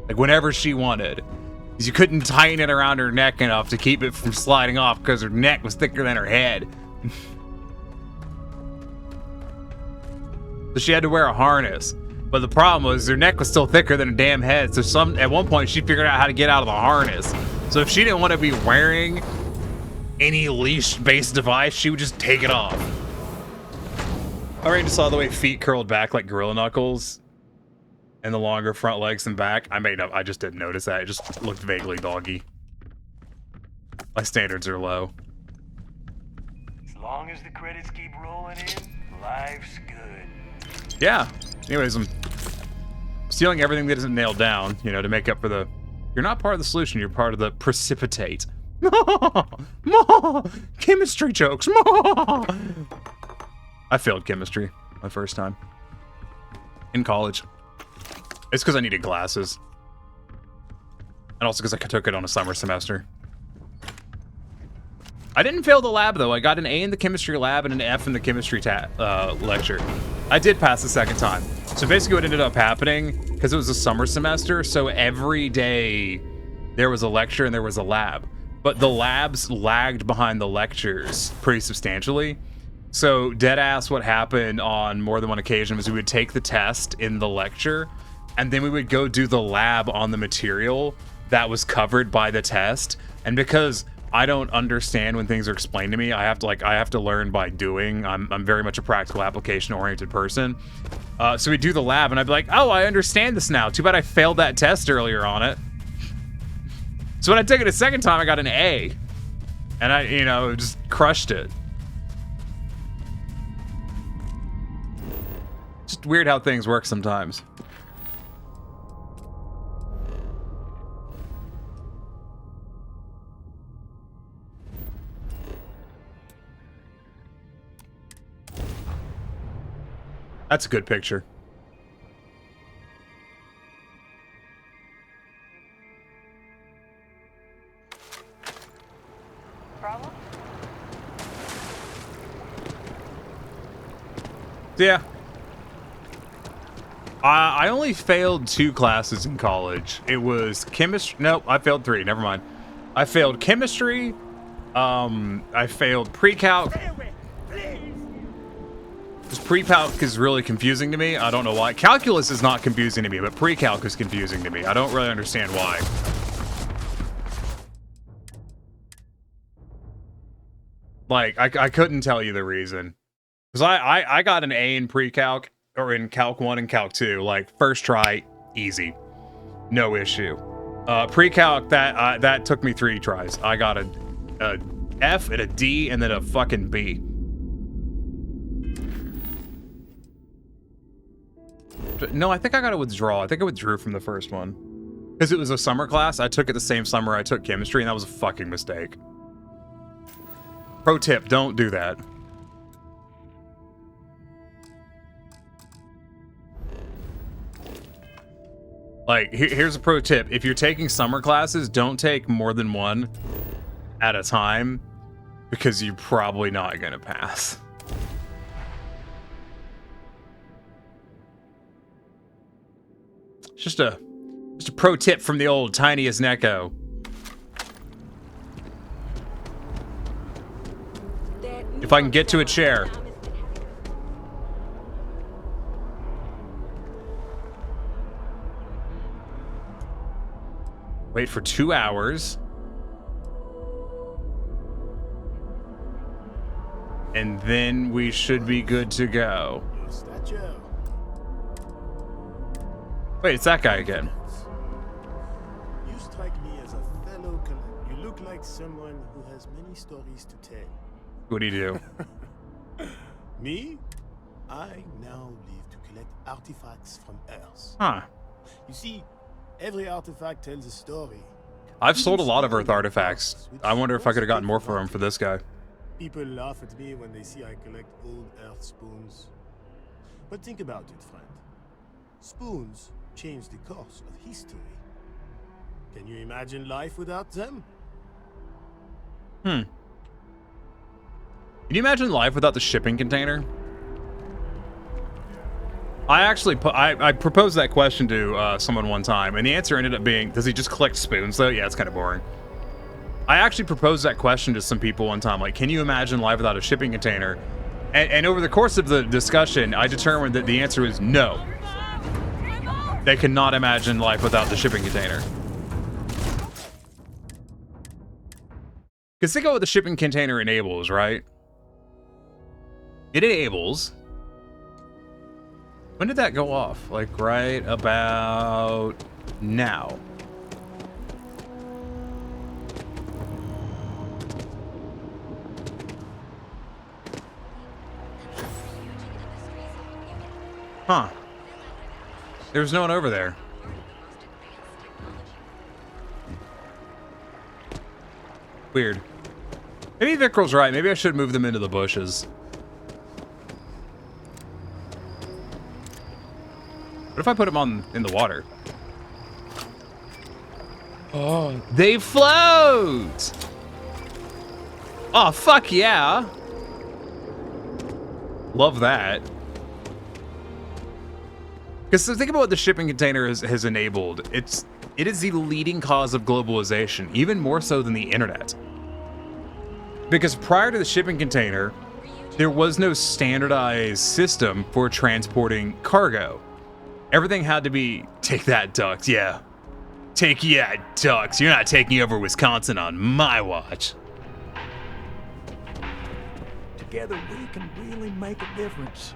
Like whenever she wanted. Because you couldn't tighten it around her neck enough to keep it from sliding off because her neck was thicker than her head. So she had to wear a harness. But the problem was her neck was still thicker than her damn head. So at one point she figured out how to get out of the harness. So if she didn't want to be wearing any leash-based device, she would just take it off. I already just saw the way feet curled back like gorilla knuckles. And the longer front legs and back. I just didn't notice that. It just looked vaguely doggy. My standards are low. As long as the credits keep rolling in, life's good. Yeah. Anyways, I'm stealing everything that isn't nailed down, you know, to make up for the... You're not part of the solution, you're part of the precipitate. Chemistry jokes. I failed chemistry my first time. In college. It's because I needed glasses. And also because I took it on a summer semester. I didn't fail the lab, though. I got an A in the chemistry lab and an F in the chemistry lecture. I did pass the second time. So basically what ended up happening, because it was a summer semester, so every day there was a lecture and there was a lab. But the labs lagged behind the lectures pretty substantially. So deadass what happened on more than one occasion was we would take the test in the lecture, and then we would go do the lab on the material that was covered by the test. And because I don't understand when things are explained to me, I have to learn by doing. I'm very much a practical application-oriented person. So we do the lab, and I'd be like, oh, I understand this now. Too bad I failed that test earlier on it. So when I took it a second time, I got an A. And I, just crushed it. Just weird how things work sometimes. That's a good picture. Problem? Yeah. I only failed 2 classes in college. It was chemistry. Nope, I failed 3. Never mind. I failed chemistry. I failed pre-calc. Because pre-calc is really confusing to me. I don't know why. Calculus is not confusing to me, but pre-calc is confusing to me. I don't really understand why. Like, I couldn't tell you the reason. Because I got an A in pre-calc, or in Calc 1 and Calc 2. Like, first try, easy. no issue. Pre-calc, that took me 3 tries. I got a F and a D and then a fucking B. No, I think I got to withdraw. I think I withdrew from the first one. Because it was a summer class. I took it the same summer I took chemistry, and that was a fucking mistake. Pro tip, don't do that. Like, here's a pro tip. If you're taking summer classes, don't take more than one at a time, because you're probably not going to pass. Just a pro tip from the old tiniest Neko. If I can get to a chair. Wait for 2 hours. And then we should be good to go. Wait, it's that guy again. You strike me as a fellow you look like someone who has many stories to tell. What do you do? Me? I now live to collect artifacts from Earth. Huh. You see, every artifact tells a story. I've sold a lot of Earth artifacts. I wonder if I could have gotten more for him for this guy. People laugh at me when they see I collect old Earth spoons. But think about it, friend. Spoons change the course of history. Can you imagine life without them? Can you imagine life without the shipping container? I actually I proposed that question to someone one time, and the answer ended up being, does he just collect spoons though? Yeah, it's kind of boring. I actually proposed that question to some people one time, like, can you imagine life without a shipping container? And over the course of the discussion, I determined that the answer is no. They cannot imagine life without the shipping container. Because think about what the shipping container enables, right? It enables... When did that go off? Like, right about now. Huh. There's no one over there. Weird. Maybe Vickrell's right. Maybe I should move them into the bushes. What if I put them in the water? Oh, they float! Oh, fuck yeah. Love that. Because think about what the shipping container has enabled. It is the leading cause of globalization, even more so than the internet. Because prior to the shipping container, there was no standardized system for transporting cargo. Everything had to be, take that, ducks, yeah. Ducks, you're not taking over Wisconsin on my watch. Together we can really make a difference.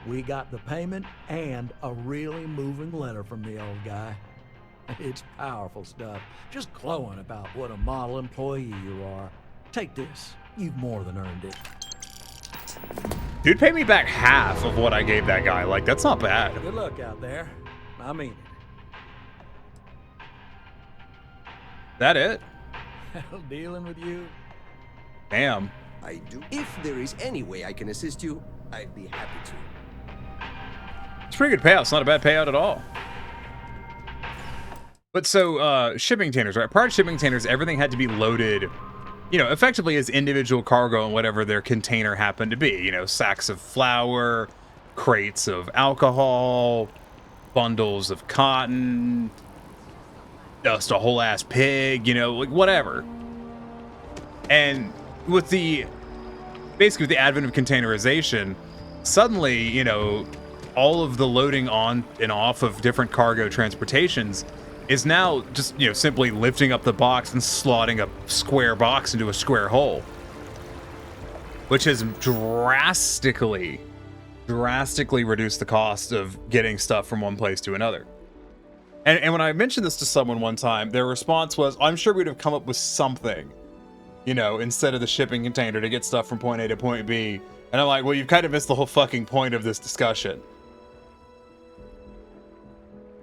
We got the payment and a really moving letter from the old guy. It's powerful stuff, just glowing about what a model employee you are. Take this, you've more than earned it. Dude paid me back half of what I gave that guy. Like, that's not bad. Good luck out there. I mean it. That it? Dealing with you? Damn. I do. If there is any way I can assist you, I'd be happy to. It's a pretty good payout. It's not a bad payout at all. But so, shipping containers, right? Prior to shipping containers, everything had to be loaded, you know, effectively as individual cargo and whatever their container happened to be. You know, sacks of flour, crates of alcohol, bundles of cotton, just a whole ass pig, you know, like whatever. And with basically with the advent of containerization, suddenly, you know, all of the loading on and off of different cargo transportations is now just, you know, simply lifting up the box and slotting a square box into a square hole, which has drastically reduced the cost of getting stuff from one place to another. And when I mentioned this to someone one time, their response was, I'm sure we'd have come up with something, you know, instead of the shipping container to get stuff from point A to point B. And I'm like, well, you've kind of missed the whole fucking point of this discussion.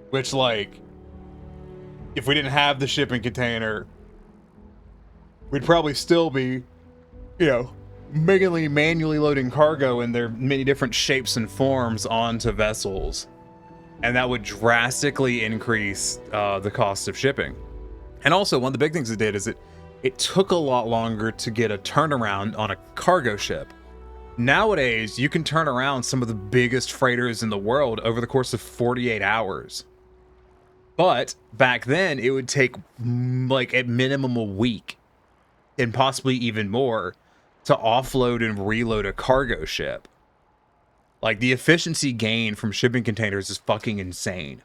Which, like, if we didn't have the shipping container, we'd probably still be, you know, manually loading cargo in their many different shapes and forms onto vessels. And that would drastically increase the cost of shipping. And also, one of the big things it did is it took a lot longer to get a turnaround on a cargo ship. Nowadays, you can turn around some of the biggest freighters in the world over the course of 48 hours. But back then, it would take, like, at minimum a week, and possibly even more, to offload and reload a cargo ship. Like, the efficiency gain from shipping containers is fucking insane.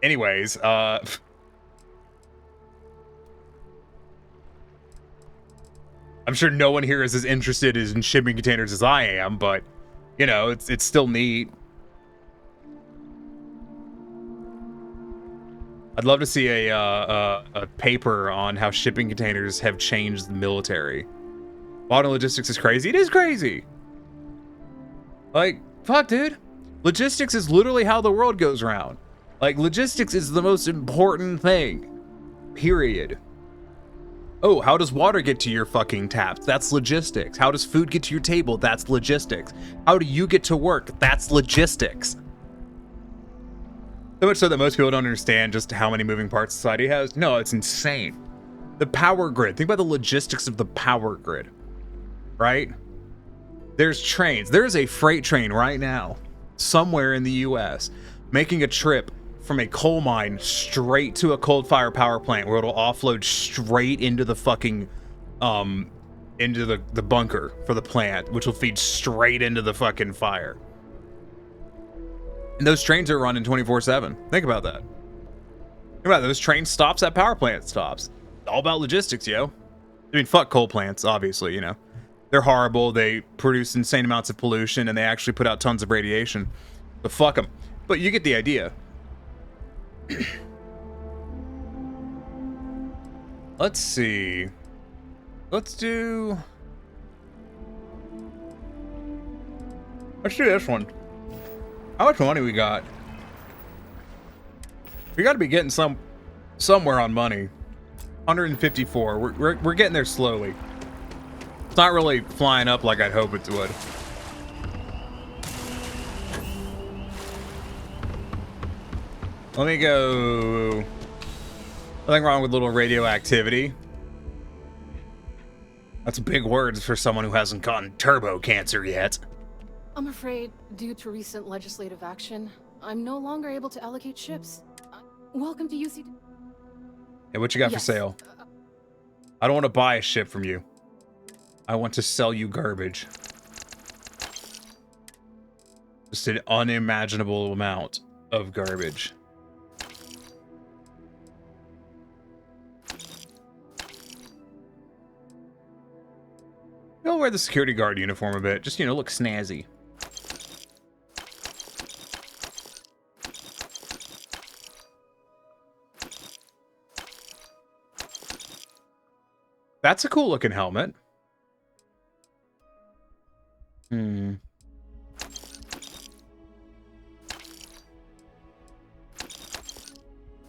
Anyways, I'm sure no one here is as interested in shipping containers as I am, but, you know, it's still neat. I'd love to see a paper on how shipping containers have changed the military. Modern logistics is crazy. It is crazy. Like, fuck, dude. Logistics is literally how the world goes around. Like, logistics is the most important thing. Period. Oh, how does water get to your fucking taps? That's logistics. How does food get to your table? That's logistics. How do you get to work? That's logistics. So much so that most people don't understand just how many moving parts society has. No, it's insane. The power grid. Think about the logistics of the power grid, right? There's trains. There's a freight train right now, somewhere in the US, making a trip from a coal mine straight to a coal-fired power plant where it'll offload straight into the fucking, into the bunker for the plant, which will feed straight into the fucking fire. And those trains are running 24/7. Think about that. Think about those train stops at power plant stops. All about logistics, yo. I mean, fuck coal plants, obviously, you know. They're horrible. They produce insane amounts of pollution, and they actually put out tons of radiation. But fuck them. But you get the idea. Let's see. Let's do this one. How much money we got? We got to be getting somewhere on money. 154. We're getting there slowly. It's not really flying up like I'd hope it would. Let me go. Nothing wrong with little radioactivity. That's big words for someone who hasn't gotten turbo cancer yet. I'm afraid, due to recent legislative action, I'm no longer able to allocate ships. Welcome to UC. Hey, what you got for sale? I don't want to buy a ship from you. I want to sell you garbage. Just an unimaginable amount of garbage. I'll wear the security guard uniform a bit. Just, you know, look snazzy. That's a cool looking helmet. Be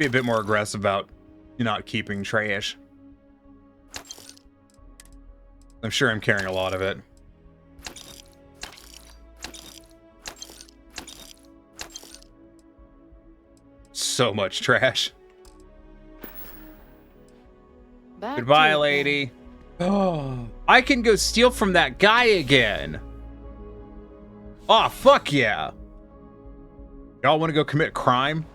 a bit more aggressive about not keeping trash. I'm sure I'm carrying a lot of it. So much trash. Goodbye, lady. Oh, I can go steal from that guy again. Oh, fuck yeah. Y'all want to go commit crime?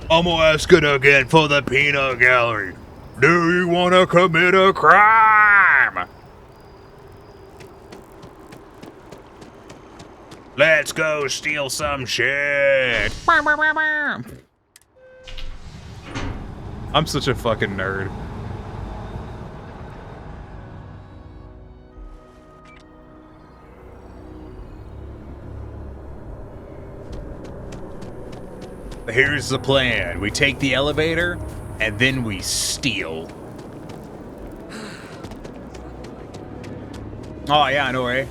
I'm gonna ask it again for the peanut gallery. Do you want to commit a crime? Let's go steal some shit. I'm such a fucking nerd. Here's the plan. We take the elevator, and then we steal. Oh, yeah, I know, right?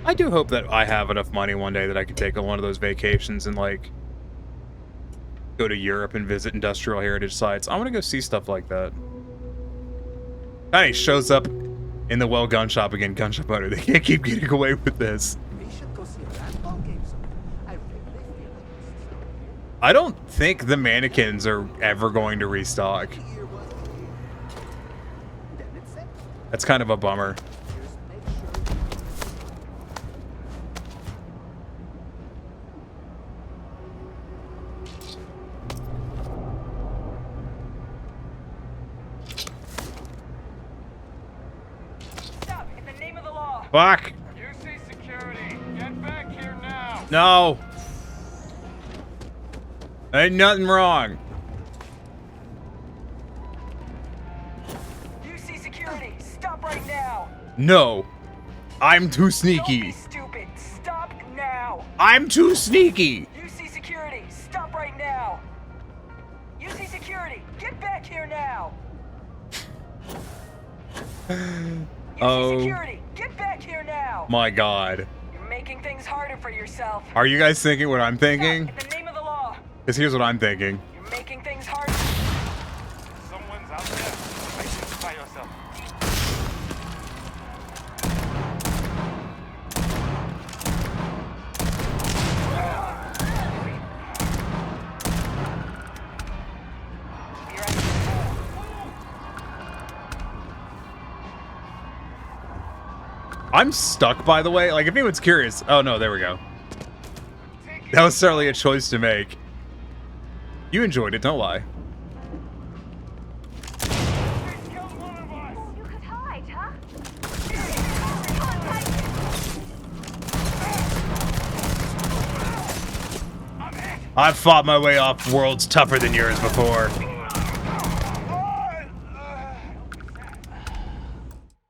I do hope that I have enough money one day that I can take on one of those vacations and, like, go to Europe and visit industrial heritage sites. I want to go see stuff like that. He shows up in the well gun shop again. Gun shop owner. They can't keep getting away with this. I don't think the mannequins are ever going to restock. That's kind of a bummer. Fuck! UC security, get back here now. No! Ain't nothing wrong. UC security, stop right now. No. I'm too sneaky. Don't be stupid. Stop now. I'm too sneaky. UC security, stop right now. UC security, get back here now. Oh. Security, get back here now. My God. You're making things harder for yourself. Are you guys thinking what I'm thinking? Stop, in the name of the law. Because here's what I'm thinking. You're making things harder. Someone's out there. Identify yourself. I'm stuck, by the way. Like, if anyone's curious. Oh, no, there we go. That was certainly a choice to make. You enjoyed it, don't lie. I've fought my way off worlds tougher than yours before.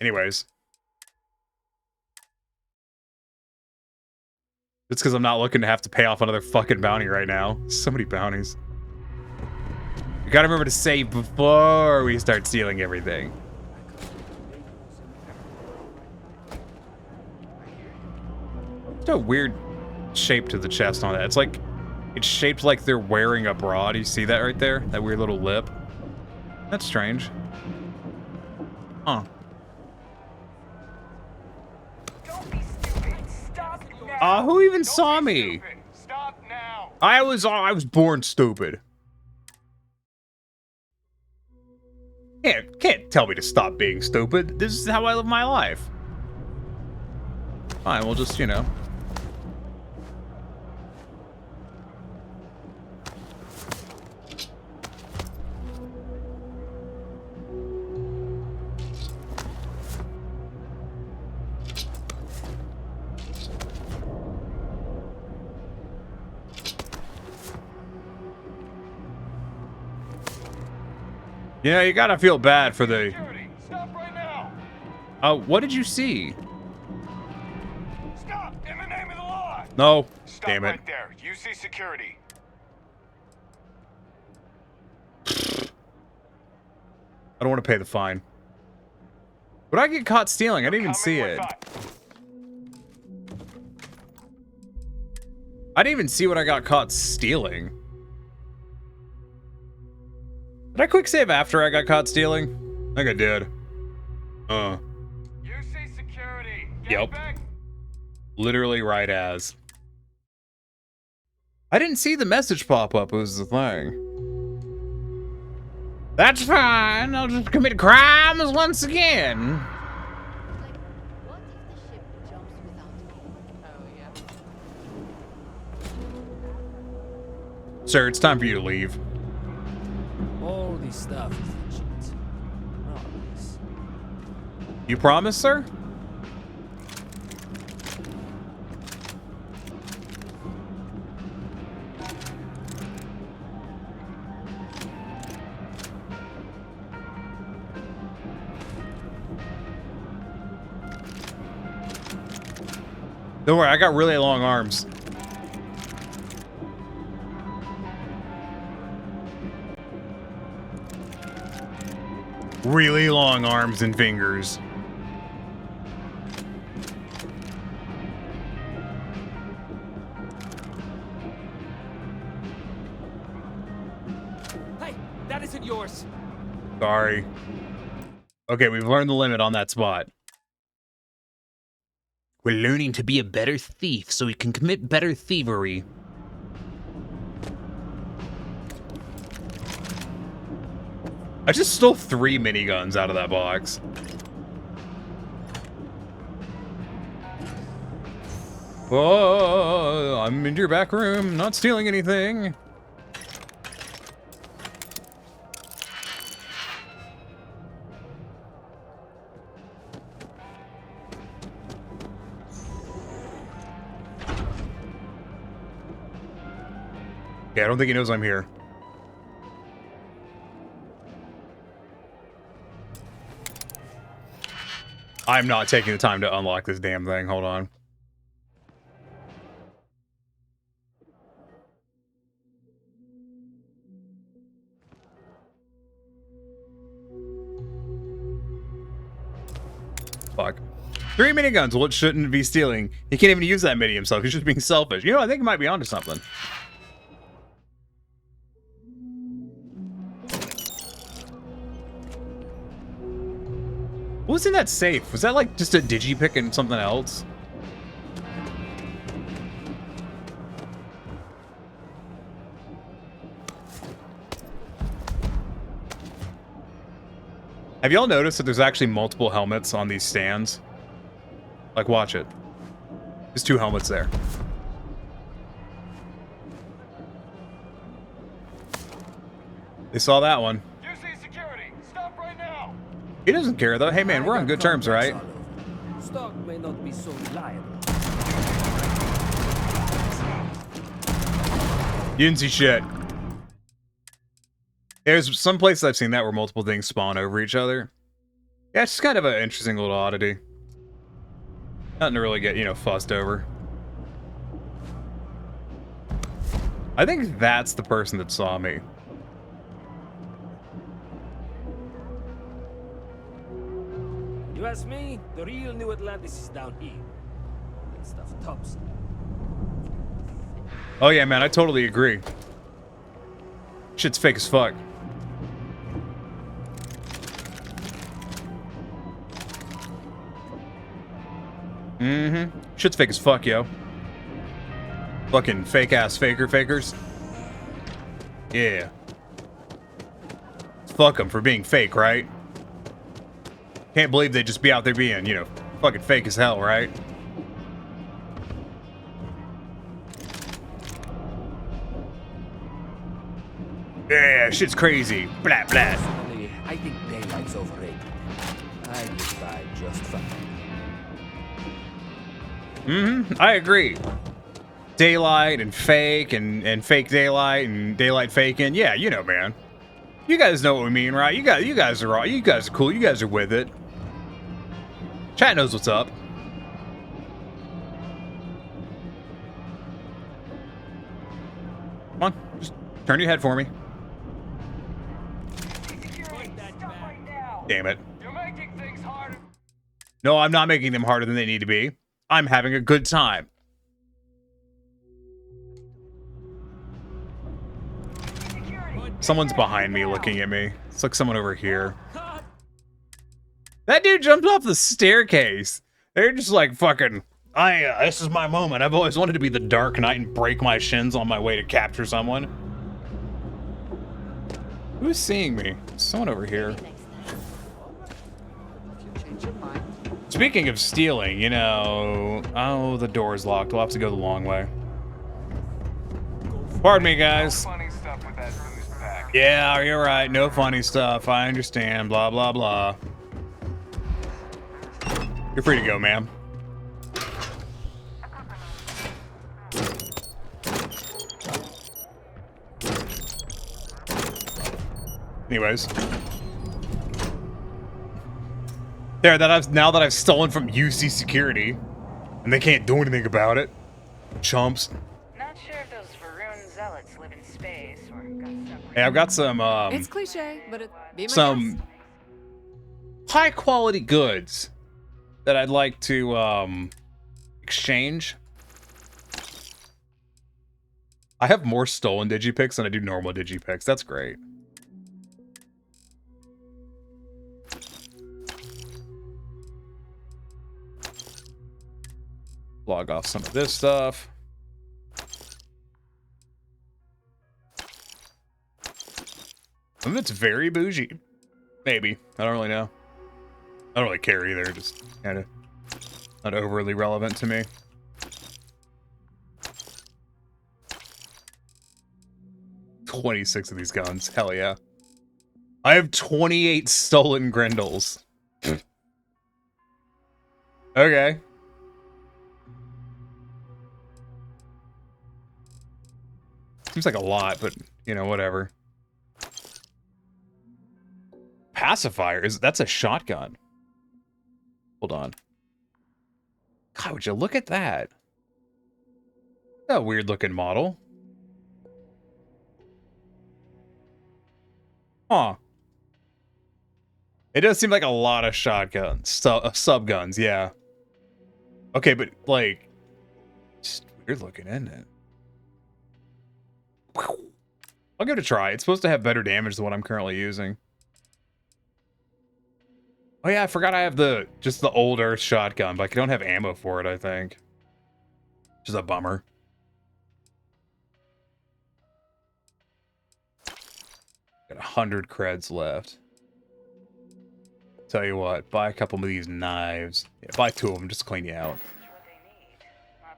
Anyways. It's because I'm not looking to have to pay off another fucking bounty right now. So many bounties. We gotta remember to save before we start stealing everything. It's a weird shape to the chest on that. It's like, it's shaped like they're wearing a bra. Do you see that right there? That weird little lip? That's strange. Huh. Who even saw me? Stop now. I was born stupid. Can't tell me to stop being stupid. This is how I live my life. Fine, we'll just, you know. Yeah, you gotta feel bad for the... Stop right now. What did you see? Stop in the name of the law. No. Stop Damn it. right there. UC security. I don't want to pay the fine. But I get caught stealing. I didn't even see it. I didn't even see what I got caught stealing. Did I quick save after I got caught stealing? I think I did. UC security. Yep. Literally right as. I didn't see the message pop up. It was the thing. That's fine. I'll just commit crimes once again. Sir, it's time for you to leave. All this stuff is legit. Promise. You promise, sir? Don't worry, I got really long arms. Really long arms and fingers. Hey, that isn't yours. Sorry. Okay, we've learned the limit on that spot. We're learning to be a better thief so we can commit better thievery. I just stole 3 miniguns out of that box. Oh, I'm in your back room, not stealing anything. Yeah, I don't think he knows I'm here. I'm not taking the time to unlock this damn thing. Hold on. Fuck. 3 miniguns, what shouldn't be stealing? He can't even use that mini himself. He's just being selfish. You know, I think he might be onto something. What was in that safe? Was that like just a digipick and something else? Have y'all noticed that there's actually multiple helmets on these stands? Like, watch it. There's 2 helmets there. They saw that one. He doesn't care though. Hey man, we're on good terms, right? Stock may not be so reliable. You didn't see shit. There's some places I've seen that where multiple things spawn over each other. Yeah, it's just kind of an interesting little oddity. Nothing to really get, you know, fussed over. I think that's the person that saw me. You ask me, the real New Atlantis is down here. That stuff tops. Oh yeah, man, I totally agree. Shit's fake as fuck. Mm-hmm. Shit's fake as fuck, yo. Fucking fake-ass fakers. Yeah. Fuck them for being fake, right? Can't believe they'd just be out there being, you know, fucking fake as hell, right? Yeah, shit's crazy. Blah, blah. Personally, I think daylight's overrated. I get by just fine. Mm-hmm, I agree. Daylight and fake and fake daylight and daylight faking. Yeah, you know, man. You guys know what we mean, right? You guys are all, you guys are cool. You guys are with it. Chat knows what's up. Come on, just turn your head for me. Damn it. You're making things harder. No, I'm not making them harder than they need to be. I'm having a good time. Someone's behind me looking at me. It's like someone over here. That dude jumped off the staircase. They're just like fucking, this is my moment. I've always wanted to be the Dark Knight and break my shins on my way to capture someone. Who's seeing me? Someone over here. Speaking of stealing, you know... Oh, the door's locked. We'll have to go the long way. Pardon me, guys. Yeah, you're right. No funny stuff. I understand. Blah, blah, blah. You're free to go, ma'am. Anyways. There, now that I've stolen from UC Security. And they can't do anything about it. Chumps. Not sure if those Varun zealots live in space or got separated. Hey, I've got some, It's cliche, but it be my some high quality goods that I'd like to, exchange. I have more stolen digipicks than I do normal digipicks. That's great. Log off some of this stuff. Some of it's very bougie. Maybe. I don't really know. I don't really care either. Just kind of not overly relevant to me. $26 of these guns. Hell yeah. I have 28 stolen Grendels. Okay. Seems like a lot, but, you know, whatever. Pacifier? That's a shotgun. Hold on. God, would you look at that? A weird looking model. Huh. It does seem like a lot of shotguns. Sub guns, yeah. Okay, but like, just weird looking, isn't it? I'll give it a try. It's supposed to have better damage than what I'm currently using. Oh yeah, I forgot I have just the old Earth shotgun, but I don't have ammo for it, I think. Which is a bummer. Got 100 creds left. Tell you what, buy a couple of these knives. Yeah, buy 2 of them just to clean you out.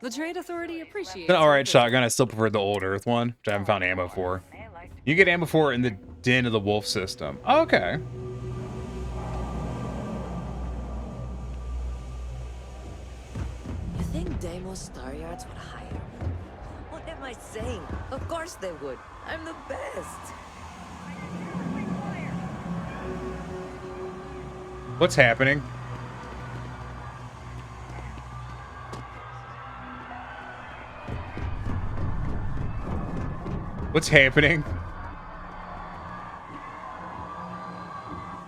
The Trade Authority appreciates. An alright shotgun. I still prefer the old Earth one, which I haven't found ammo for. You get ammo for it in the Den of the Wolf system. Oh, okay. You think Deimos Star Yards would hire? What am I saying? Of course they would. I'm the best. What's happening? What's happening?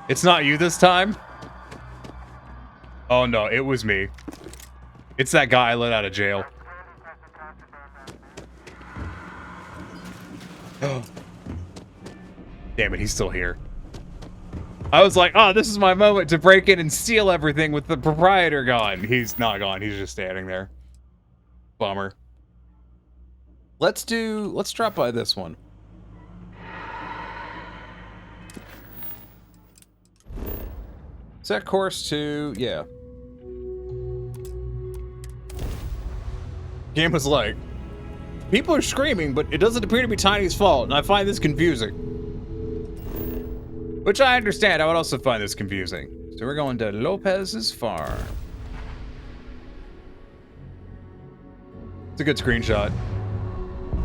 It's not you this time? Oh no, it was me. It's that guy I let out of jail. Oh. Damn it, he's still here. I was like, oh, this is my moment to break in and steal everything with the proprietor gone. He's not gone. He's just standing there. Bummer. Let's drop by this one. Set course to, yeah. Game was like, people are screaming, but it doesn't appear to be Tiny's fault, and I find this confusing. Which I understand, I would also find this confusing. So we're going to Lopez's farm. It's a good screenshot.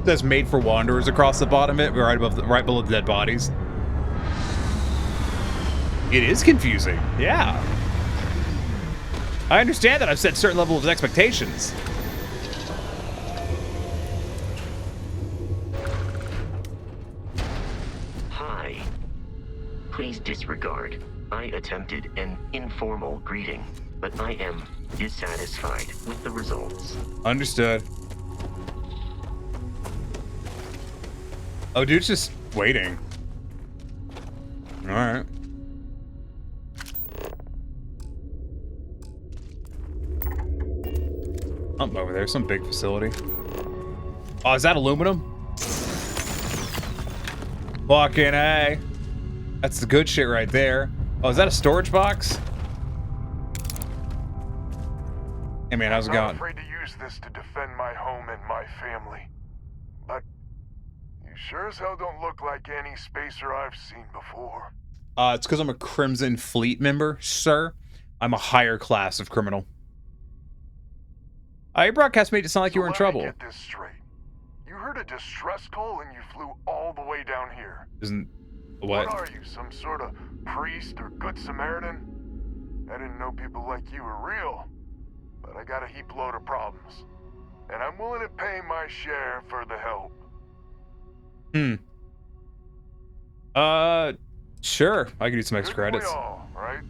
It says "Made for Wanderers" across the bottom of it, right below the dead bodies. It is confusing, yeah. I understand that I've set certain levels of expectations. Hi. Please disregard. I attempted an informal greeting, but I am dissatisfied with the results. Understood. Oh, dude's just waiting. Alright. Something over there, some big facility. Oh, is that aluminum? Fucking A. That's the good shit right there. Oh, is that a storage box? Hey man, how's it going? I'm afraid to use this to defend my home and my family. But you sure as hell don't look like any spacer I've seen before. It's because I'm a Crimson Fleet member, sir. I'm a higher class of criminal. Your broadcast made it sound like you were in trouble. Let me get this straight. You heard a distress call and you flew all the way down here. Isn't... What? What are you, some sort of priest or good Samaritan? I didn't know people like you were real. but I got a heap load of problems. And I'm willing to pay my share for the help. Sure. I could use some extra credits. All, right?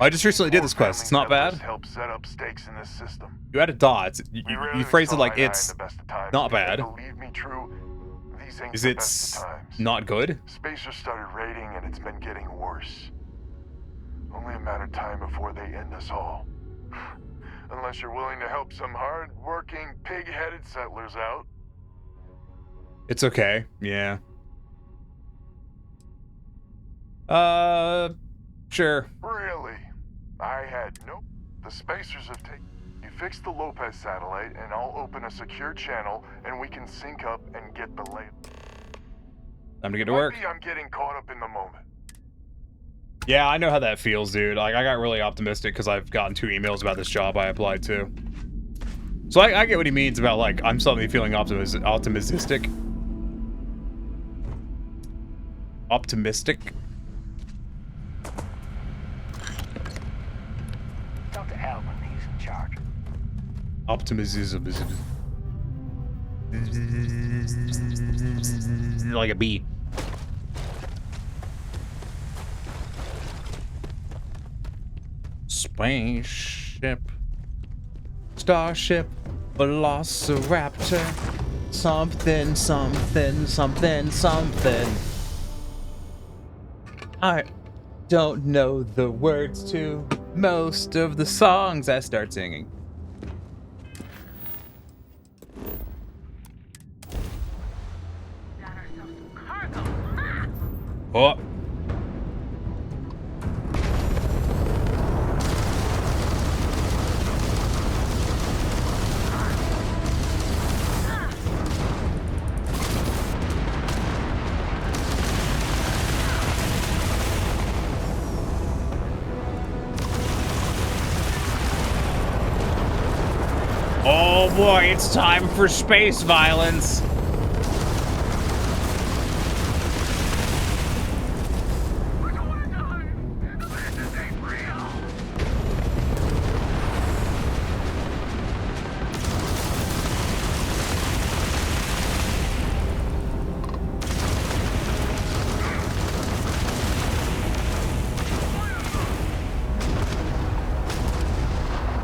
I just recently did this quest. It's not bad. Help set up stakes in this system. You added dots. You phrase it like it's not bad. Believe me, true. These ain't Is the it best of times. not good? Spacers started raiding and it's been getting worse. Only a matter of time before they end us all. Unless you're willing to help some hard-working, pig-headed settlers out. It's okay. Yeah. Sure. Really? I had no... The Spacers have taken... You fix the Lopez satellite, and I'll open a secure channel, and we can sync up and get the lay... Time to get to work. Maybe I'm getting caught up in the moment. Yeah, I know how that feels, dude. Like, I got really optimistic because I've gotten 2 emails about this job I applied to. So I get what he means about, like, I'm suddenly feeling optimistic. Optimistic? Talk to Alvin, he's in charge. Optimism. Like a bee. Spaceship, starship, velociraptor, something. I don't know the words to most of the songs I start singing. Oh. Oh boy, it's time for space violence.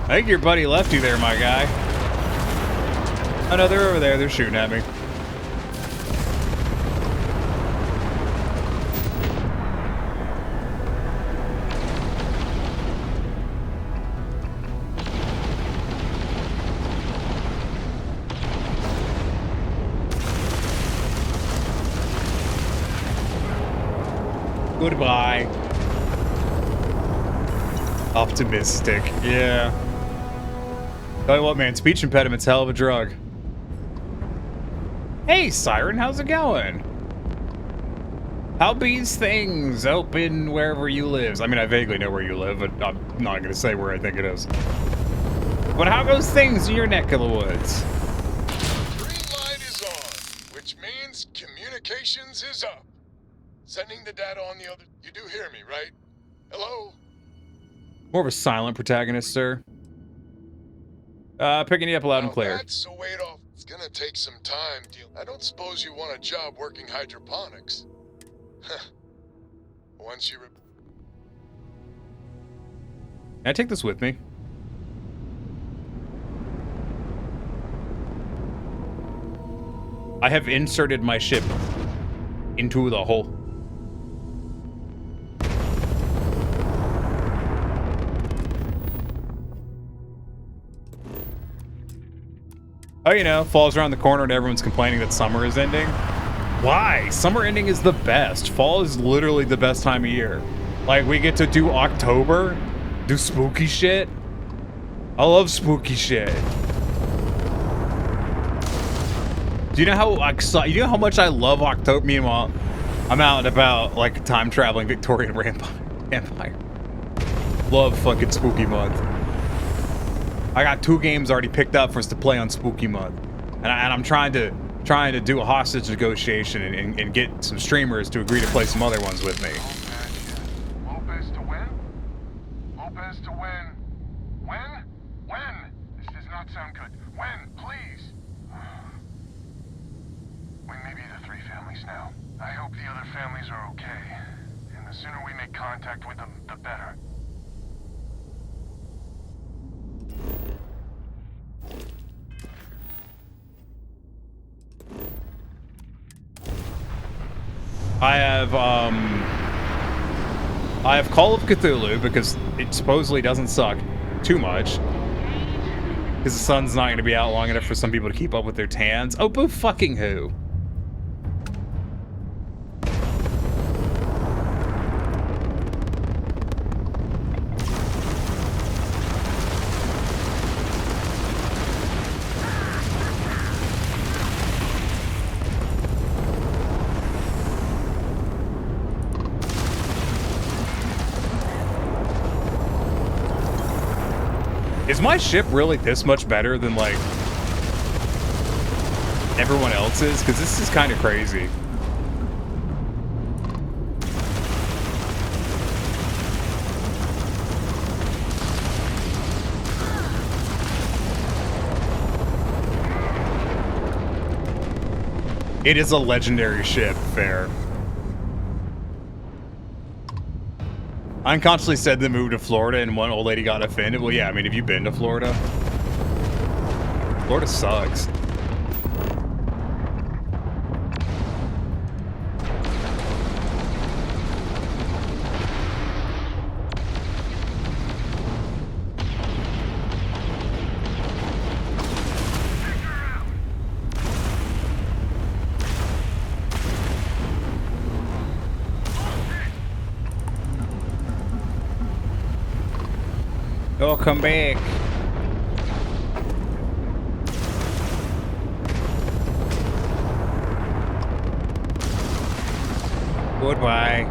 I think your buddy left you there, my guy. Oh no, they're over there. They're shooting at me. Goodbye. Optimistic. Yeah. Tell you what, man, speech impediment's hell of a drug. Hey, Siren, how's it going? How be's things open wherever you live? I mean, I vaguely know where you live, but I'm not gonna say where I think it is. But how goes things in your neck of the woods? Green light is on, which means communications is up. Sending the data on the other... You do hear me, right? Hello? More of a silent protagonist, sir. Picking you up loud and clear. That's a weight off. It's gonna take some time, deal. I don't suppose you want a job working hydroponics. Once you... Can I take this with me? I have inserted my ship into the hole. Oh, you know, fall's around the corner and everyone's complaining that summer is ending. Why? Summer ending is the best. Fall is literally the best time of year. Like, we get to do October, do spooky shit. I love spooky shit. Do you know how much I love October? Meanwhile, I'm out and about like a time-traveling Victorian vampire. Love fucking spooky month. I got 2 games already picked up for us to play on Spooky Month, and I'm trying to do a hostage negotiation and get some streamers to agree to play some other ones with me. Lopez to win? Lopez to win. When? When? now. I hope the other families are okay. And the sooner we make contact with them, the better. I have Call of Cthulhu because it supposedly doesn't suck too much. Because the sun's not going to be out long enough for some people to keep up with their tans. Oh, boo fucking who? Is my ship really this much better than, like, everyone else's? Because this is kind of crazy. It is a legendary ship, fair. I unconsciously said they moved to Florida and one old lady got offended. Well, yeah, I mean, have you been to Florida? Florida sucks. Oh, come back. Goodbye.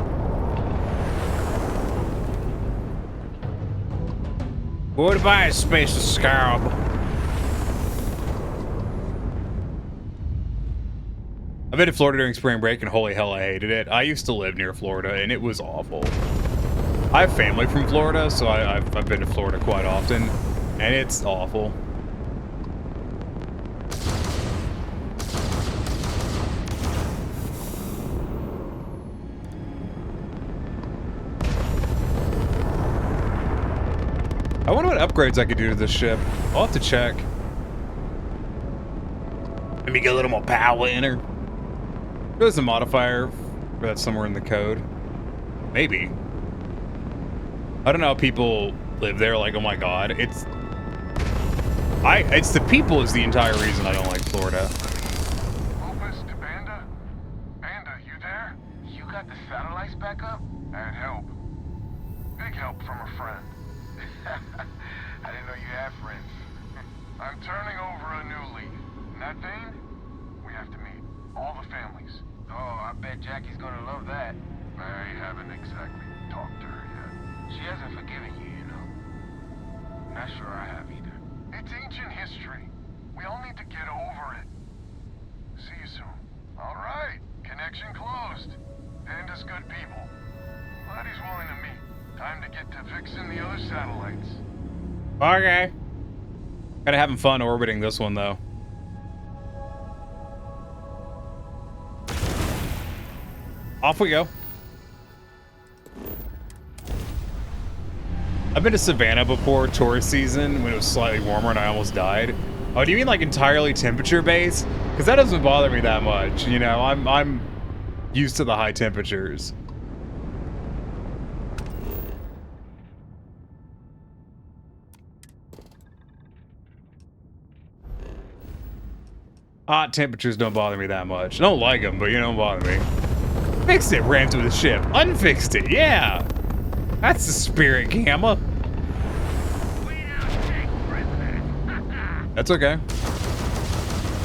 Goodbye, space scarab. I've been to Florida during spring break, and holy hell, I hated it. I used to live near Florida, and it was awful. I have family from Florida, so I've been to Florida quite often, and it's awful. I wonder what upgrades I could do to this ship. I'll have to check. Let me get a little more power in her. There's a modifier, or that's somewhere in the code. Maybe. I don't know how people live there, like, oh my god, it's the people is the entire reason I don't like Florida. Opus to Banda? Banda, you there? You got the satellites back up? And help. Big help from a friend. I didn't know you had friends. I'm turning over a new leaf. In that vein, we have to meet. All the families. Oh, I bet Jackie's gonna love that. I haven't exactly talked to her yet. She hasn't forgiven you, you know. Not sure I have either. It's ancient history. We all need to get over it. See you soon. All right. Connection closed. Panda's good people. Glad he's willing to meet. Time to get to fixing the other satellites. Okay. Kinda having fun orbiting this one, though. Off we go. I've been to Savannah before, tourist season, when it was slightly warmer and I almost died. Oh, do you mean like entirely temperature based? Because that doesn't bother me that much, you know, I'm used to the high temperatures. Hot temperatures don't bother me that much. I don't like them, but you don't bother me. Fixed it, rammed through the ship. Unfixed it, yeah. That's the spirit, Gamma. That's okay.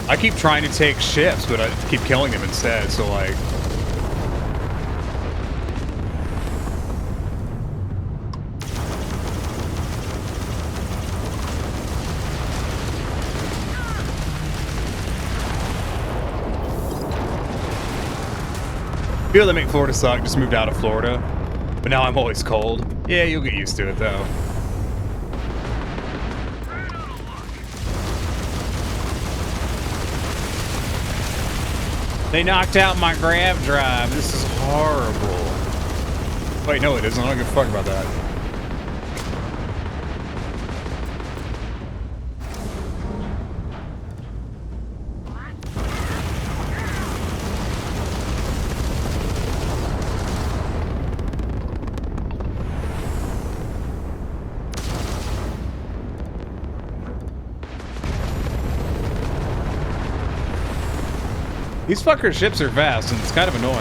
I keep trying to take ships, but I keep killing them instead, so like... People that make Florida suck just moved out of Florida, but now I'm always cold. Yeah, you'll get used to it though. They knocked out my grab drive. This is horrible. Wait, no, it isn't. I don't give a fuck about that. These fucker ships are fast, and it's kind of annoying.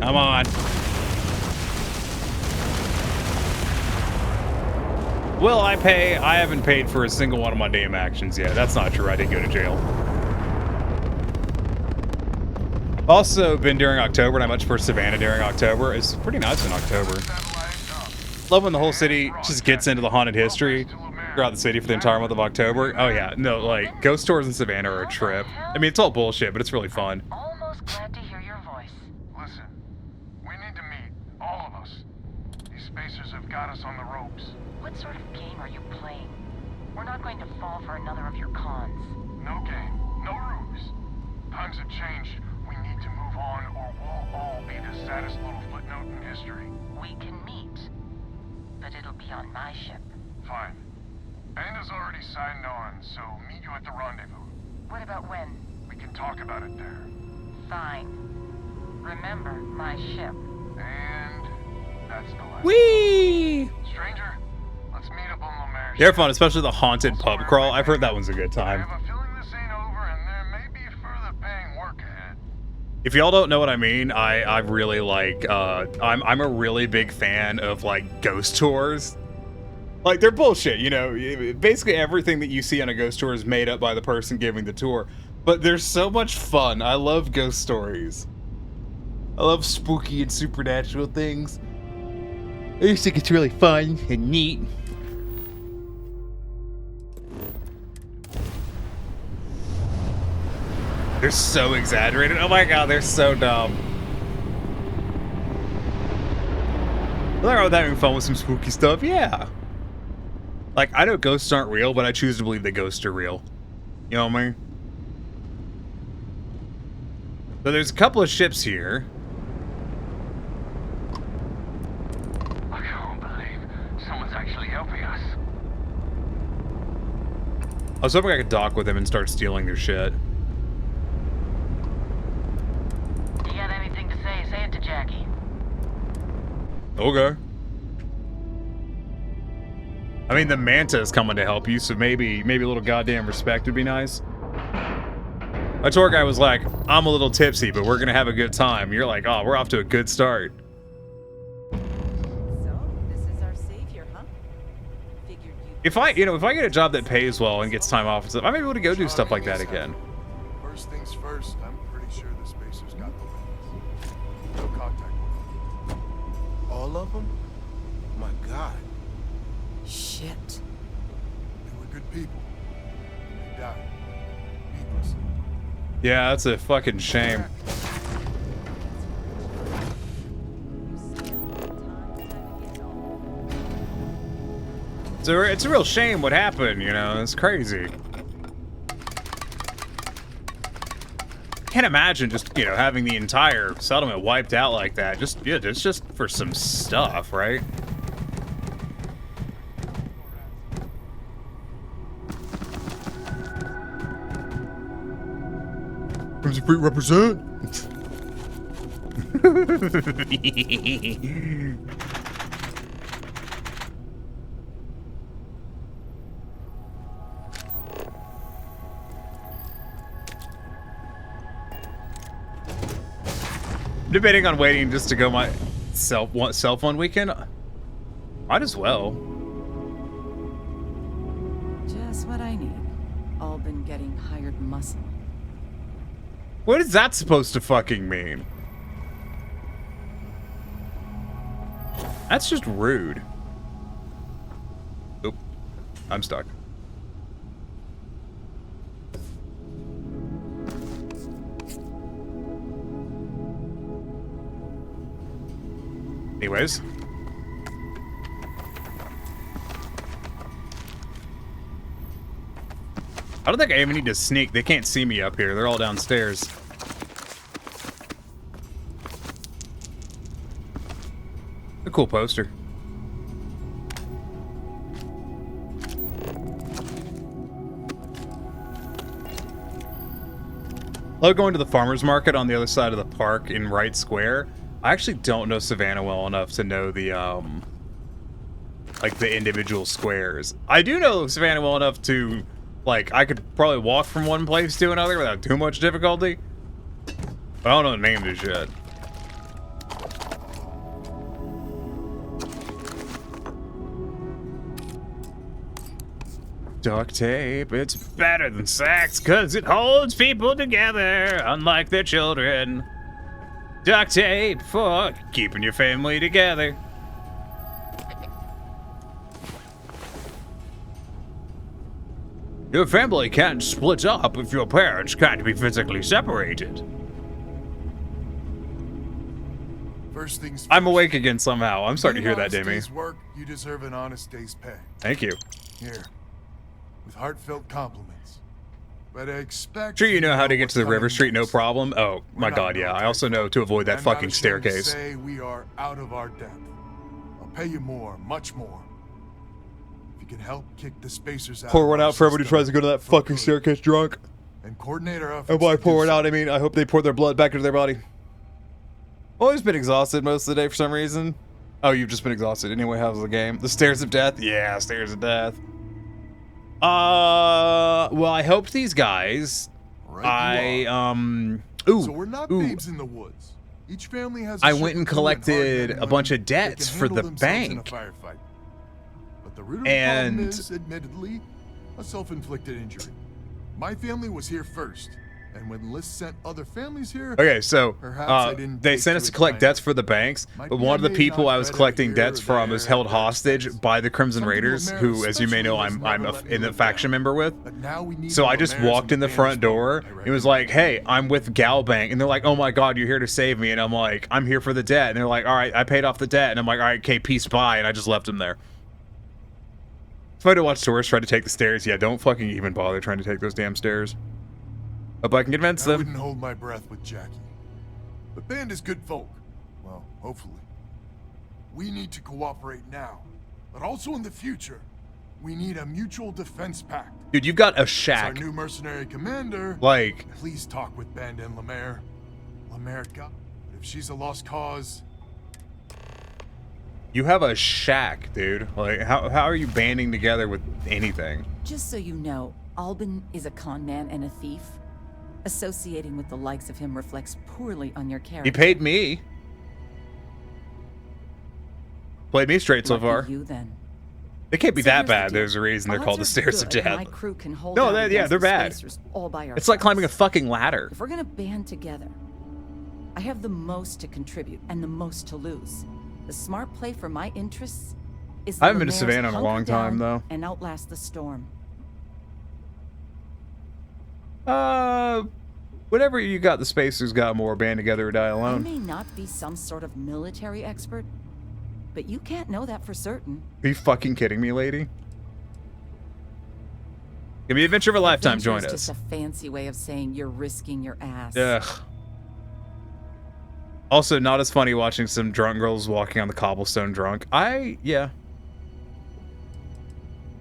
Come on. Will I pay? I haven't paid for a single one of my damn actions yet. That's not true. I did go to jail. Also been during October, and I much prefer Savannah during October. It's pretty nice in October. Love when the whole city just gets into the haunted history throughout the city for the entire month of October. Oh yeah, no, like, ghost tours in Savannah are a trip. I mean, it's all bullshit, but it's really fun. Almost glad to hear your voice. Listen, we need to meet, all of us. These spacers have got us on the ropes. What sort of game are you playing? We're not going to fall for another of your cons. No game, no ruse. Times have changed. We need to move on, or we'll all be the saddest little footnote in history. We can meet, but it'll be on my ship. Fine. Banda's already signed on, so meet you at the rendezvous. What about when? We can talk about it there. Fine. Remember, my ship. And that's the last. Whee! Stranger, let's meet up on Lemaire. They're fun, especially the haunted pub crawl. I've heard that one's a good time. If y'all don't know what I mean, I really like, I'm a really big fan of, like, ghost tours. Like, they're bullshit, you know? Basically everything that you see on a ghost tour is made up by the person giving the tour. But they're so much fun. I love ghost stories. I love spooky and supernatural things. I just think it's really fun and neat. They're so exaggerated. Oh my god, they're so dumb. Nothing wrong with having fun with some spooky stuff, yeah. Like, I know ghosts aren't real, but I choose to believe that ghosts are real. You know what I mean? So there's a couple of ships here. I can't believe someone's actually helping us. I was hoping I could dock with them and start stealing their shit. You got anything to say? Say it to Jackie. Okay. I mean, the Manta is coming to help you, so maybe a little goddamn respect would be nice. My tour guy was like, I'm a little tipsy, but we're gonna have a good time. You're like, oh, we're off to a good start. So, this is our savior, huh? Figured you... If I get a job that pays well and gets time off and stuff, I may be able to go do stuff like that again. First things first, I'm pretty sure the spacers got the weapons. No contact with them. All of them? My god. Shit. They were good people. They died. Needlessly. Yeah, that's a fucking shame. So it's a real shame what happened, you know, it's crazy. Can't imagine just, you know, having the entire settlement wiped out like that. Just, yeah, it's just for some stuff, right? Crimson Fleet represent. Debating on waiting just to go myself one weekend. Might as well. Just what I need. All been getting hired muscle. What is that supposed to fucking mean? That's just rude. Oop. I'm stuck. Anyways. I don't think I even need to sneak. They can't see me up here. They're all downstairs. A cool poster. I love going to the farmer's market on the other side of the park in Wright Square. I actually don't know Savannah well enough to know the, like, the individual squares. I do know Savannah well enough to, like, I could probably walk from one place to another without too much difficulty. But I don't know the name of this shit. Duct tape, it's better than sex because it holds people together, unlike their children. Duct tape for keeping your family together. Your family can't split up if your parents can't be physically separated. First things first. I'm awake again somehow. I'm starting to hear that, Demi. Work, you deserve an honest day's pay. Thank you. Here, with heartfelt compliments. But I expect Sure you know how to get to the River Street, no problem? Oh, my god, yeah. I also know to avoid that fucking staircase. Say we are out of our depth. I'll pay you more, much more. If you can help kick the spacers out. Pour one out for everybody who tries to go to that fucking staircase drunk. And coordinate our efforts. And by pour it out, I mean I hope they pour their blood back into their body. Always been exhausted most of the day for some reason. Oh, you've just been exhausted. Anyway, how's the game? The Stairs of Death? Yeah, Stairs of Death. Well, I helped these guys. Ooh. So we're not babes in the woods. Each family has I went and collected a bunch of debts for the bank. But the root of the problem is, admittedly, a self-inflicted injury. My family was here first, and when Liz sent other families here, okay, so they sent us to collect advantage. debts for the banks, but one of the people I was collecting debts from is held hostage by the Crimson Raiders, who, as you may know, I'm in the faction member with. So I just walked in the front door. It was like, hey, I'm with Galbank, and they're like, oh my god, you're here to save me, and I'm like, I'm here for the debt, and they're like, all right, I paid off the debt, and I'm like, all right, okay, peace, bye, and I just left him there. If I had to watch tourists try to take the stairs, yeah, don't fucking even bother trying to take those damn stairs. Hope I can convince them. I wouldn't hold my breath with Jackie. The band is good folk. Well, hopefully. We need to cooperate now, but also in the future. We need a mutual defense pact. Dude, you've got a As shack. our new mercenary commander, Like, please talk with Band and Lemaire. Lemaire got, but if she's a lost cause, you have a shack, dude. Like, how are you banding together with anything? Just so you know, Albin is a con man and a thief. Associating with the likes of him reflects poorly on your character. He paid me. Played me straight so far. You, then. They can't be So that here's the bad. deal. There's a reason they're called the Odds are Stairs of good Death. my crew can hold No, out yeah, against they're the bad. Spacers all by It's like climbing a fucking ladder. If we're gonna band together, I have the most to contribute and the most to lose. The smart play for my interests is I haven't been to Lemaire's Savannah in a hunker long time, down though. and outlast the storm. Whatever you got, the Spacers got more. Band together or die I alone. may not be some sort of military expert, but you can't know that for certain. Are you fucking kidding me, lady? Give me adventure of a lifetime. Join Adventure us. is just a fancy way of saying you're risking your ass. Ugh. Also, not as funny watching some drunk girls walking on the cobblestone drunk. Yeah.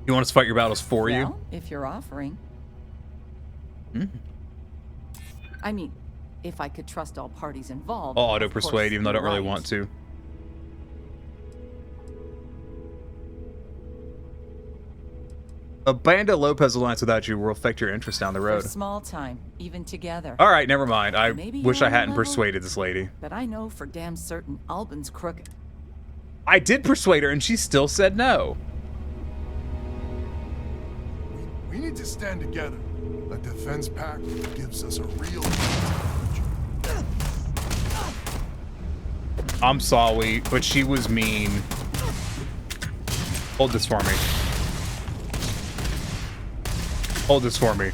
You want us to fight your battles for you? Well, if you're offering. Mm. I mean, if I could trust all parties involved. I'll auto of course, persuade, even though I don't you're really right. want to. A Banda Lopez alliance without you will affect your interest down the For road. small time, even together. All right, never mind. I Maybe wish you're I on hadn't level, persuaded this lady. But I know for damn certain Albin's crooked. I did persuade her, and she still said no. we need to stand together. A defense pact gives us a real. I'm sorry, but she was mean. Hold this for me. Hold this for me.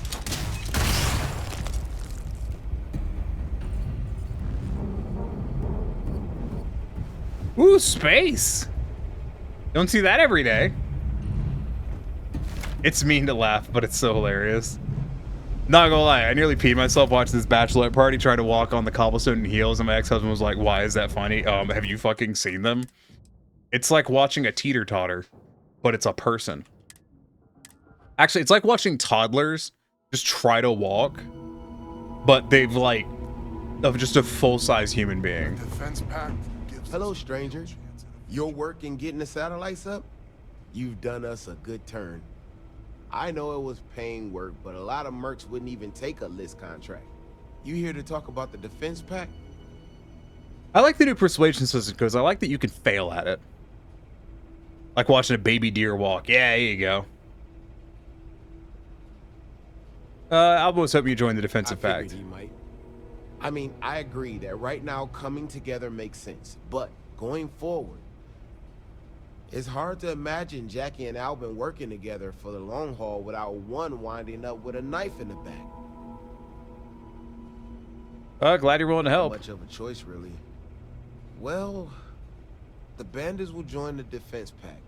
Woo! Ooh, space. Don't see that every day. It's mean to laugh, but it's so hilarious. Not gonna lie, I nearly peed myself watching this bachelorette party trying to walk on the cobblestone in heels, and my ex-husband was like, why is that funny? Have you fucking seen them? It's like watching a teeter-totter, but it's a person. Actually, it's like watching toddlers just try to walk, but they've like, of just a full-size human being. Defense pact. Hello, stranger. Your work in getting the satellites up? You've done us a good turn. I know it was paying work, but a lot of mercs wouldn't even take a list contract. You here to talk about the defense pact? I like the new persuasion system because I like that you can fail at it. Like watching a baby deer walk. Yeah, here you go. I was hoping you joined the defensive pact. I mean, I agree that right now coming together makes sense, but going forward, it's hard to imagine Jackie and Albin working together for the long haul without one winding up with a knife in the back. Glad you're willing to help. Not much of a choice, really. Well, the bandits will join the defense pact.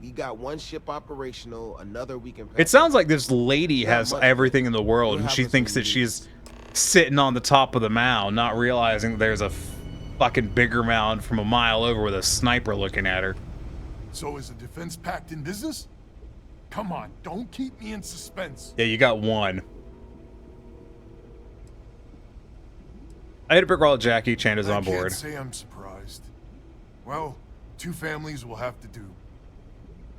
We got one ship operational, another we can. It sounds like this lady has everything in the world, and she thinks that she's sitting on the top of the mound, not realizing that there's a fucking bigger mound from a mile over with a sniper looking at her. So is the defense pact in business? Come on, don't keep me in suspense. Yeah, you got one. I hit a brick wall with Jackie. Chanda's on board. I can't say I'm surprised. Well, two families will have to do.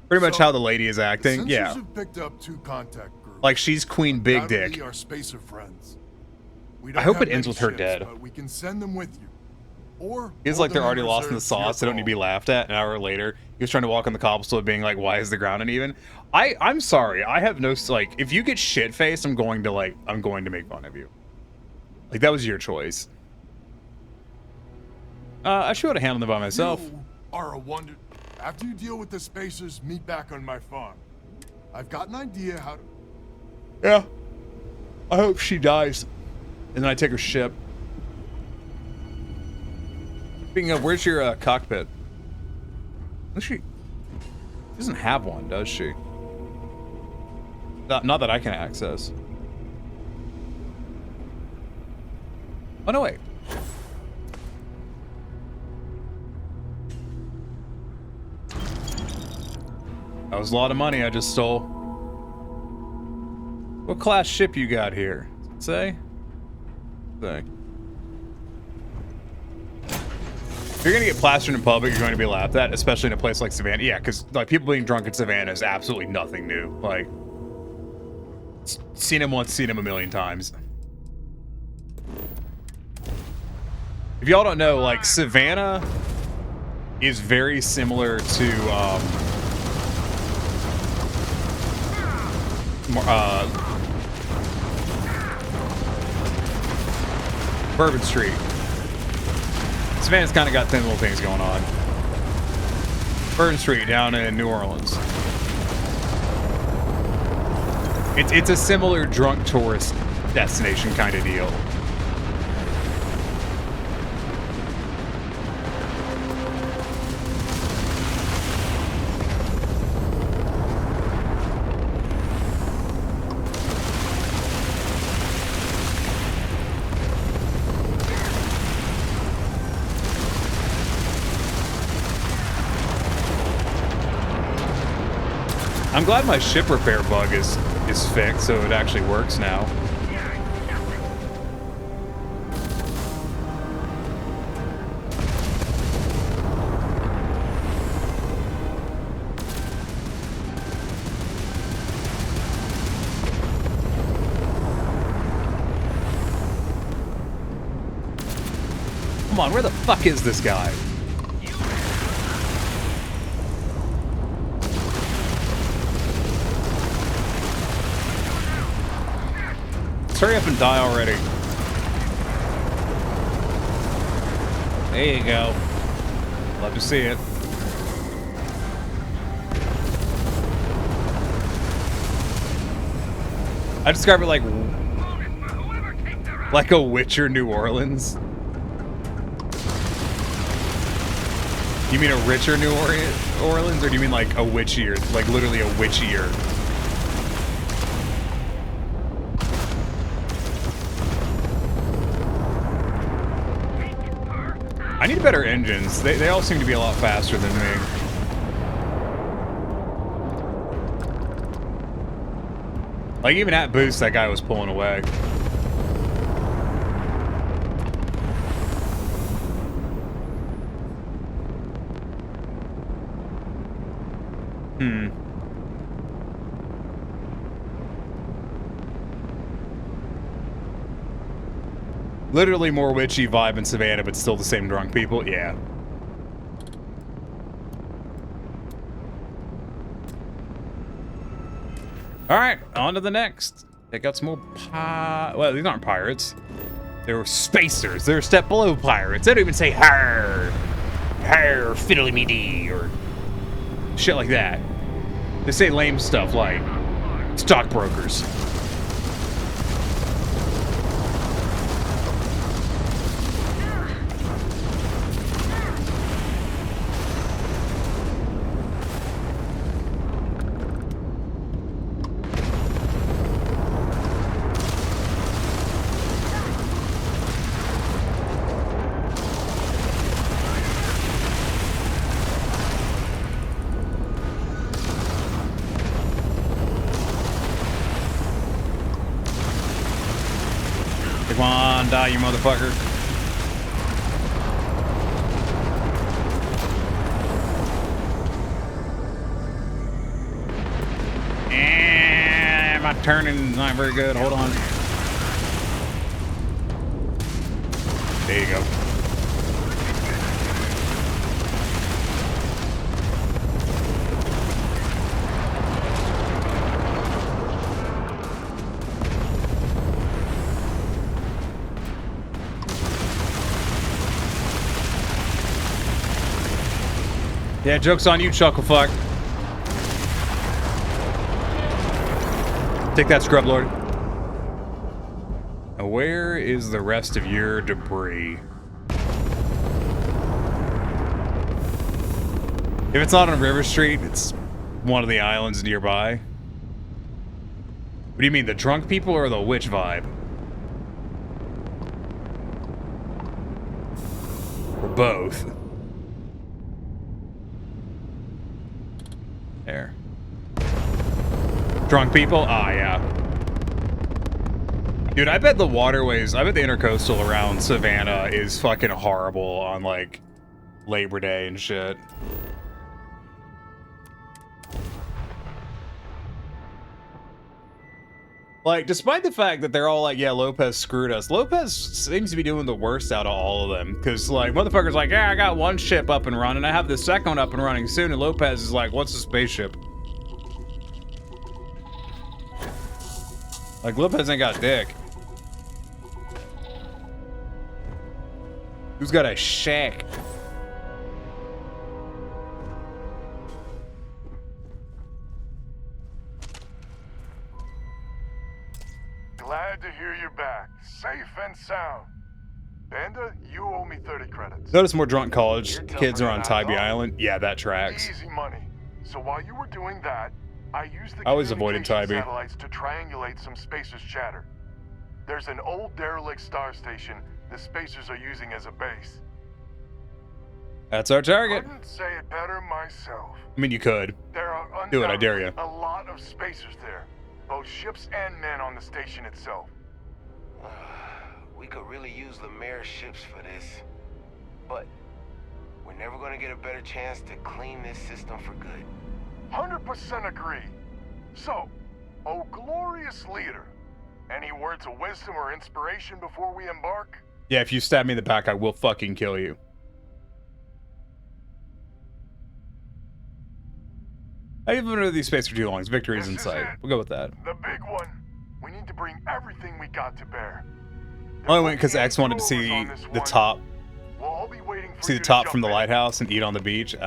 Pretty much how the lady is acting. The Yeah. sensors have picked up two contact groups. Like she's Queen Big Dick. Our spacer friends. We I hope it ends with her dead. But we can send them with you. Or It's like they're already lost in the sauce. They don't need to be laughed at. An hour later, he was trying to walk on the cobblestone being like, why is the ground uneven? I'm sorry. I have no, like, if you get shit-faced, I'm going to make fun of you. Like, that was your choice. I should have handled it by myself. You are a wonder. After you deal with the spacers, meet back on my farm. I've got an idea how to... Yeah. I hope she dies. And then I take her ship. Speaking of, where's your cockpit? She doesn't have one, does she? Not that I can access. Oh, no, wait. That was a lot of money I just stole. What class ship you got here? Does it say? If you're gonna get plastered in public, you're going to be laughed at, especially in a place like Savannah. Yeah, because like people being drunk in Savannah is absolutely nothing new. Like, seen him once, seen him a million times. If y'all don't know, like Savannah is very similar to Bourbon Street. Savannah's kind of got 10 little things going on. Bourbon Street down in New Orleans. It's a similar drunk tourist destination kind of deal. I'm glad my ship repair bug is fixed, so it actually works now. Come on, where the fuck is this guy? Hurry up and die already. There you go. Love to see it. I describe it like a Witcher New Orleans. You mean a richer New Orleans, or do you mean like a witchier, like literally a witchier? I need better engines. They all seem to be a lot faster than me. Like even at boost, that guy was pulling away. Literally more witchy vibe in Savannah, but still the same drunk people. Yeah. All right, on to the next. They got some more well, these aren't pirates. They were spacers. They're a step below pirates. They don't even say "har, har, fiddly me dee" or shit like that. They say lame stuff like stockbrokers. Come on, die, you motherfucker. My turning's not very good. Hold on. There you go. Yeah, joke's on you, Chucklefuck. Take that, Scrub Lord. Now, where is the rest of your debris? If it's not on River Street, it's one of the islands nearby. What do you mean, the drunk people or the witch vibe? Or both? There. Drunk people? Ah, yeah. Dude, I bet the waterways, I bet the intercoastal around Savannah is fucking horrible on, like, Labor Day and shit. Like, despite the fact that they're all like, yeah, Lopez screwed us, Lopez seems to be doing the worst out of all of them. Because, like, motherfucker's like, yeah, I got one ship up and running. I have the second one up and running soon. And Lopez is like, what's a spaceship? Like, Lopez ain't got dick. Who's got a shack? Glad to hear you're back, safe and sound. Banda, you owe me 30 credits. Notice more drunk college kids are on Tybee Island. Yeah, that tracks. Easy money. So while you were doing that, I used the I always avoided communication Tybee. satellites to triangulate some Spacers chatter. There's an old derelict star station the Spacers are using as a base. That's our target. Couldn't say it better myself. I mean, you could. There are Do it, I dare you. a lot of Spacers there, both ships and men on the station itself. We could really use the mayor's ships for this. But we're never gonna get a better chance to clean this system for good. 100% agree. So, oh glorious leader, any words of wisdom or inspiration before we embark? Yeah, if you stab me in the back, I will fucking kill you. I haven't been to these space for too long. Victory is in sight. We'll go with that. The big one. We need to bring everything we got to bear. I only went because X wanted to see the top. We'll all be waiting for See the top from the lighthouse and eat on the beach. Been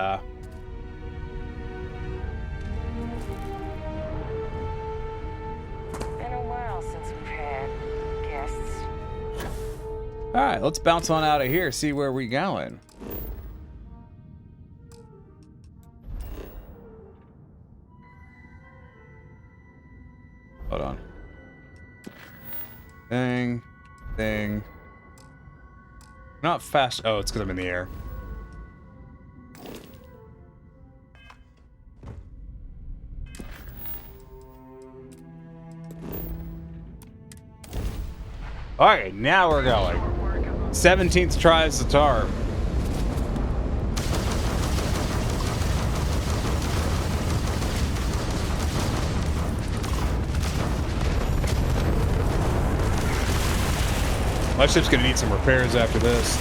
a while since we've had guests. All right, let's bounce on out of here. See where we going. Hold on. Thing. Not fast. Oh, it's because I'm in the air. Alright, now we're going. 17th try is the tarp. My ship's gonna need some repairs after this.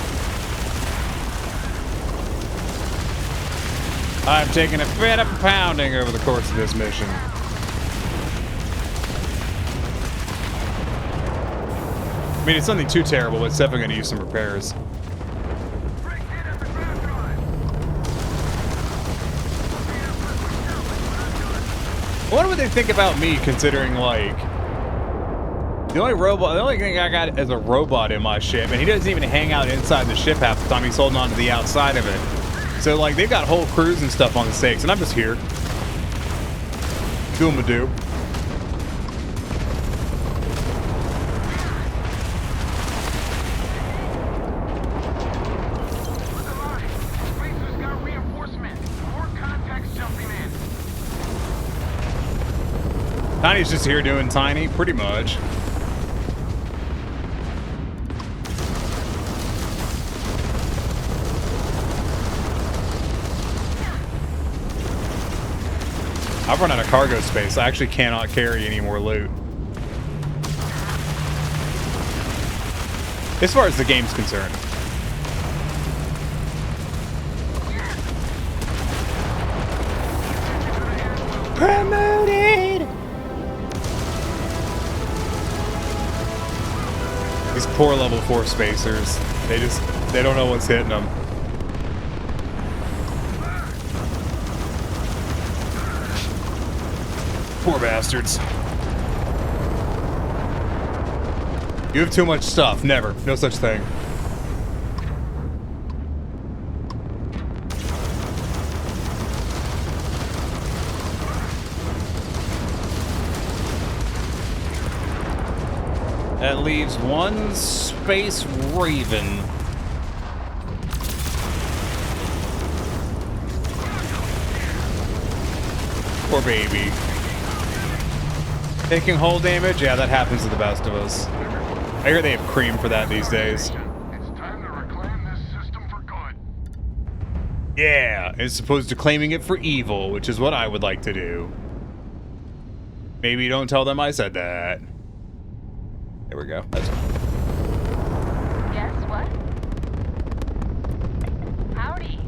I'm taking a bit of a pounding over the course of this mission. I mean, it's nothing too terrible, but it's definitely gonna use some repairs. I wonder what they think about me, considering, like, the only thing I got is a robot in my ship, and he doesn't even hang out inside the ship half the time. He's holding on to the outside of it. So, like, they've got whole crews and stuff on the stakes, and I'm just here. Doing my do. Tiny's just here doing Tiny, pretty much. I've run out of cargo space. I actually cannot carry any more loot. As far as the game's concerned. Promoted! These poor level 4 spacers. They don't know what's hitting them. Poor bastards. You have too much stuff. Never. No such thing. That leaves one Space Raven. Poor baby. Taking hull damage? Yeah, that happens to the best of us. I hear they have cream for that these days. Yeah, as opposed to claiming it for evil, which is what I would like to do. Maybe don't tell them I said that. There we go. That's Guess what? Howdy.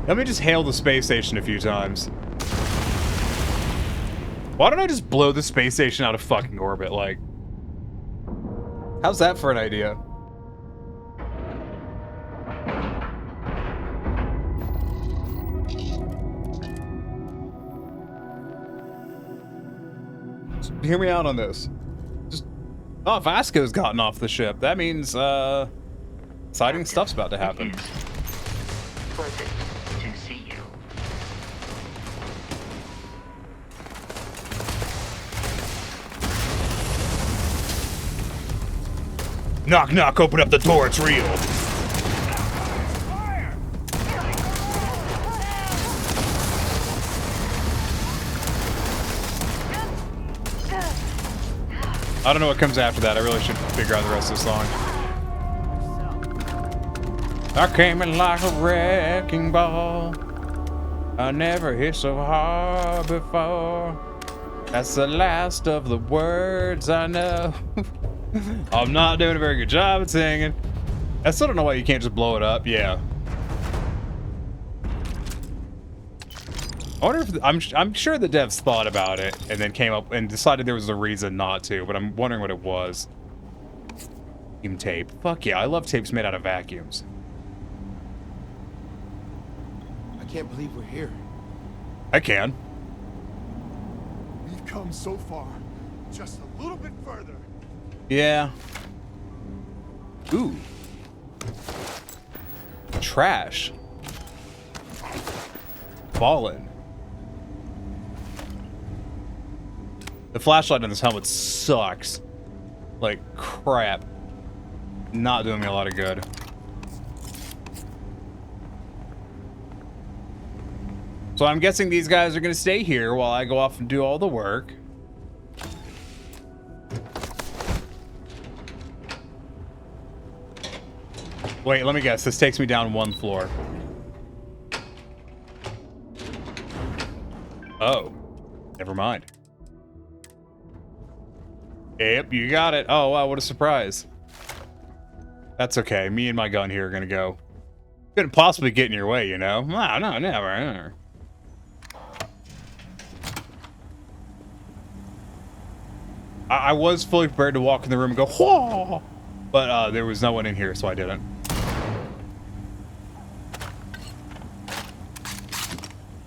Let me just hail the space station a few times. Why don't I just blow the space station out of fucking orbit, like? How's that for an idea? Just hear me out on this. Just... Oh, Vasco's gotten off the ship. That means, exciting stuff's about to happen. Pleasant to see you. Knock, knock, open up the door, it's real. I don't know what comes after that. I really should figure out the rest of the song. I came in like a wrecking ball. I never hit so hard before. That's the last of the words I know. I'm not doing a very good job at singing. I still don't know why you can't just blow it up. Yeah. I wonder if I'm sure the devs thought about it and then came up and decided there was a reason not to, but I'm wondering what it was. Vacuum tape. Fuck yeah, I love tapes made out of vacuums. I can't believe we're here. I can. We've come so far. Just a little bit further. Yeah. Ooh. Trash. Fallen. The flashlight on this helmet sucks. Like crap. Not doing me a lot of good. So I'm guessing these guys are going to stay here while I go off and do all the work. Wait, let me guess. This takes me down 1 floor. Oh. Never mind. Yep, you got it. Oh, wow, what a surprise. That's okay. Me and my gun here are going to go. Couldn't possibly get in your way, you know? No, never. I was fully prepared to walk in the room and go, whoa! But there was no one in here, so I didn't.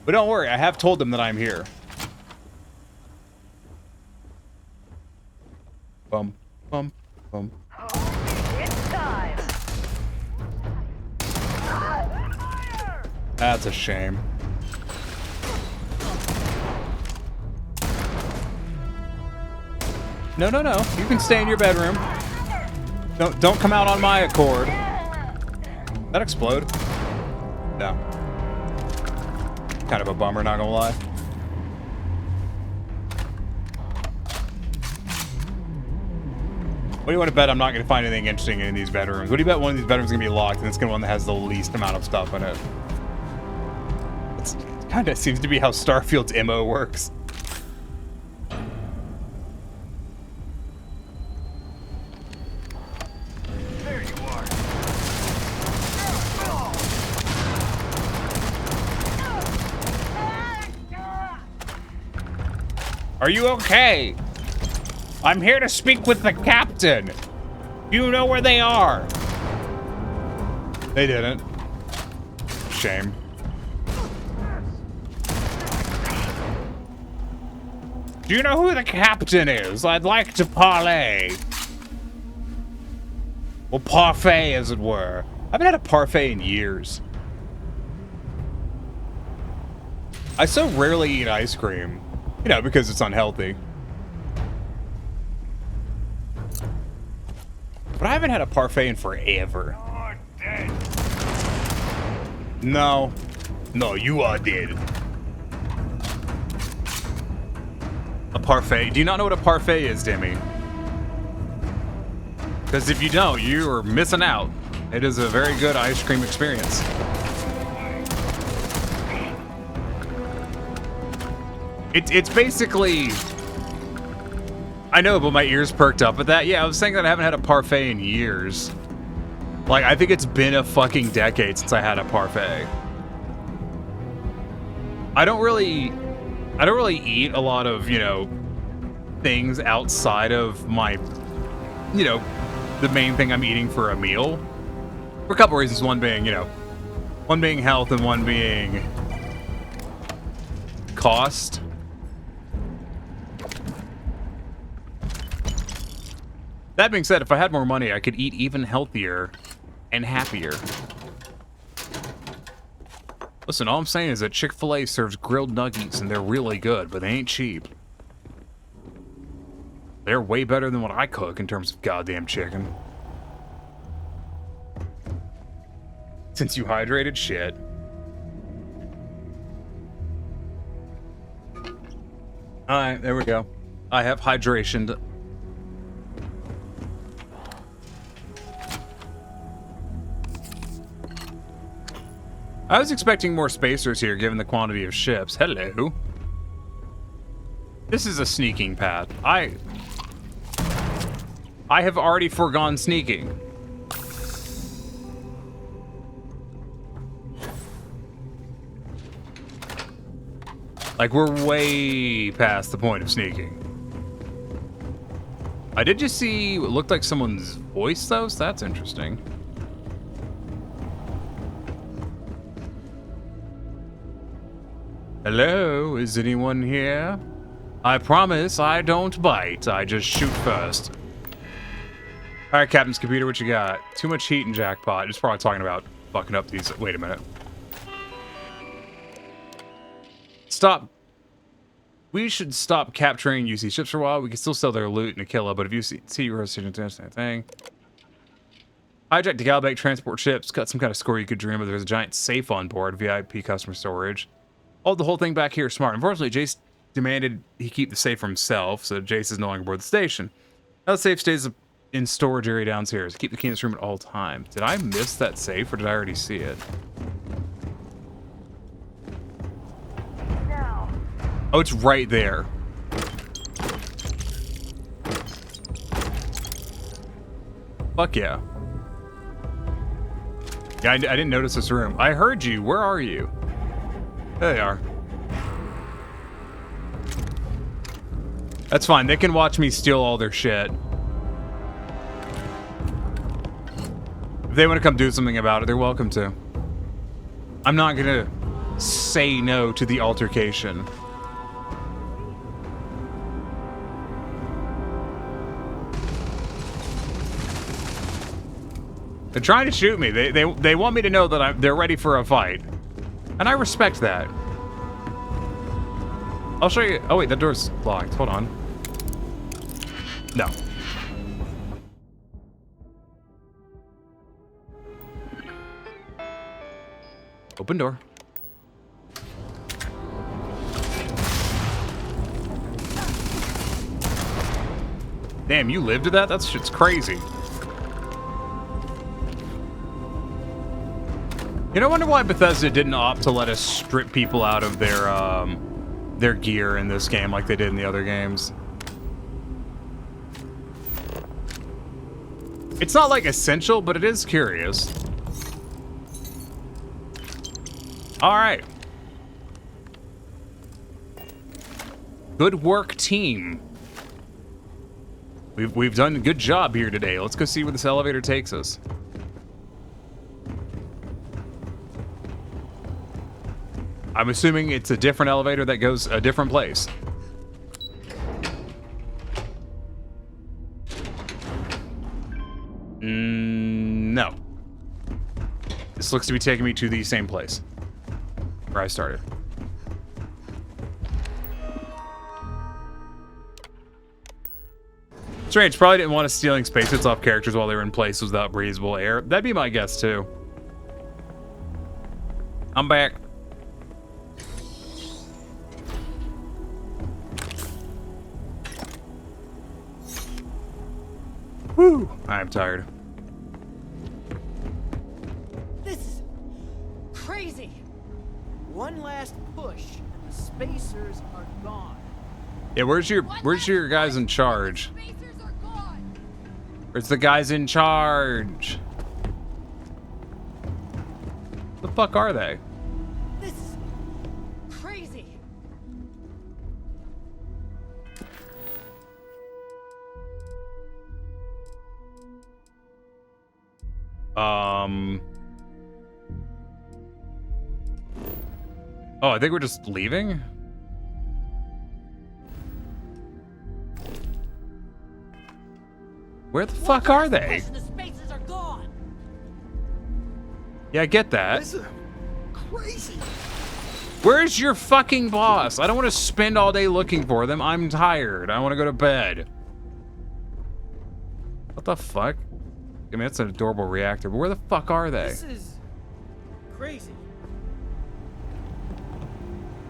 But don't worry, I have told them that I'm here. Bum, bum, bum. It's time. That's a shame. No. You can stay in your bedroom. Don't come out on my accord. That explode? No. Kind of a bummer, not gonna lie. What do you want to bet I'm not going to find anything interesting in these bedrooms? What do you bet one of these bedrooms is going to be locked and it's going to be one that has the least amount of stuff in it? It kind of seems to be how Starfield's MO works. There you are. Are you okay? I'm here to speak with the captain. You know where they are. They didn't. Shame. Do you know who the captain is? I'd like to parlay. Well, parfait, as it were. I haven't had a parfait in years. I so rarely eat ice cream. You know, because it's unhealthy. But I haven't had a parfait in forever. No. No, you are dead. A parfait? Do you not know what a parfait is, Demi? Because if you don't, you are missing out. It is a very good ice cream experience. It's basically... I know, but my ears perked up at that. Yeah, I was saying that I haven't had a parfait in years. Like, I think it's been a fucking decade since I had a parfait. I don't really eat a lot of, you know, things outside of my, you know, the main thing I'm eating for a meal. For a couple reasons. One being, you know, one being health and one being cost. That being said, if I had more money, I could eat even healthier and happier. Listen, all I'm saying is that Chick-fil-A serves grilled nuggets and they're really good, but they ain't cheap. They're way better than what I cook in terms of goddamn chicken. Since you hydrated, shit. Alright, there we go. I have hydration. I was expecting more spacers here, given the quantity of ships. Hello. This is a sneaking path. I have already foregone sneaking. Like, we're way past the point of sneaking. I did just see what looked like someone's voice, though, so that's interesting. Hello, is anyone here? I promise I don't bite, I just shoot first. Alright, Captain's computer, what you got? Too much heat in Jackpot. It's probably talking about fucking up these... Wait a minute. Stop. We should stop capturing UC ships for a while. We can still sell their loot in Aquila, but if you see you're a thing. Hijack to Galbank transport ships. Got some kind of score you could dream of. There's a giant safe on board. VIP customer storage. Hold the whole thing back here. Smart. Unfortunately, Jace demanded he keep the safe for himself, so Jace is no longer aboard the station. Now the safe stays in storage area downstairs. Keep the key in this room at all times. Did I miss that safe, or did I already see it? Oh, it's right there. Fuck yeah. Yeah, I didn't notice this room. I heard you. Where are you? There they are. That's fine. They can watch me steal all their shit. If they want to come do something about it, they're welcome to. I'm not gonna say no to the altercation. They're trying to shoot me. They want me to know that they're ready for a fight. And I respect that. I'll show you. Oh wait, that door's locked. Hold on. No. Open door. Damn, you lived to that? That shit's crazy. You know, I wonder why Bethesda didn't opt to let us strip people out of their gear in this game like they did in the other games. It's not like essential, but it is curious. All right. Good work, team. We've done a good job here today. Let's go see where this elevator takes us. I'm assuming it's a different elevator that goes a different place. No. This looks to be taking me to the same place where I started. Strange, probably didn't want us stealing spacesuits off characters while they were in places without breathable air. That'd be my guess too. I'm back. Whew, I'm tired. This is crazy. One last push, and the spacers are gone. Yeah, where's your guys in charge? Where's the guys in charge? The fuck are they? This is crazy. Oh, I think we're just leaving? Where the fuck are they? The spacers are gone. Yeah, I get that. This is crazy. Where's your fucking boss? I don't want to spend all day looking for them. I'm tired. I want to go to bed. What the fuck? I mean, that's an adorable reactor, but where the fuck are they? This is crazy.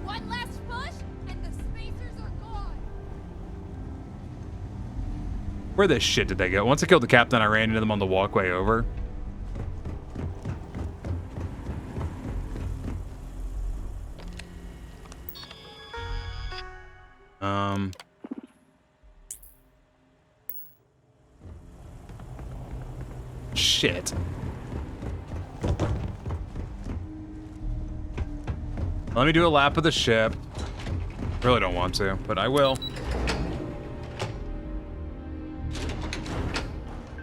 One last push, and the spacers are gone. Where the shit did they go? Once I killed the captain, I ran into them on the walkway over. Shit. Let me do a lap of the ship. Really don't want to, but I will.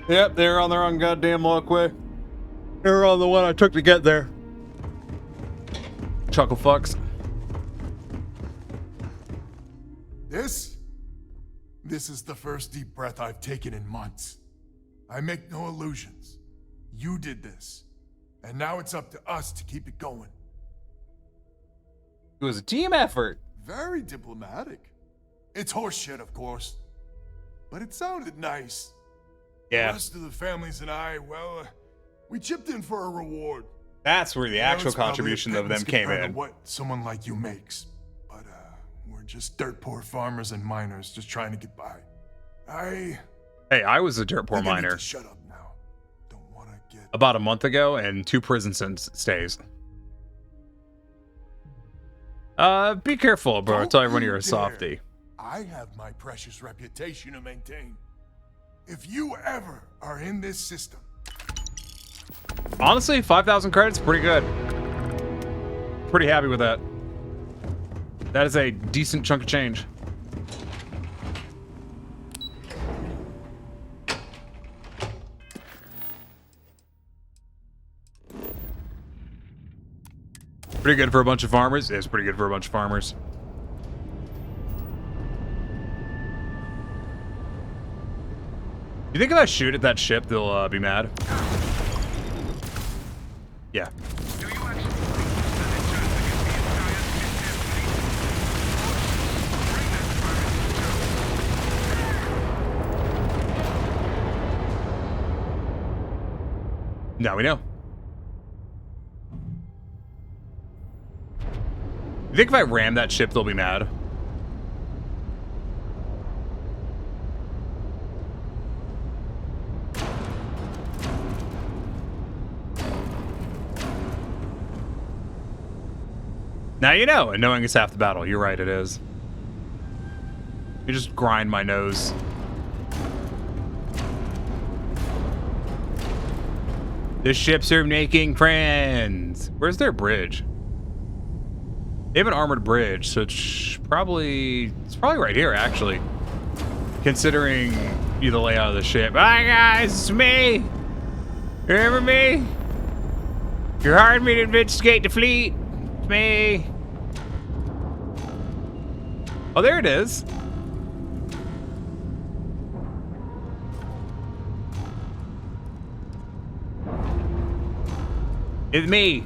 Yep, they're on their own goddamn walkway. They're on the one I took to get there. Chuckle fucks. This is the first deep breath I've taken in months. I make no illusions. You did this. And now it's up to us to keep it going. It was a team effort. very diplomatic. It's horseshit, of course. But it sounded nice. Yeah. The rest of the families and I, well, we chipped in for a reward. That's where the You know, actual it's probably a contribution of them pittance came compared to in. what someone like you makes. But we're just dirt poor farmers and miners just trying to get by. Hey, I was a dirt poor think I need miner to shut up now. Don't want to get... about a month ago and 2 prison stays. Be careful, bro. Tell everyone you're a softie. I have my precious reputation to maintain. If you ever are in this system... Honestly, 5,000 credits, pretty good. Pretty happy with that. That is a decent chunk of change. Pretty good for a bunch of farmers. It's pretty good for a bunch of farmers. You think if I shoot at that ship, they'll be mad? Yeah. Now we know. You think if I ram that ship, they'll be mad? Now you know, and knowing is half the battle. You're right, it is. You just grind my nose. The ships are making friends. Where's their bridge? They have an armored bridge, so it's probably right here, actually. Considering the layout of the ship. Hi guys, it's me. Remember me? You hired me to investigate the fleet. It's me. Oh, there it is. It's me.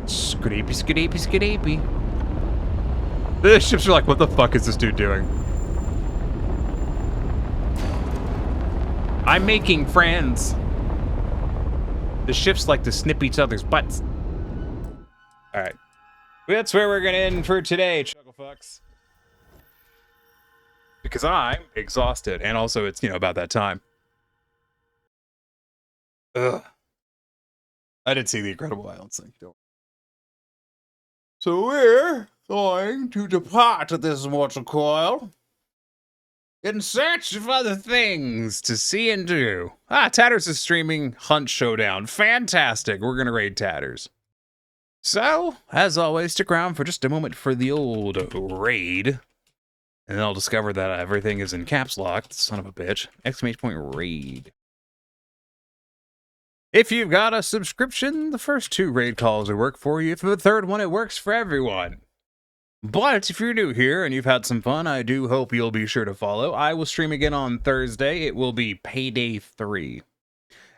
Scrappy, scrappy, scrappy. The ships are like, what the fuck is this dude doing? I'm making friends. The ships like to snip each other's butts. Alright. That's where we're gonna end for today, Chucklefucks. Because I'm exhausted, and also it's, about that time. Ugh. I did see the Incredible Violence thing. So we're going to depart this mortal coil in search of other things to see and do. Tatters is streaming Hunt Showdown. Fantastic. We're going to raid Tatters. So, as always, stick around for just a moment for the old raid. And then I'll discover that everything is in caps lock. Son of a bitch. ! Raid. If you've got a subscription, the first 2 raid calls will work for you. For the third one, it works for everyone. But if you're new here and you've had some fun, I do hope you'll be sure to follow. I will stream again on Thursday. It will be Payday 3.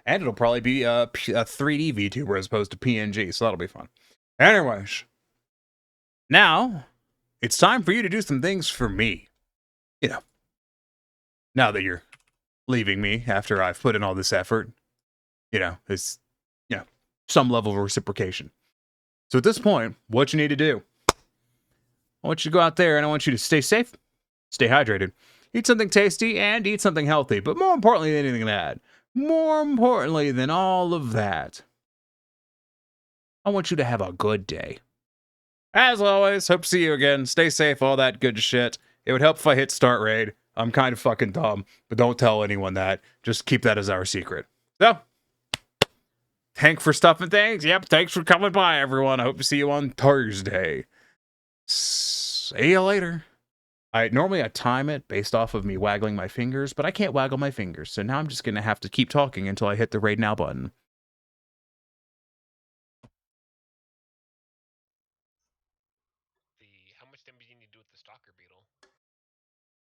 And it'll probably be a 3D VTuber as opposed to PNG, so that'll be fun. Anyways. Now, it's time for you to do some things for me. Now that you're leaving me after I've put in all this effort. It's, some level of reciprocation. So at this point, what you need to do, I want you to go out there and I want you to stay safe, stay hydrated, eat something tasty, and eat something healthy. But more importantly than anything that, more importantly than all of that, I want you to have a good day. As always, hope to see you again. Stay safe, all that good shit. It would help if I hit start raid. I'm kind of fucking dumb, but don't tell anyone that. Just keep that as our secret. So, thanks for stuffing things. Yep, thanks for coming by, everyone. I hope to see you on Thursday. See you later. Normally I time it based off of me waggling my fingers, but I can't waggle my fingers, so now I'm just going to have to keep talking until I hit the raid now button.